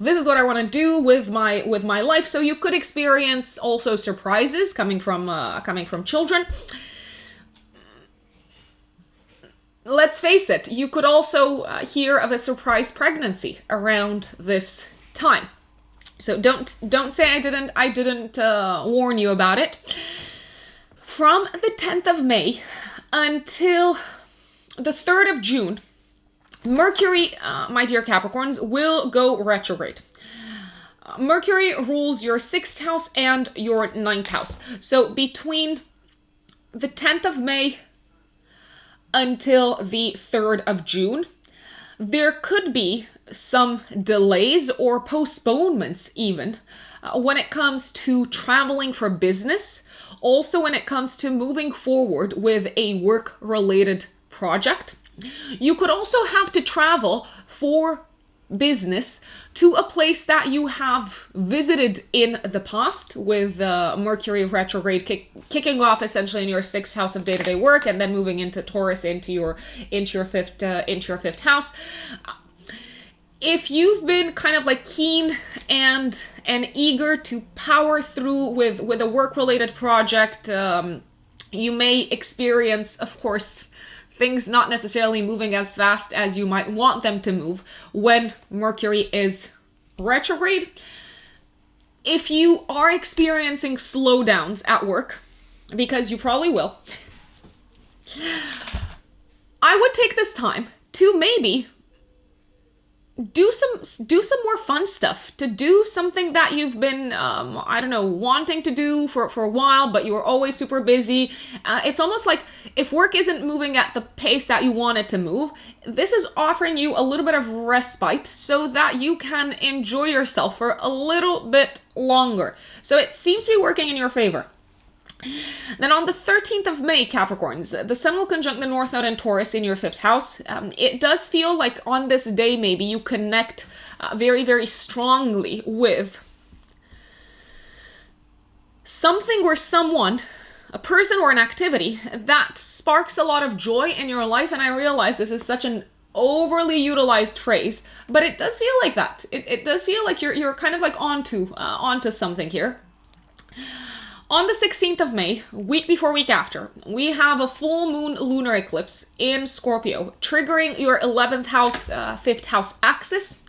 this is what I want to do with my life. So you could experience also surprises coming from children. Let's face it, you could also hear of a surprise pregnancy around this time. So don't say I didn't warn you about it. From the 10th of May until the 3rd of June, Mercury, my dear Capricorns, will go retrograde. Mercury rules your 6th house and your 9th house. So between the 10th of May until the 3rd of June, there could be some delays or postponements even when it comes to traveling for business. Also when it comes to moving forward with a work-related project. You could also have to travel for business to a place that you have visited in the past, with Mercury retrograde kicking off essentially in your 6th house of day-to-day work and then moving into Taurus into your 5th house. If you've been kind of like keen and eager to power through with a work-related project, you may experience, of course, things not necessarily moving as fast as you might want them to move when Mercury is retrograde. If you are experiencing slowdowns at work, because you probably will, I would take this time to maybe do some more fun stuff, to do something that you've been, wanting to do for a while, but you were always super busy. It's almost like if work isn't moving at the pace that you want it to move, this is offering you a little bit of respite so that you can enjoy yourself for a little bit longer. So it seems to be working in your favor. Then on the 13th of May, Capricorns, the Sun will conjunct the North Node in Taurus in your 5th house. It does feel like on this day, maybe you connect very, very strongly with something or someone, a person or an activity that sparks a lot of joy in your life. And I realize this is such an overly utilized phrase, but it does feel like that. It does feel like you're kind of like onto something here. On the 16th of May, week before week after, we have a full moon lunar eclipse in Scorpio, triggering your 11th house, 5th house axis.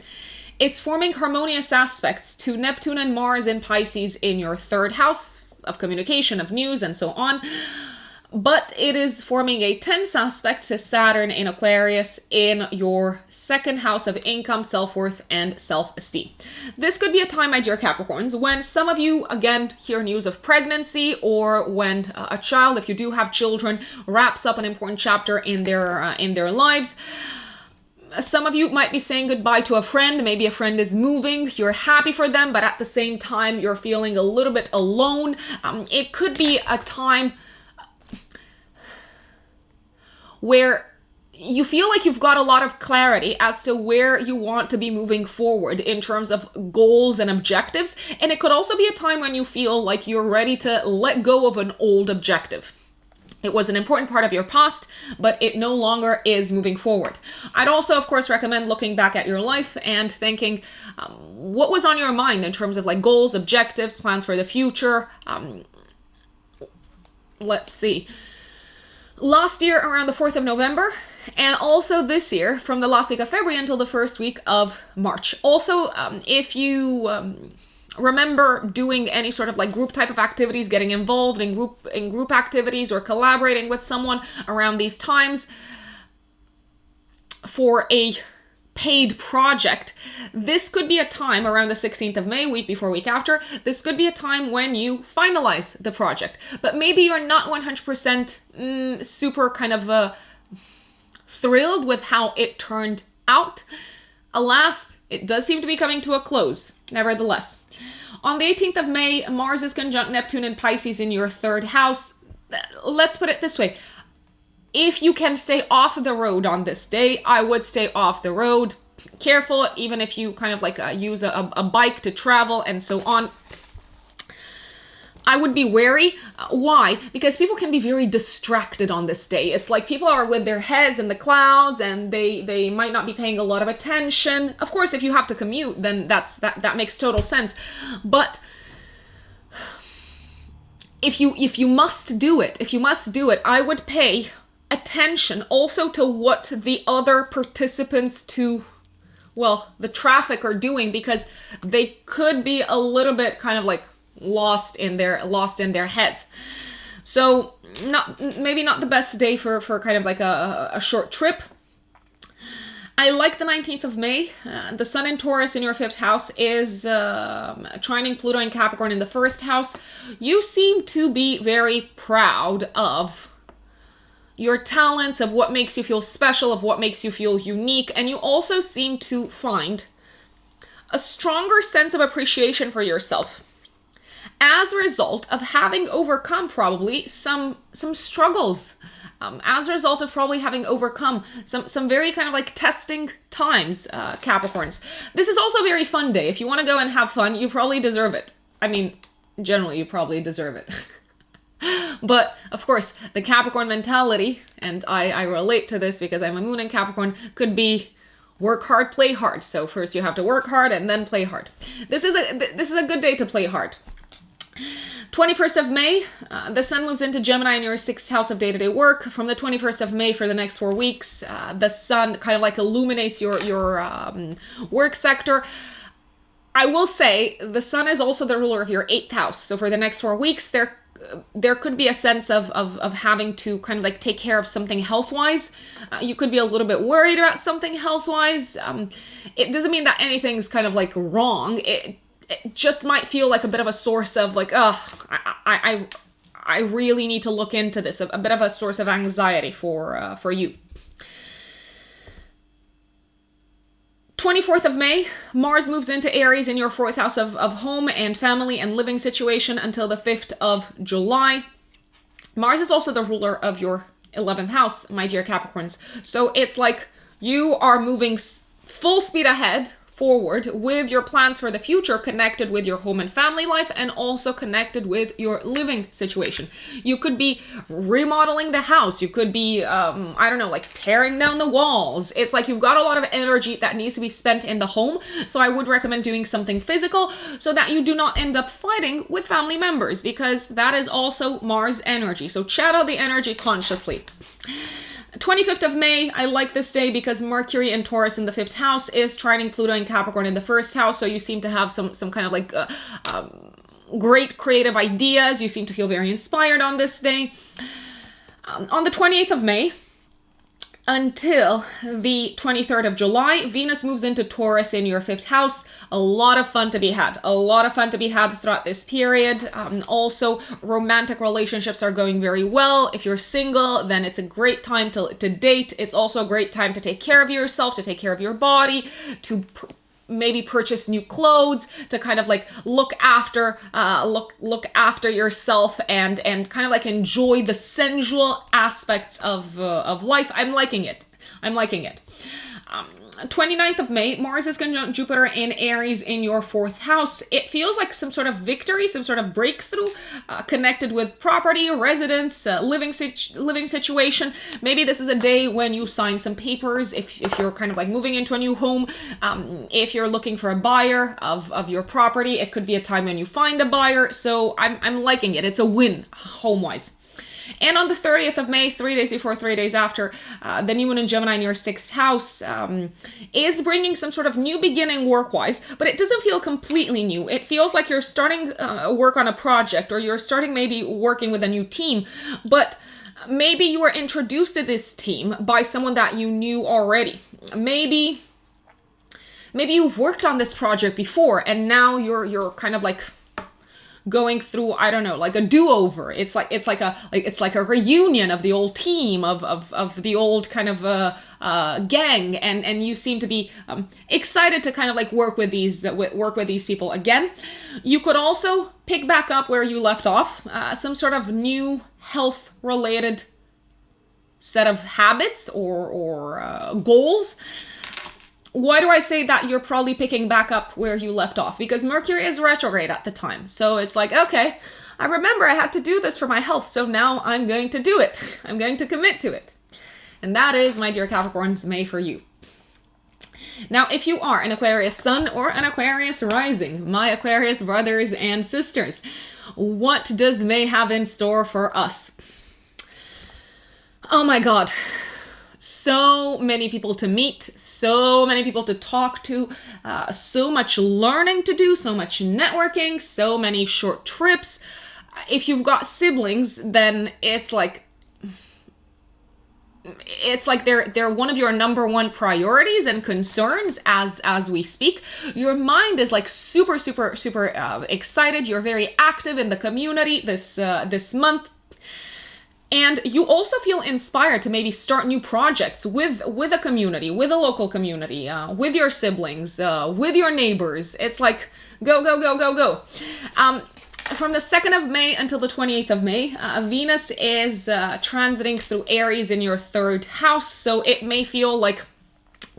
It's forming harmonious aspects to Neptune and Mars in Pisces in your 3rd house. of communication, of news, and so on. But it is forming a tense aspect to Saturn in Aquarius in your second house of income, self-worth, and self-esteem. This could be a time, my dear Capricorns, when some of you, again, hear news of pregnancy, or when a child, if you do have children, wraps up an important chapter in their lives. Some of you might be saying goodbye to a friend. Maybe a friend is moving. You're happy for them, but at the same time, you're feeling a little bit alone. It could be a time where you feel like you've got a lot of clarity as to where you want to be moving forward in terms of goals and objectives. And it could also be a time when you feel like you're ready to let go of an old objective. It was an important part of your past, but it no longer is moving forward. I'd also, of course, recommend looking back at your life and thinking what was on your mind in terms of like goals, objectives, plans for the future. Let's see. Last year around the 4th of November, and also this year from the last week of February until the first week of March. Also, if you remember doing any sort of like group type of activities, getting involved in group activities or collaborating with someone around these times for a paid project, this could be a time around the 16th of May, week before, week after. This could be a time when you finalize the project, but maybe you're not 100% super kind of thrilled with how it turned out. Alas, it does seem to be coming to a close, nevertheless. On the 18th of May, Mars is conjunct Neptune in Pisces in your third house. Let's put it this way. If you can stay off the road on this day, I would stay off the road. Careful, even if you kind of like use a bike to travel and so on. I would be wary. Why? Because people can be very distracted on this day. It's like people are with their heads in the clouds and they might not be paying a lot of attention. Of course, if you have to commute, then that makes total sense. But if you must do it, I would pay attention also to what the other participants to, well, the traffic are doing, because they could be a little bit kind of like lost in their heads. So maybe not the best day for kind of like a short trip. I like the 19th of May. The Sun in Taurus in your 5th house is trining Pluto in Capricorn in the 1st house. You seem to be very proud of your talents, of what makes you feel special, of what makes you feel unique, and you also seem to find a stronger sense of appreciation for yourself as a result of having overcome probably some struggles, as a result of probably having overcome some very kind of like testing times, Capricorns. This is also a very fun day. If you want to go and have fun, you probably deserve it. I mean, generally, you probably deserve it. But, of course, the Capricorn mentality, and I relate to this because I'm a moon in Capricorn, could be work hard, play hard. So first you have to work hard and then play hard. This is a good day to play hard. 21st of May, the Sun moves into Gemini in your 6th house of day-to-day work. From the 21st of May for the next 4 weeks, the Sun kind of like illuminates your work sector. I will say the Sun is also the ruler of your 8th house. So for the next 4 weeks, there could be a sense of having to kind of like take care of something health-wise. You could be a little bit worried about something health-wise. It doesn't mean that anything's kind of like wrong. It just might feel like a bit of a source of like, I really need to look into this. A bit of a source of anxiety for you. 24th of May, Mars moves into Aries in your 4th house of home and family and living situation until the 5th of July. Mars is also the ruler of your 11th house, my dear Capricorns. So it's like you are moving full speed ahead, forward, with your plans for the future connected with your home and family life and also connected with your living situation. You could be remodeling the house. You could be, I don't know, like tearing down the walls. It's like you've got a lot of energy that needs to be spent in the home. So I would recommend doing something physical so that you do not end up fighting with family members, because that is also Mars energy. So channel the energy consciously. 25th of May, I like this day because Mercury in Taurus in the 5th house is trining Pluto in Capricorn in the 1st house. So you seem to have some kind of like great creative ideas. You seem to feel very inspired on this day. On the 28th of May, until the 23rd of July, Venus moves into Taurus in your 5th house. A lot of fun to be had. A lot of fun to be had throughout this period. Also, romantic relationships are going very well. If you're single, then it's a great time to date. It's also a great time to take care of yourself, to take care of your body, to maybe purchase new clothes, to kind of like look after yourself and kind of like enjoy the sensual aspects of life. I'm liking it. 29th of May, Mars is conjunct Jupiter in Aries in your 4th house. It feels like some sort of victory, some sort of breakthrough connected with property, residence, living situation. Maybe this is a day when you sign some papers if you're kind of like moving into a new home. If you're looking for a buyer of your property, it could be a time when you find a buyer. So I'm liking it. It's a win home-wise. And on the 30th of May, 3 days before, 3 days after, the new moon in Gemini in your 6th house is bringing some sort of new beginning work-wise, but it doesn't feel completely new. It feels like you're starting work on a project, or you're starting maybe working with a new team, but maybe you were introduced to this team by someone that you knew already. Maybe you've worked on this project before, and now you're kind of like going through, I don't know, like a do-over. It's like a reunion of the old team, of the old kind of gang, and you seem to be excited to kind of like work with these people again. You could also pick back up where you left off, some sort of new health related set of habits or goals. Why do I say that you're probably picking back up where you left off? Because Mercury is retrograde at the time. So it's like, okay, I remember I had to do this for my health, so now I'm going to do it. I'm going to commit to it. And that is, my dear Capricorns, May for you. Now, if you are an Aquarius sun or an Aquarius rising, my Aquarius brothers and sisters, what does May have in store for us? Oh my God. So many people to meet, so many people to talk to, so much learning to do, so much networking, so many short trips. If you've got siblings, then it's like they're one of your number one priorities and concerns as we speak. Your mind is like super excited. You're very active in the community this month. And you also feel inspired to maybe start new projects with a community, with a local community, with your siblings, with your neighbors. It's like, go. From the 2nd of May until the 28th of May, Venus is transiting through Aries in your 3rd house. So it may feel like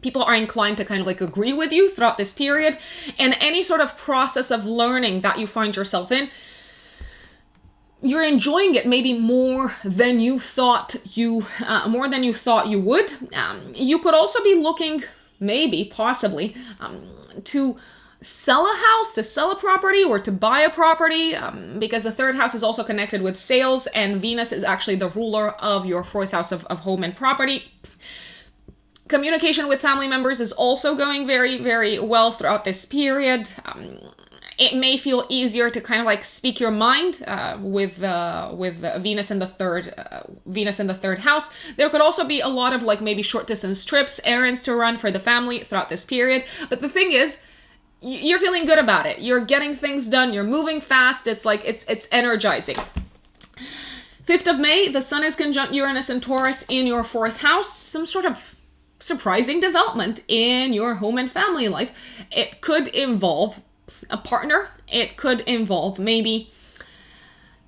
people are inclined to kind of like agree with you throughout this period. And any sort of process of learning that you find yourself in, you're enjoying it maybe more than you thought you would. You could also be looking, possibly, to sell a house, to sell a property, or to buy a property, because the 3rd house is also connected with sales, and Venus is actually the ruler of your 4th house of home and property. Communication with family members is also going very, very well throughout this period. It may feel easier to kind of like speak your mind with Venus in the third house. There could also be a lot of like maybe short distance trips, errands to run for the family throughout this period. But the thing is, you're feeling good about it. You're getting things done. You're moving fast. It's like it's energizing. 5th of May, the Sun is conjunct Uranus and Taurus in your 4th house. Some sort of surprising development in your home and family life. It could involve a partner. It could involve maybe,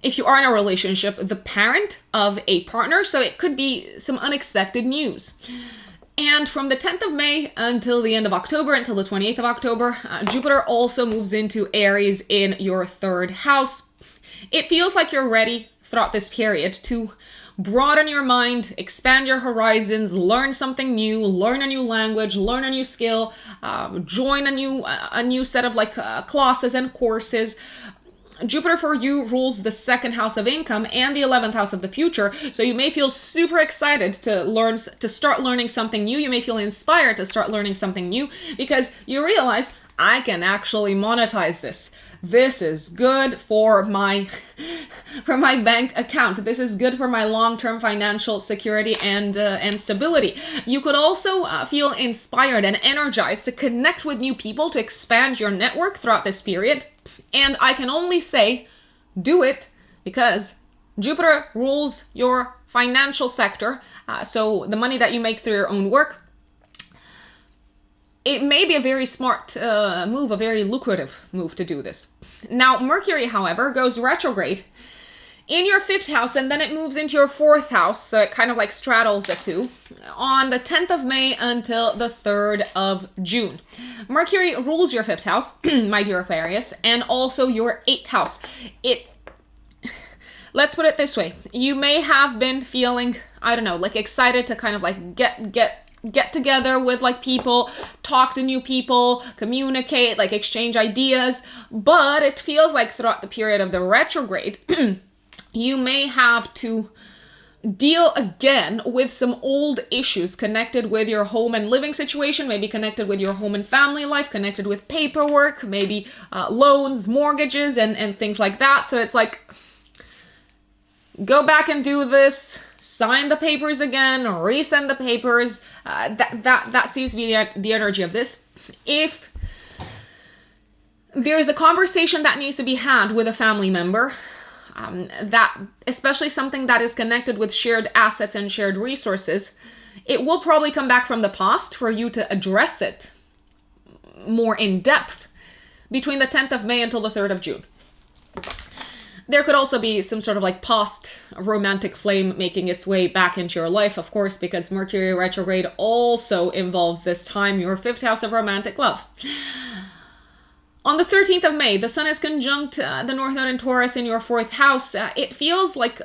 if you are in a relationship, the parent of a partner. So it could be some unexpected news. And from the 10th of May until the end of October, until the 28th of October, Jupiter also moves into Aries in your 3rd house. It feels like you're ready throughout this period to broaden your mind, expand your horizons, learn something new, learn a new language, learn a new skill, join a new set of like classes and courses. Jupiter for you rules the 2nd house of income and the 11th house of the future. So you may feel super excited to start learning something new. You may feel inspired to start learning something new because you realize I can actually monetize this. This is good for my bank account. This is good for my long-term financial security and stability. You could also feel inspired and energized to connect with new people, to expand your network throughout this period. And I can only say, do it, because Jupiter rules your financial sector. So the money that you make through your own work. It may be a very smart move, a very lucrative move to do this. Now, Mercury, however, goes retrograde in your 5th house, and then it moves into your 4th house, so it kind of like straddles the two, on the 10th of May until the 3rd of June. Mercury rules your 5th house, my dear Aquarius, and also your 8th house. Let's put it this way. You may have been feeling, I don't know, like excited to kind of like get together with like people, talk to new people, communicate, like exchange ideas. But it feels like throughout the period of the retrograde, you may have to deal again with some old issues connected with your home and living situation, maybe connected with your home and family life, connected with paperwork, maybe loans, mortgages, and things like that. So it's like, go back and do this, sign the papers again, resend the papers. That seems to be the energy of this. If there's a conversation that needs to be had with a family member, that especially something that is connected with shared assets and shared resources, it will probably come back from the past for you to address it more in depth between the 10th of May until the 3rd of June. There could also be some sort of like past romantic flame making its way back into your life, of course, because Mercury retrograde also involves this time your 5th house of romantic love. On the 13th of May, the Sun is conjunct the North Node in Taurus in your 4th house. It feels like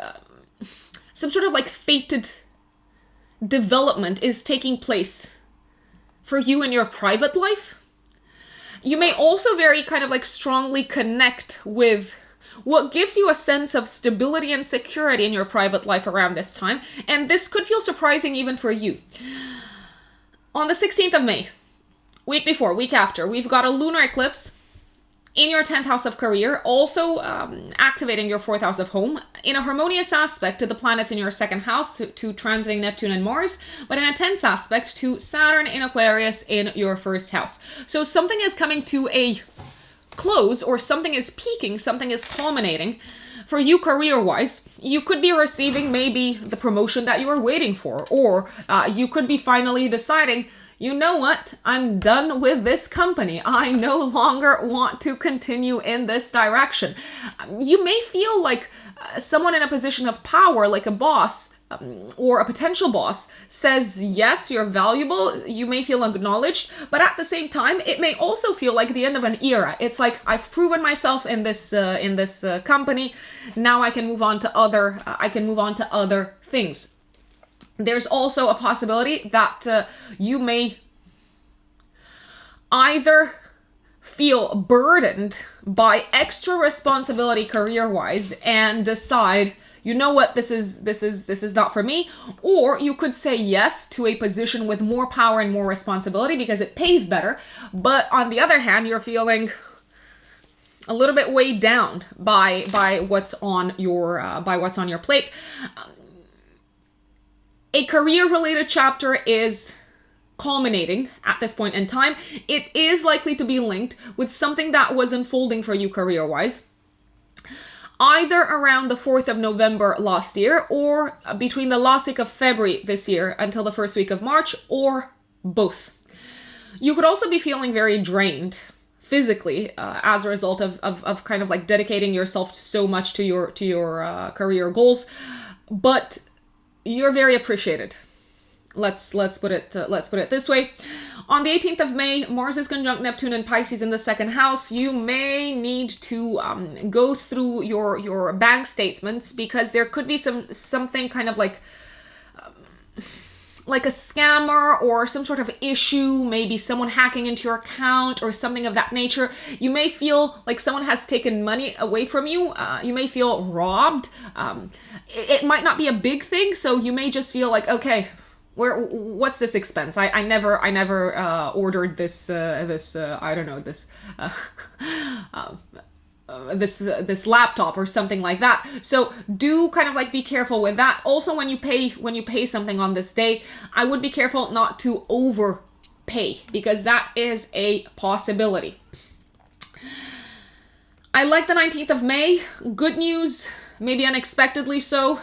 some sort of like fated development is taking place for you in your private life. You may also very kind of like strongly connect with what gives you a sense of stability and security in your private life around this time. And this could feel surprising even for you. On the 16th of May, week before, week after, we've got a lunar eclipse in your 10th house of career, also activating your 4th house of home in a harmonious aspect to the planets in your 2nd house, to transiting Neptune and Mars, but in a tense aspect to Saturn in Aquarius in your 1st house. So something is coming to a close, or something is peaking, something is culminating. For you career-wise, you could be receiving maybe the promotion that you were waiting for, or you could be finally deciding, you know what, I'm done with this company. I no longer want to continue in this direction. You may feel like someone in a position of power, like a boss, or a potential boss, says, yes, you're valuable, you may feel acknowledged, but at the same time, it may also feel like the end of an era. It's like, I've proven myself in this company, now I can move on to other things. There's also a possibility that you may either feel burdened by extra responsibility career-wise and decide, you know what, this is not for me, or you could say yes to a position with more power and more responsibility because it pays better, but on the other hand, you're feeling a little bit weighed down by what's on your plate. A career-related chapter is culminating at this point in time. It is likely to be linked with something that was unfolding for you career-wise, either around the 4th of November last year, or between the last week of February this year until the first week of March, or both. You could also be feeling very drained physically as a result of kind of like dedicating yourself so much to your career goals, but you're very appreciated. Let's put it this way. On the 18th of May, Mars is conjunct Neptune and Pisces in the 2nd house. You may need to go through your bank statements because there could be something kind of like a scammer or some sort of issue, maybe someone hacking into your account or something of that nature. You may feel like someone has taken money away from you. You may feel robbed. It might not be a big thing, so you may just feel like, okay, what's this expense? I never ordered this I don't know, this laptop or something like that. So do kind of like be careful with that. Also, when you pay something on this day, I would be careful not to overpay, because that is a possibility. I like the 19th of May. Good news, maybe unexpectedly so.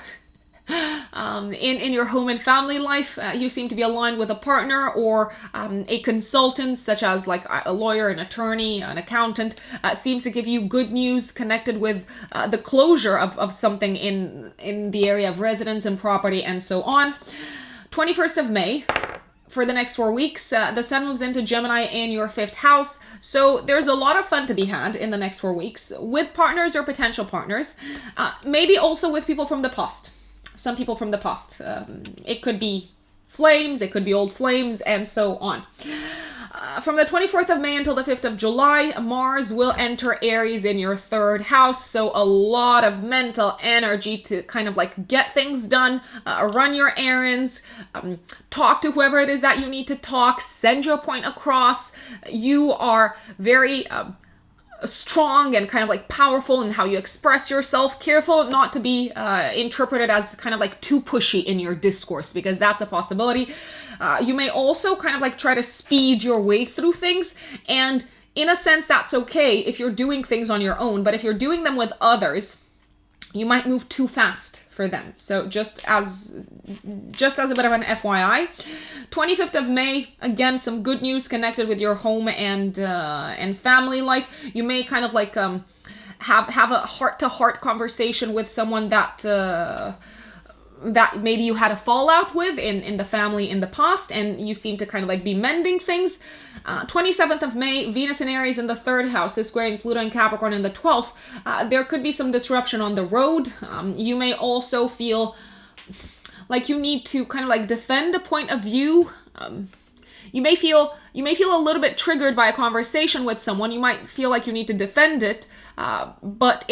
In your home and family life, you seem to be aligned with a partner or a consultant, such as like a lawyer, an attorney, an accountant, seems to give you good news connected with the closure of something in the area of residence and property and so on. 21st of May. For the next 4 weeks, the sun moves into Gemini in your 5th house. So there's a lot of fun to be had in the next 4 weeks with partners or potential partners. Maybe also with people from the past. Some people from the past. It could be flames, it could be old flames, and so on. From the 24th of May until the 5th of July, Mars will enter Aries in your 3rd house. So a lot of mental energy to kind of like get things done, run your errands, talk to whoever it is that you need to talk, send your point across. You are very strong and kind of like powerful in how you express yourself. Careful not to be interpreted as kind of like too pushy in your discourse, because that's a possibility. You may also kind of like try to speed your way through things, and in a sense that's okay if you're doing things on your own, but if you're doing them with others, you might move too fast for them. So just as a bit of an FYI. 25th of May, again, some good news connected with your home and family life. You may kind of like have a heart-to-heart conversation with someone that maybe you had a fallout with in the family in the past, and you seem to kind of like be mending things. 27th of May, Venus and Aries in the 3rd house is squaring Pluto and Capricorn in the 12th. There could be some disruption on the road. You may also feel like you need to kind of like defend a point of view. You may feel a little bit triggered by a conversation with someone. You might feel like you need to defend it, but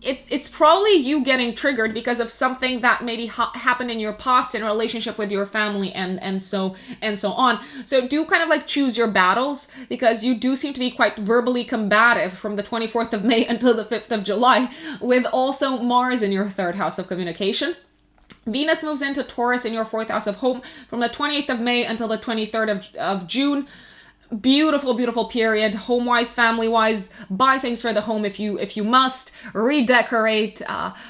it's probably you getting triggered because of something that maybe happened in your past in a relationship with your family and so on. So do kind of like choose your battles, because you do seem to be quite verbally combative from the 24th of May until the 5th of July, with also Mars in your 3rd house of communication. Venus moves into Taurus in your 4th house of home from the 28th of May until the 23rd of June. Beautiful, beautiful period, home-wise, family-wise. Buy things for the home if you must. Redecorate,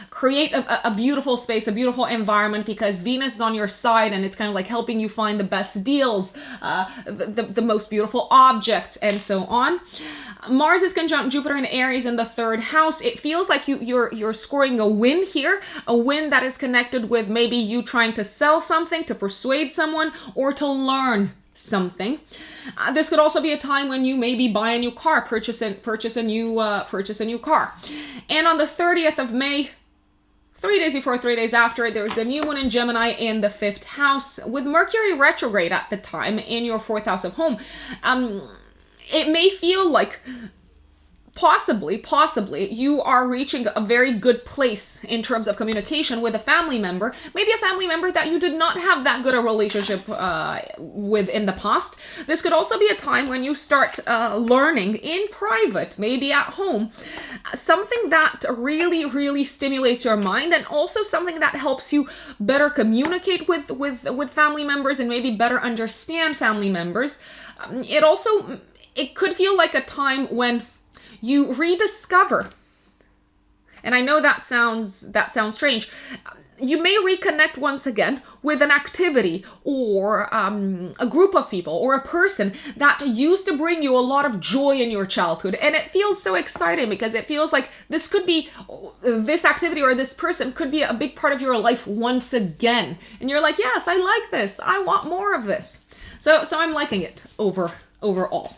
create a beautiful space, a beautiful environment, because Venus is on your side and it's kind of like helping you find the best deals, the most beautiful objects, and so on. Mars is conjunct Jupiter and Aries in the 3rd house. It feels like you're scoring a win here, a win that is connected with maybe you trying to sell something, to persuade someone, or to learn something. This could also be a time when you maybe buy a new car, purchase a new car. And on the 30th of May, 3 days before, 3 days after, there's a new moon in Gemini in the 5th house, with Mercury retrograde at the time in your 4th house of home. It may feel like possibly you are reaching a very good place in terms of communication with a family member, maybe a family member that you did not have that good a relationship with in the past. This could also be a time when you start learning in private, maybe at home, something that really, really stimulates your mind, and also something that helps you better communicate with family members and maybe better understand family members. It could feel like a time when you rediscover, and I know that sounds strange, you may reconnect once again with an activity or a group of people or a person that used to bring you a lot of joy in your childhood. And it feels so exciting because it feels like this activity or this person could be a big part of your life once again. And you're like, yes, I like this. I want more of this. So I'm liking it overall.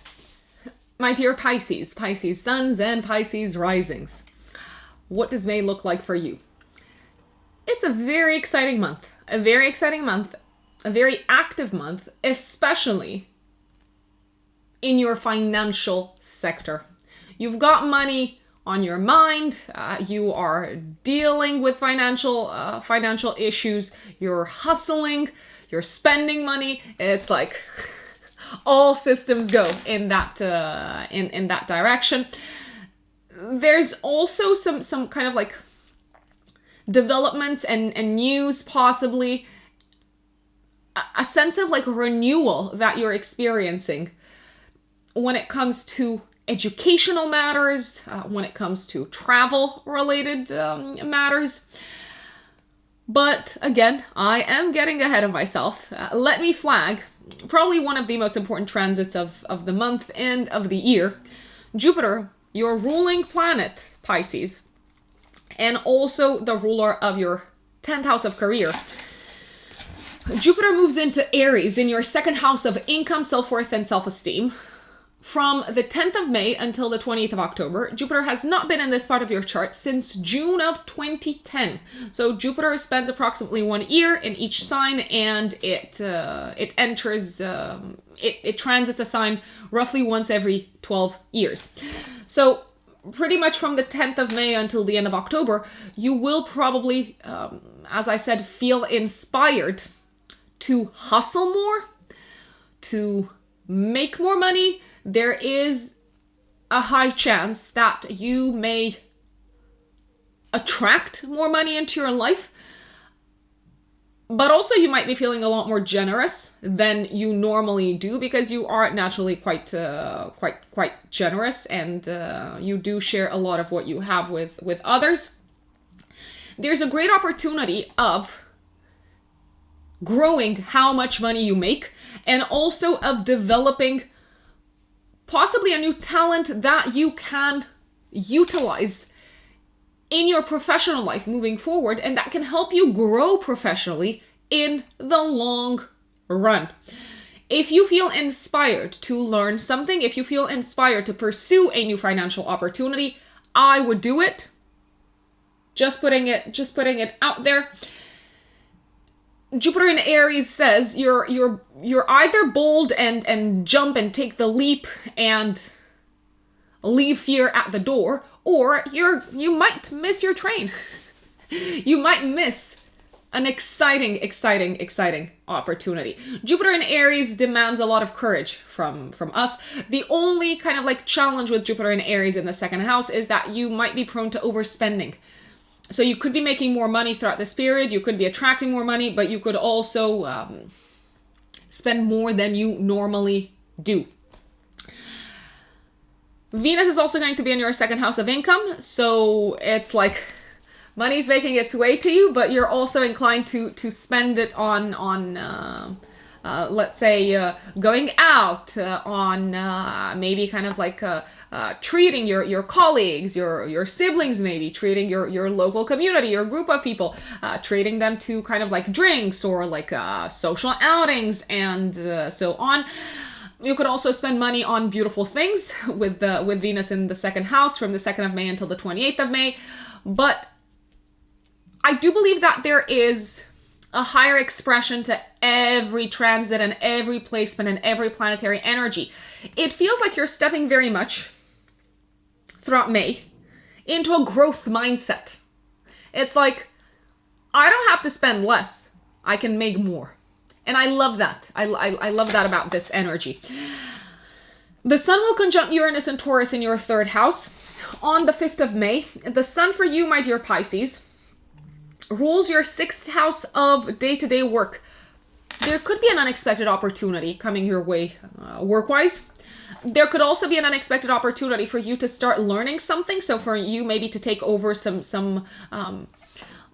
My dear Pisces suns and Pisces risings, what does May look like for you? It's a very exciting month, a very active month, especially in your financial sector. You've got money on your mind. You are dealing with financial issues. You're hustling. You're spending money. It's like all systems go in that in that direction. There's also some kind of like developments and news, possibly a sense of like renewal that you're experiencing when it comes to educational matters, when it comes to travel related matters. But again, I am getting ahead of myself. Let me flag probably one of the most important transits of the month and of the year. Jupiter, your ruling planet, Pisces, and also the ruler of your 10th house of career. Jupiter moves into Aries in your second house of income, self-worth, and self-esteem. From the 10th of May until the 20th of October, Jupiter has not been in this part of your chart since June of 2010. So Jupiter spends approximately 1 year in each sign, and it enters, it transits a sign roughly once every 12 years. So pretty much from the 10th of May until the end of October, you will probably, as I said, feel inspired to hustle more, to make more money. There is a high chance that you may attract more money into your life, but also you might be feeling a lot more generous than you normally do, because you are naturally quite generous, and you do share a lot of what you have with others. There's a great opportunity of growing how much money you make, and also of developing possibly a new talent that you can utilize in your professional life moving forward, and that can help you grow professionally in the long run. If you feel inspired to learn something, if you feel inspired to pursue a new financial opportunity, I would do it. Just putting it out there. Jupiter in Aries says you're either bold and jump and take the leap and leave fear at the door, or you might miss your train. You might miss an exciting opportunity. Jupiter in Aries demands a lot of courage from us. The only kind of like challenge with Jupiter in Aries in the second house is that you might be prone to overspending. So you could be making more money throughout this period, you could be attracting more money, but you could also spend more than you normally do. Venus is also going to be in your second house of income, so it's like money's making its way to you, but you're also inclined to spend it on let's say going out, on maybe kind of like treating your colleagues, your siblings, maybe treating your local community, your group of people, treating them to kind of like drinks or like social outings and so on. You could also spend money on beautiful things with Venus in the second house from the 2nd of May until the 28th of May. But I do believe that there is a higher expression to every transit and every placement and every planetary energy. It feels like you're stepping very much throughout May into a growth mindset. It's like, I don't have to spend less. I can make more. And I love that. I love that about this energy. The Sun will conjunct Uranus and Taurus in your 3rd house on the 5th of May. The Sun for you, my dear Pisces, rules your 6th house of day-to-day work. There could be an unexpected opportunity coming your way work-wise. There could also be an unexpected opportunity for you to start learning something. So for you maybe to take over some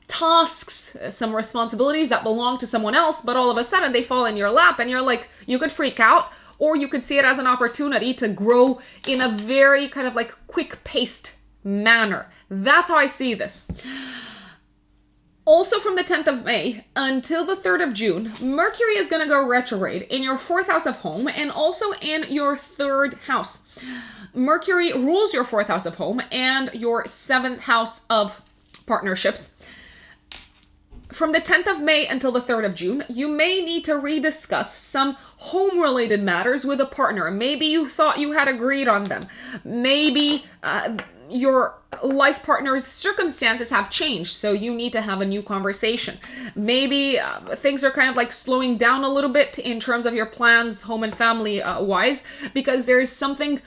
tasks, some responsibilities that belong to someone else, but all of a sudden they fall in your lap and you're like, you could freak out, or you could see it as an opportunity to grow in a very kind of like quick-paced manner. That's how I see this. Also from the 10th of May until the 3rd of June, Mercury is going to go retrograde in your 4th house of home and also in your 3rd house. Mercury rules your 4th house of home and your 7th house of partnerships. From the 10th of May until the 3rd of June, you may need to rediscuss some home-related matters with a partner. Maybe you thought you had agreed on them. Maybe your life partner's circumstances have changed, so you need to have a new conversation. Maybe things are kind of like slowing down a little bit in terms of your plans, home and family wise, because there is something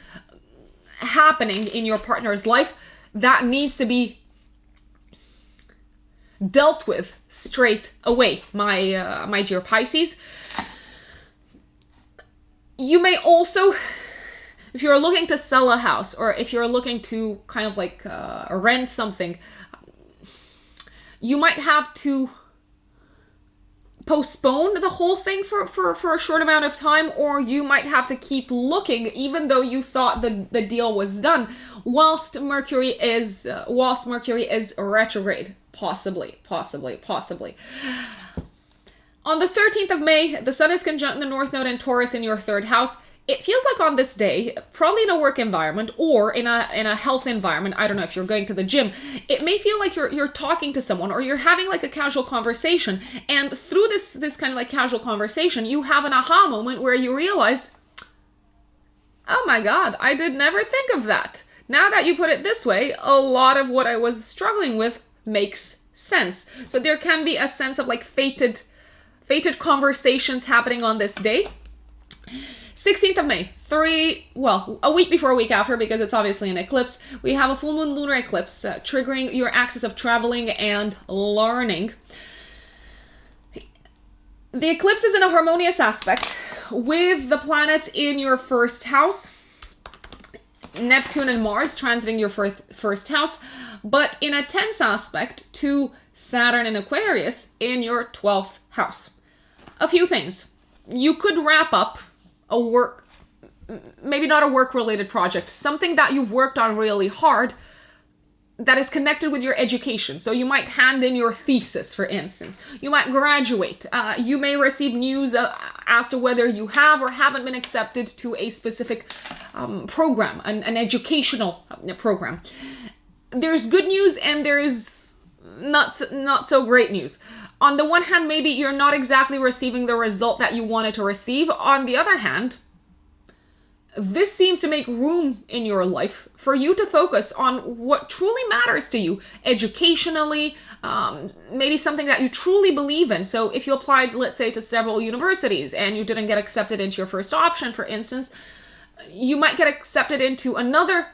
happening in your partner's life that needs to be dealt with straight away, my dear Pisces. You may also, if you're looking to sell a house, or if you're looking to kind of like rent something, you might have to postpone the whole thing for a short amount of time, or you might have to keep looking even though you thought the deal was done, whilst Mercury is retrograde. Possibly. On the 13th of May, the Sun is conjunct the North Node in Taurus in your third house. It feels like on this day, probably in a work environment or in a health environment, I don't know if you're going to the gym, it may feel like you're talking to someone, or you're having like a casual conversation, and through this kind of like casual conversation, you have an aha moment where you realize, oh my God, I did never think of that. Now that you put it this way, a lot of what I was struggling with makes sense. So there can be a sense of like fated conversations happening on this day. 16th of May, a week before, a week after, because it's obviously an eclipse, we have a full moon lunar eclipse, triggering your axis of traveling and learning. The eclipse is in a harmonious aspect with the planets in your first house, Neptune and Mars transiting your first house, but in a tense aspect to Saturn and Aquarius in your 12th house. A few things. You could wrap up a work, maybe not a work-related project, something that you've worked on really hard that is connected with your education. So you might hand in your thesis, for instance. You might graduate. You may receive news as to whether you have or haven't been accepted to a specific program, an educational program. There's good news and there's not so great news. On the one hand, maybe you're not exactly receiving the result that you wanted to receive. On the other hand, this seems to make room in your life for you to focus on what truly matters to you educationally, maybe something that you truly believe in. So if you applied, let's say, to several universities and you didn't get accepted into your first option, for instance, you might get accepted into another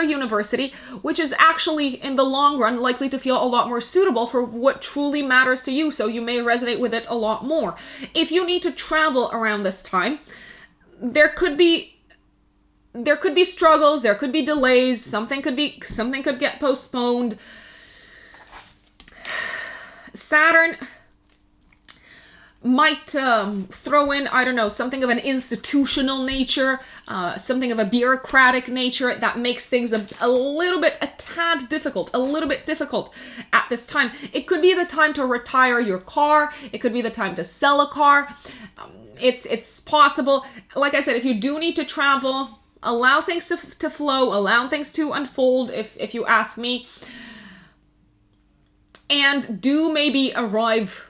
university, which is actually in the long run likely to feel a lot more suitable for what truly matters to you. So you may resonate with it a lot more. If you need to travel around this time, there could be struggles, there could be delays, something could get postponed. Saturn might throw in, I don't know, something of an institutional nature, something of a bureaucratic nature that makes things a tad difficult at this time. It could be the time to retire your car. It could be the time to sell a car. It's possible. Like I said, if you do need to travel, allow things to flow, allow things to unfold, if you ask me. And do maybe arrive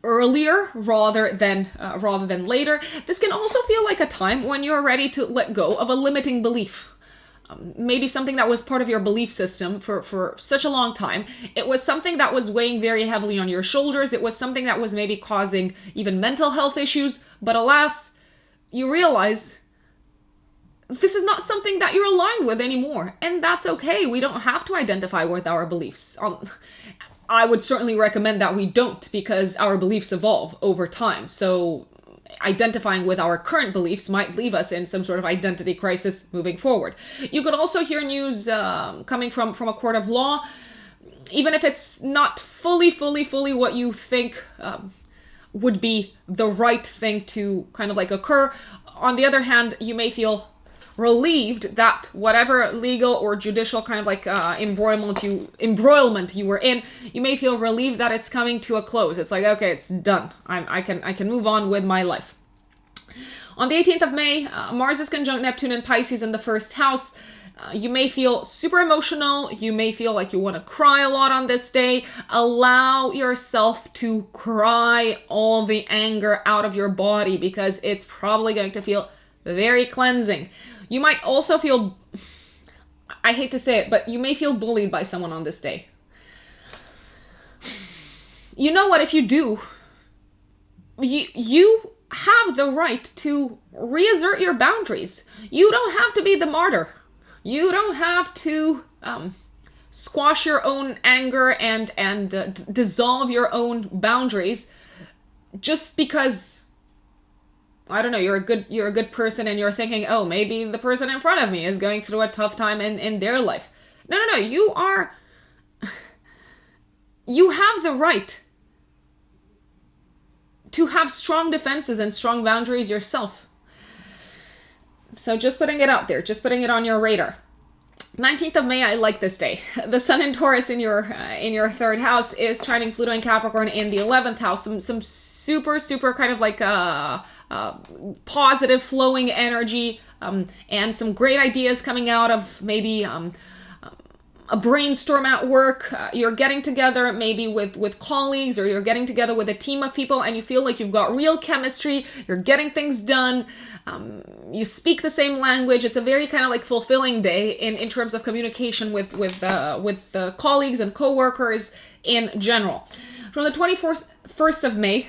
earlier rather than later. This can also feel like a time when you're ready to let go of a limiting belief. Maybe something that was part of your belief system for such a long time. It was something that was weighing very heavily on your shoulders. It was something that was maybe causing even mental health issues. But alas, you realize this is not something that you're aligned with anymore. And that's okay. We don't have to identify with our beliefs. I would certainly recommend that we don't, because our beliefs evolve over time. So identifying with our current beliefs might leave us in some sort of identity crisis moving forward. You could also hear news coming from a court of law, even if it's not fully what you think would be the right thing to kind of like occur. On the other hand, you may feel relieved that whatever legal or judicial kind of like embroilment you were in, you may feel relieved that it's coming to a close. It's like, okay, it's done. I can move on with my life. On the 18th of May, Mars is conjunct Neptune and Pisces in the first house. You may feel super emotional. You may feel like you want to cry a lot on this day. Allow yourself to cry all the anger out of your body, because it's probably going to feel very cleansing. You might also feel, I hate to say it, but you may feel bullied by someone on this day. You know what? If you do, you have the right to reassert your boundaries. You don't have to be the martyr. You don't have to squash your own anger and dissolve your own boundaries just because, I don't know, you're a good person and you're thinking, oh, maybe the person in front of me is going through a tough time in their life. No, you have the right to have strong defenses and strong boundaries yourself. So just putting it out there, just putting it on your radar. 19th of May, I like this day. The Sun in Taurus in your third house is trining Pluto and Capricorn in the 11th house. Some super kind of like positive flowing energy and some great ideas coming out of maybe a brainstorm at work. You're getting together maybe with colleagues, or you're getting together with a team of people and you feel like you've got real chemistry, you're getting things done, you speak the same language. It's a very kind of like fulfilling day in terms of communication with colleagues and coworkers in general. From the 21st of May,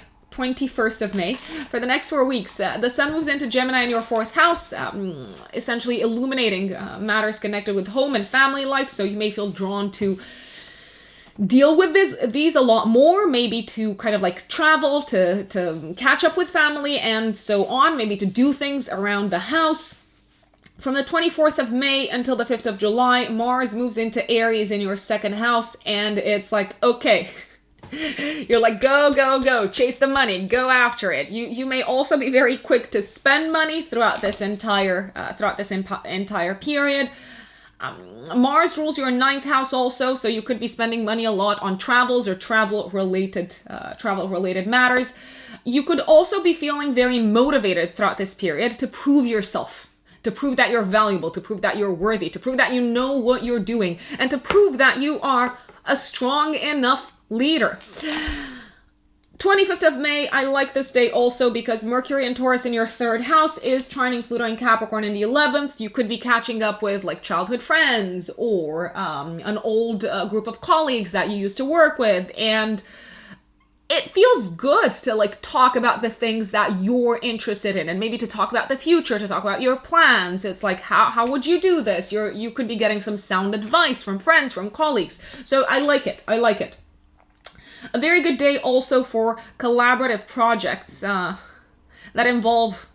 for the next 4 weeks, the Sun moves into Gemini in your 4th house, essentially illuminating matters connected with home and family life. So you may feel drawn to deal with these a lot more, maybe to kind of like travel, to catch up with family and so on, maybe to do things around the house. From the 24th of May until the 5th of July, Mars moves into Aries in your 2nd house, and it's like, okay, you're like, go, chase the money, go after it. You may also be very quick to spend money throughout this entire period. Mars rules your 9th house also, so you could be spending money a lot on travels or travel related matters. You could also be feeling very motivated throughout this period to prove yourself, to prove that you're valuable, to prove that you're worthy, to prove that you know what you're doing, and to prove that you are a strong enough leader. 25th of May, I like this day also because Mercury and Taurus in your 3rd house is trining Pluto and Capricorn in the 11th. You could be catching up with like childhood friends or an old group of colleagues that you used to work with, and it feels good to like talk about the things that you're interested in and maybe to talk about the future, to talk about your plans. It's like, how would you do this? You could be getting some sound advice from friends, from colleagues. So I like it. A very good day also for collaborative projects that involve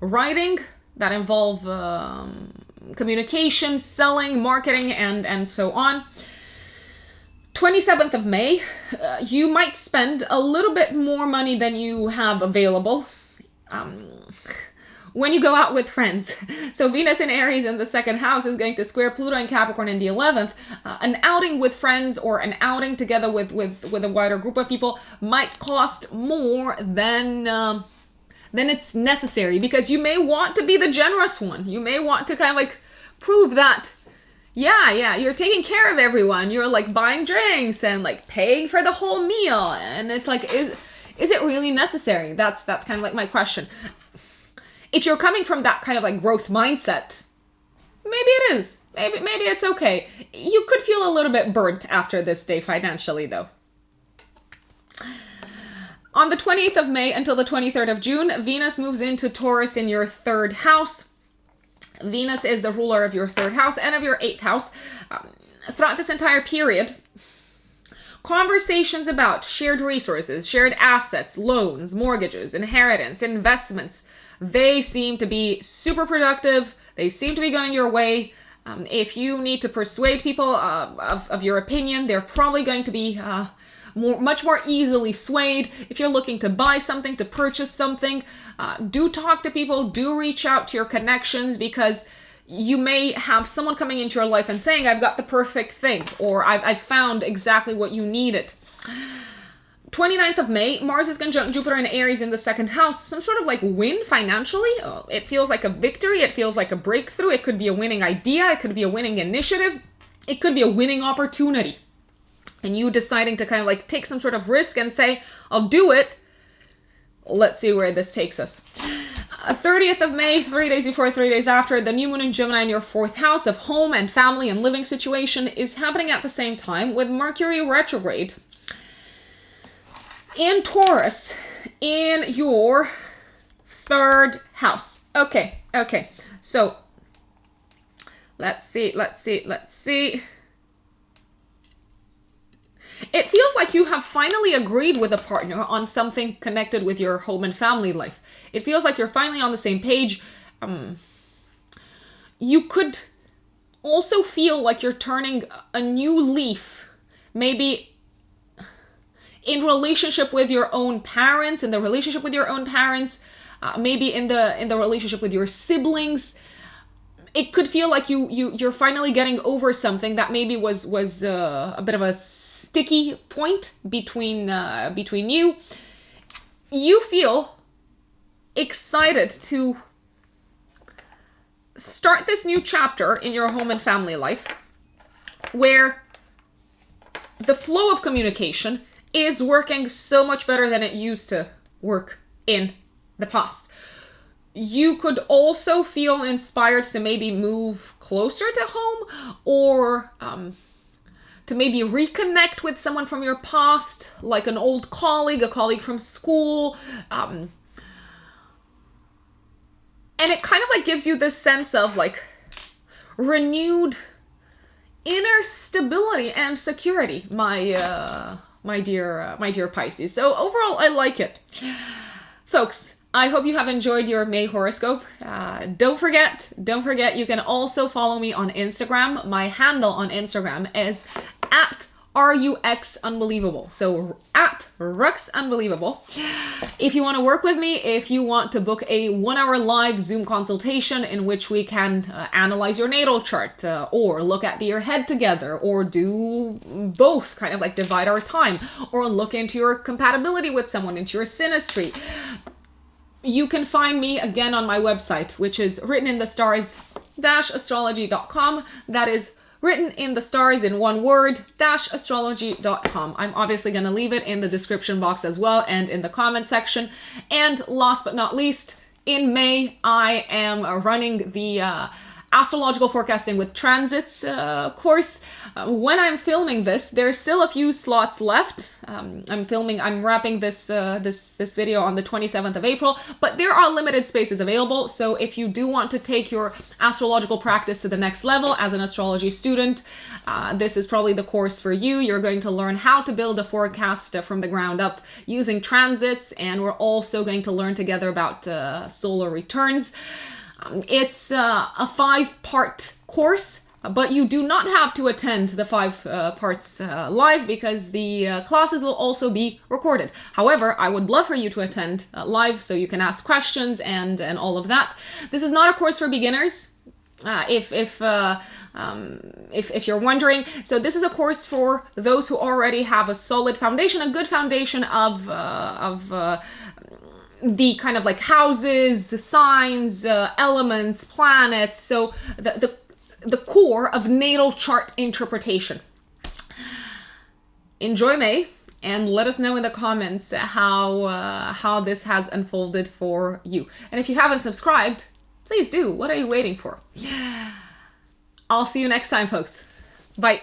writing, that involve communication, selling, marketing, and so on. 27th of May, you might spend a little bit more money than you have available when you go out with friends. So Venus in Aries in the 2nd house is going to square Pluto and Capricorn in the 11th. An outing with friends or an outing together with a wider group of people might cost more than it's necessary, because you may want to be the generous one. You may want to kind of like prove that, yeah, you're taking care of everyone. You're like buying drinks and like paying for the whole meal. And it's like, is it really necessary? That's kind of like my question. If you're coming from that kind of like growth mindset, maybe it is. Maybe it's okay. You could feel a little bit burnt after this day financially, though. On the 28th of May until the 23rd of June, Venus moves into Taurus in your 3rd house. Venus is the ruler of your 3rd house and of your 8th house. Throughout this entire period, conversations about shared resources, shared assets, loans, mortgages, inheritance, investments, they seem to be super productive. They seem to be going your way. If you need to persuade people of your opinion, they're probably going to be much more easily swayed. If you're looking to buy something, to purchase something, do talk to people, do reach out to your connections, because you may have someone coming into your life and saying, I've got the perfect thing, or I've found exactly what you needed. 29th of May, Mars is conjunct Jupiter and Aries in the 2nd house. Some sort of like win financially. It feels like a victory. It feels like a breakthrough. It could be a winning idea. It could be a winning initiative. It could be a winning opportunity. And you deciding to kind of like take some sort of risk and say, I'll do it. Let's see where this takes us. 30th of May, 3 days before, 3 days after, the new moon in Gemini in your 4th house of home and family and living situation is happening at the same time with Mercury retrograde in Taurus in your 3rd house. Okay. So let's see. It feels like you have finally agreed with a partner on something connected with your home and family life. It feels like you're finally on the same page. You could also feel like you're turning a new leaf, maybe in relationship with your own parents, maybe in the relationship with your siblings. It could feel like you're finally getting over something that maybe was a bit of a sticky point between you. You feel excited to start this new chapter in your home and family life where the flow of communication is working so much better than it used to work in the past. You could also feel inspired to maybe move closer to home or to maybe reconnect with someone from your past, like an old colleague, a colleague from school. And it kind of like gives you this sense of like renewed inner stability and security, my dear Pisces. So overall, I like it. Folks, I hope you have enjoyed your May horoscope. Don't forget, you can also follow me on Instagram. My handle on Instagram is @RUXUnbelievable. So @RUXUnbelievable. If you want to work with me, if you want to book a 1-hour live Zoom consultation in which we can analyze your natal chart or look at your head together or do both, kind of like divide our time, or look into your compatibility with someone, into your synastry, you can find me again on my website, which is written in the stars-astrology.com. That is written in the stars in one word, -astrology.com. I'm obviously going to leave it in the description box as well and in the comment section. And last but not least, in May, I am running the astrological forecasting with transits course. When I'm filming this, there's still a few slots left. I'm wrapping this video on the 27th of April, but there are limited spaces available. So if you do want to take your astrological practice to the next level as an astrology student, this is probably the course for you. You're going to learn how to build a forecast from the ground up using transits, and we're also going to learn together about solar returns. It's a 5-part course, but you do not have to attend the 5 parts live because the classes will also be recorded. However, I would love for you to attend live so you can ask questions and all of that. This is not a course for beginners. If you're wondering, so this is a course for those who already have a solid foundation, a good foundation of the kind of like houses, signs, elements, planets, so the core of natal chart interpretation. Enjoy May, and let us know in the comments how this has unfolded for you. And if you haven't subscribed, please do. What are you waiting for? I'll see you next time, folks. Bye.